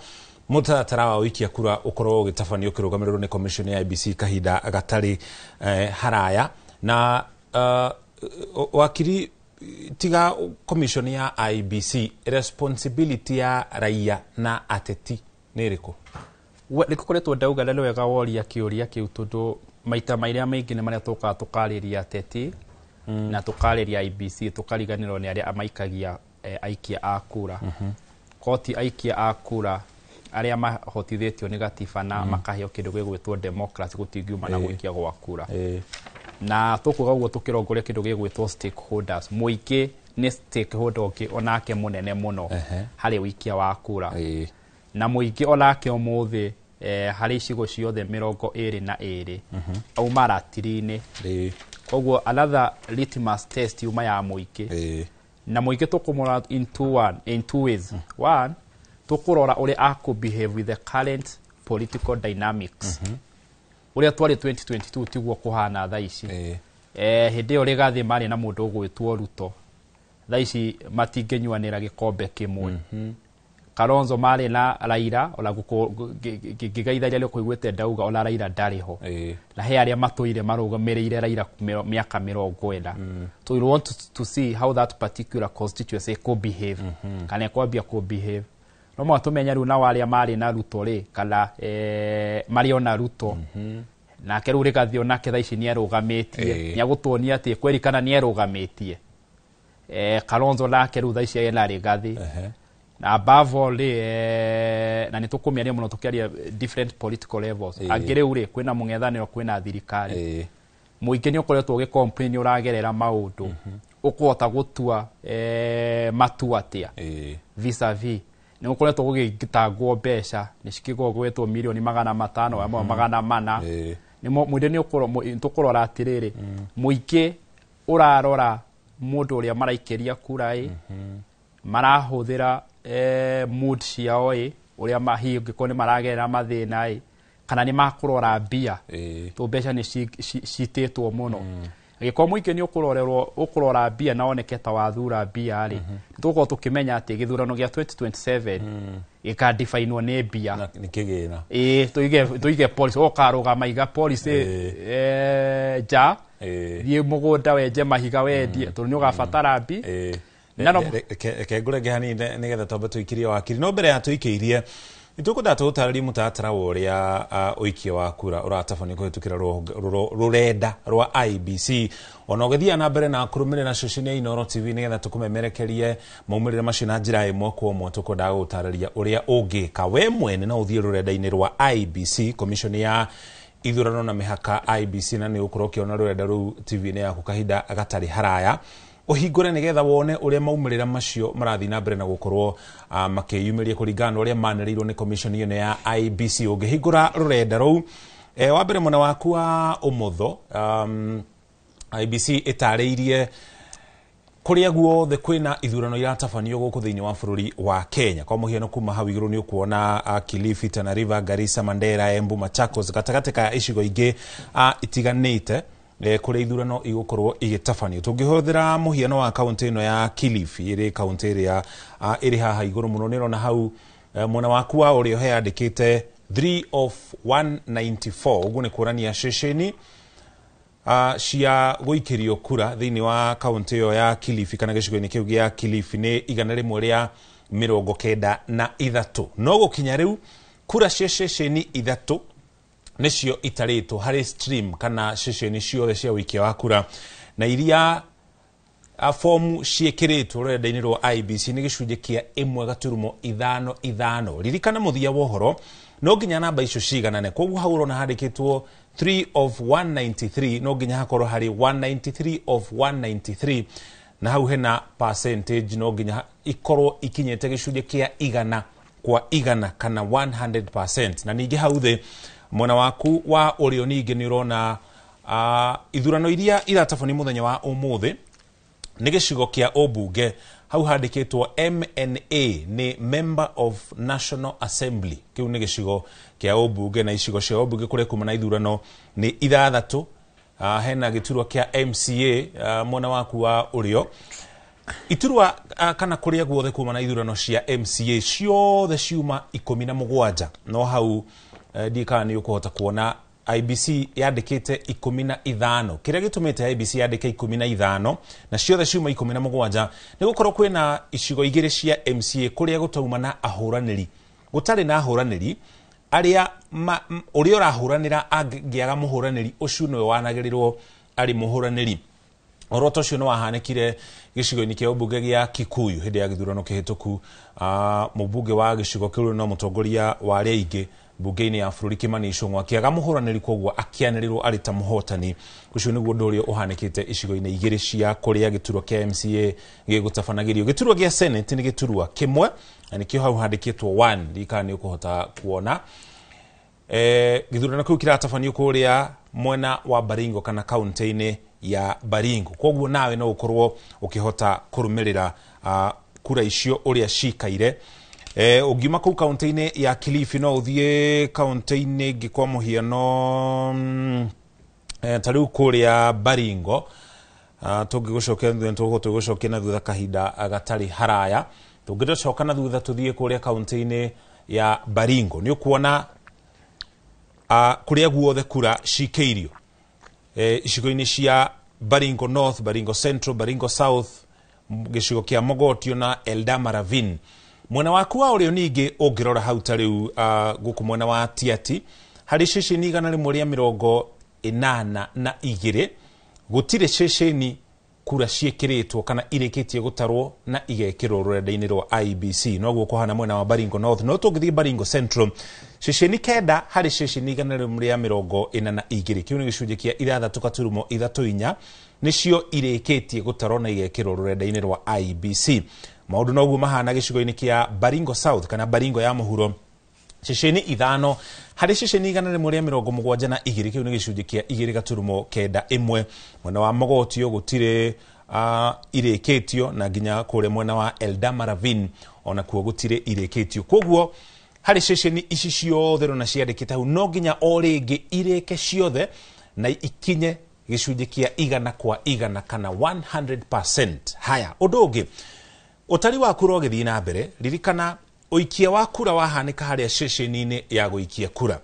mũtaratara wa ũikia kura ũkorwo ũgĩtabanio ũkĩrũgamĩrĩrwo nĩ commission ya IBC kahinda gatarĩ haraya na wakiri tiga commission ya IBC responsibility ya raia na ateti nĩ ĩrĩkũ? Nĩ kũkoretwo ndauga nĩ wega woria kĩũria kĩu tondũ maita marĩa maingĩ nĩ marĩa tũkaga tũkarĩria ateti na tũkarĩria IBC tũkariganĩrwo nĩ arĩa maikagia aikia a kura. Koti aikia a kura arĩa mahotithĩtio nĩ gatiba na makaheo kĩndũ gĩgwĩtwo democracy gũtingiuma na gũikia gwa kura. Na tũkuga ũguo tũkĩrongoria kĩndũ gĩgwĩtwo stakeholders. Mũingĩ nĩ stakeholder ũngĩ onake mũnene mũno harĩ ũikia wa kura. Na mũingĩ onake ũmũthĩ harĩ icigo ciothe 22 auma ratiri-inĩ. Koguo another litmus test yuma ya mũingĩ. Na mũingĩ tũkũmũra in two ways. One, tũkũrora ũrĩa akũbehave with the current political dynamics. Ũrĩa twarĩ 2022 tiguo kũhana thaa ici. Hĩndĩ ĩyo Rigathi marĩ na mũndũ ũgwĩtwo Ruto. Thaa ici matingĩnyuanĩra gĩkombe kĩmwe. Kalonzo marĩ na Raila ona ngĩgeitharia rĩo kũiguĩte ndauga ona Raila ndarĩ ho. Na he arĩa matũire marũgamĩrĩire Raila mĩaka 40. So we want to see how that particular constituency could behave. Kana kwambia could behave. No mwa tumenya rĩu na warĩa marĩ na Ruto rĩ kana marĩ ona Ruto. Nake rĩu Rigathi onake thaa ici nĩ arũgamĩtie. Nĩ agũtuonia atĩ kweri kana nĩ arũgamĩtie. Kalonzo nake rĩu thaa ici ena Rigathi. Na above all na nĩ tũkũmĩaria mũno tũkĩaria different political levels. Angĩ rĩu rĩ kwĩna mũng'ethanĩro kwĩna thirikari. Mũingĩ nĩ ũkoretwo ũgĩcomplain ũragerera maũndũ. Ũkũhota gũtua matua atĩa vis-a-vis. Nĩ ũkoretwo gũgĩtangwo mbeca nĩ cikĩgogwetwo milioni 500 amwe 400. Mũingĩ nĩ tũkũrora atĩrĩrĩ mũingĩ ũrarora mũndũ ũrĩa maraikĩria kura marahũthĩra mood ciao ũrĩa mahingĩko nĩ maragerera mathĩna kana nĩ makũrora mbia to mbeca nĩ citĩtwo mũno. Gĩkorwo mũingĩ nĩ ũkũrora mbia na oneke ta wathura mbia rĩ tũkorwo tũkĩmenya atĩ gĩthurano gĩa 2027 gĩkandibainwo nĩ mbia nĩ kĩgĩna. Tũige policy ũkarũgama iga policy ja thiĩ mũgũnda wenje mahiga wendie tondũ nĩ ũgabatara mbi. Reke ngũrenge hanini nĩgetha twambe tũikirie wakiri no mbere ya tũikĩirie nĩtũkwenda tũtarĩrie mũtaratara wa ũrĩa ũikia wa kura ũratabanio kũhĩtũkĩra rũrenda rwa IBC ona ũgĩthiaga na mbere na kũrũmĩrĩra ceceni ya Inooro TV nĩgetha tũkũmemerekerie maumĩrĩra macio na njĩra ĩmwe kwa ĩmwe tũkwendaga gũtarĩria ũrĩa ũngĩka we mwene no ũthiĩ rũrenda-inĩ rwa IBC commission ya ithurano na mĩhaka IBC na nĩ ũkorwo ũkĩona rũrenda rũu TV-inĩ yaku kahinda gatarĩ haraya ũhingũre nĩgetha wone ũrĩa maumĩrĩra macio marathiĩ na mbere na gũkorwo makĩyumĩria kũringana na ũrĩa manĩrĩirwo nĩ commission ĩno ya IBC. Ũngĩhingũra rũrenda rũu wa mbere mwena waku wa ũmotho IBC ĩtarĩirie kũrĩa guothe kwĩna ithurano iratabanio gũkũ thĩinĩ wa bũrũri wa Kenya. Kwa mũhiano kuma hau igũrũ nĩ ũkuona Kilifi, Tana River, Garissa, Mandera, Embu, Machakos gatagatĩ ka icigo ingĩ itiganĩte kũrĩa ithurano igũkorwo igĩtabanio. Tũngĩhũthĩra mũhiano wa kaunti ĩno ya Kilifi ĩrĩ kaunti ĩrĩa ĩrĩ haha igũrũ mũno nĩ ũrona hau mwena waku wa ũrĩa heandĩkĩte 3 of 194 ũguo nĩ kuonania ceceni cia gũikĩrio kura thĩinĩ wa kaunti ĩyo ya Kilifi kana gĩcigo-inĩ kĩu gĩa Kilifi nĩ 193. No gũkinya rĩu kura cia ceceni 3 nĩcio itarĩtwo harĩ stream kana ceceni ciothe cia ũikia wa kura na iria fomu ciĩkĩrĩtwo rũrenda-inĩ rwa IBC nĩ gĩcunjĩ kĩa 1.55. Ririkana mũthia wa ũhoro no nginya namba icio ciganane. Koguo hau ũrona handĩkĩtwo 3 of 193 no nginya hakorwo harĩ 193 of 193 na hau hena percentage no nginya ikorwo ikinyĩte gĩcunjĩ kĩa 100% kana 100%. Na ningĩ hau thĩ mwena waku wa ũrĩo ningĩ nĩ ũrona ithurano iria iratabanio mũthenya wa ũmũthĩ nĩ gĩcigo kĩa ũmbunge hau handikitwo MNA ni Member of National Assembly. Kiu ni gicigo kia ubunge, na icigo cia ubunge kuria kuma na ithurano ni 6. Hena giturwa kia MCA mwena waku wa urio. Iturwa kana kuria guothe kuma na ithurano cia MCA ciothe ciuma 17. No hau dika ni ukuhota kuona IBC yandikite 15. Kiria gitumite IBC yandike 15 na ciothe ciuma 17 ni gukorwo kwina icigo igiri cia MCA kuria gutauma na ahuraniri. Gutari na ahuraniri aria uria urahuranira angiaga muhuraniri ucio no wanagirirwo ari muhuraniri. Oroto ucio no wahanekire gicigo-ini kia ubunge gia Kikuyu hindi ya githurano kihituku. Mubunge wa gicigo kiu no mutongoria wa aria ingi bunge-ini ya bururi Kimani Ichung'wa akiaga muhuraniri, kwoguo akianirirwo ari ta muhotani. Ucio niguo ndu uria uhanekite icigo-ini igiri cia kuria giturwa kia MCA gigutafanagiriyo. Giturwa gia Senate ni giturwa kimwe, na nikio hau handikitwo 1 ndikani ukuhota kuona. Githurano kiu kiratafanio kuria mwena wa Baringo kana kaunti-ini ya Baringo. Kwoguo nawe no ukorwo ukihota kurumirira kura icio uria cikaire. Ugima kuu kaunti-ini ya Kilifi no uthie kaunti-ini ngikwa muhiano tariu kuria Baringo. Tungigucokia tugucokia na thutha kahinda gatari haraya. Tungicoka na thutha tuthie kuria kaunti-ini ya Baringo. Ni ukuona kuria guothe kura cikeirio. Icigo-ini cia Baringo North, Baringo Central, Baringo South, gicigo kia Mogotio na Eldama Ravine. Mwena waku wa urio ningi ungirora hau tariu guku mwena wa Tiati hari ceceni igana rimwe ria 82 gutire ceceni kura ciekiritwo kana irikitie gutarwo na igekirwo rurenda-ini rwa IBC. No guko hana mwena wa Baringo North. No tungithie Baringo Central ceceni 9 hari ceceni igana rimwe ria 42. Kiu ni gicunje kia 3.34 nicio irikitie gutarwo na igekirwo rurenda-ini rwa IBC. Maundu noguo mahana gicigo-ini kia Baringo South kana Baringo ya muhuro ceceni 5 hari ceceni igana rimwe ria 72. Kiu ni gicunje kia 2.91. Mwena wa Mogotio gutire irikitio na nginya kure mwena wa Eldama Ravine ona kuo gutire irikitio. Kwoguo hari ceceni ici ciothe na ciandikite hau no nginya o ringi irike ciothe na ikinye gicunje kia 100% kana 100%. Haya, undu ungi utari wa kura ugithii na mbere, ririkana uikia wa kura wahanika haria ceceni-ini ya guikia kura.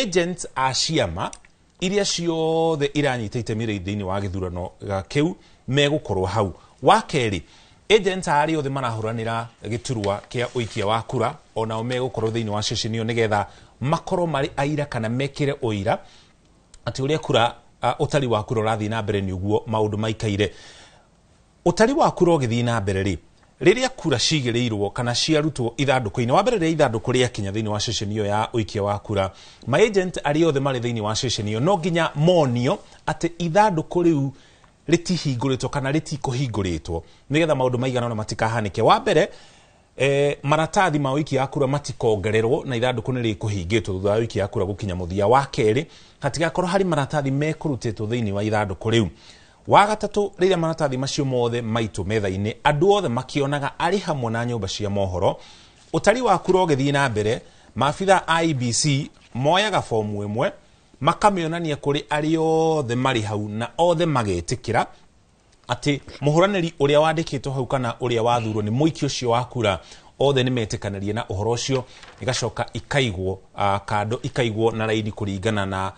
Agents a ciama iria ciothe iranyita itemi thĩinĩ wa githurano kiu megukorwo hau. Wa keri, agents ari othe marahuranira giturwa kia uikia wa kura ona megukorwo thĩinĩ wa ceceni ĩyo nigetha makorwo mari aira kana mekire uira ati uria kura utari wa kura urathii na mbere ni uguo maundu maikaire. Utari wa kura ugithii na mbere ri riria kura cigirirwo kana ciarutwo ithanduku-ini, wa mbere ria ithanduku ria kinya thĩinĩ wa ceceni ĩyo ya uikia wa kura, ma agent ari othe mari thĩinĩ wa ceceni ĩyo no nginya monio ati ithanduku riu ritihinguritwo kana ritikuhinguritwo nigetha maundu maigana ona matikahanike. Wa mbere maratathi ma uikia wa kura matikongererwo na ithanduku ni rikuhingitwo thutha wa uikia wa kura gukinya muthia. Wa keri, hatigakorwo hari maratathi mekurutitwo thĩinĩ wa ithanduku riu. Wa gatatu, riria maratathi macio mothe maitu metha-ini andu othe makionaga ari hamwe na nyumba cia mohoro, utari wa kura ugithii na mbere, maabitha IBC moyaga fomu imwe makamionania kuri ari othe mari hau na othe magetikira ati muhuraniri uria wandikitwo hau kana uria wathurwo ni muiki ucio wa kura othe ni metikanarie na uhoro ucio, igacoka ikaigwo kando ikaigwo na raidi kuringana na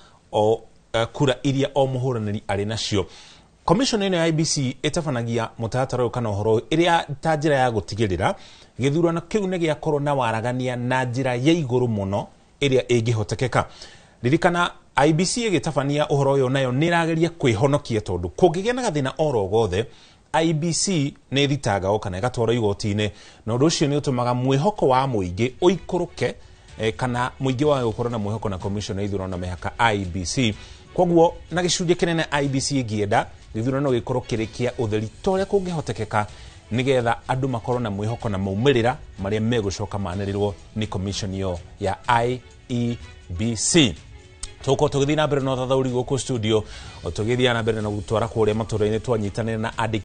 kura iria o muhuraniri ari nacio. Commission ino ya IBC itafanagia mutatara kana uhoro iria ta njira ya gutigirira githurano kiu ni giakorwo na waragania na njira ya iguru muno iria ingihotekeka. Ririkana IBC igitafania uhoro yo nayo nirageria kwihonokia tondu kungigia na gathina oro gothe IBC ni thitaga o kana igatwara igoti-ini na undu ucio ni utumaga mwihoko wa muingi uikuruke kana muingi wa gukorwo na mwihoko na commission ya ithurano na mehaka IBC. Kwoguo na gicunje kinene IBC igienda githurano gikorwo kirikia utheri toria kungihotekeka nigetha andu makorwo na mwihoko na maumirira maria megucoka manirirwo ni commission yo ya IEBC. Tuko tugithii na mbere no thathauri guku studio, tugithii na mbere na gutwara kuria matura-ini twanyitanire na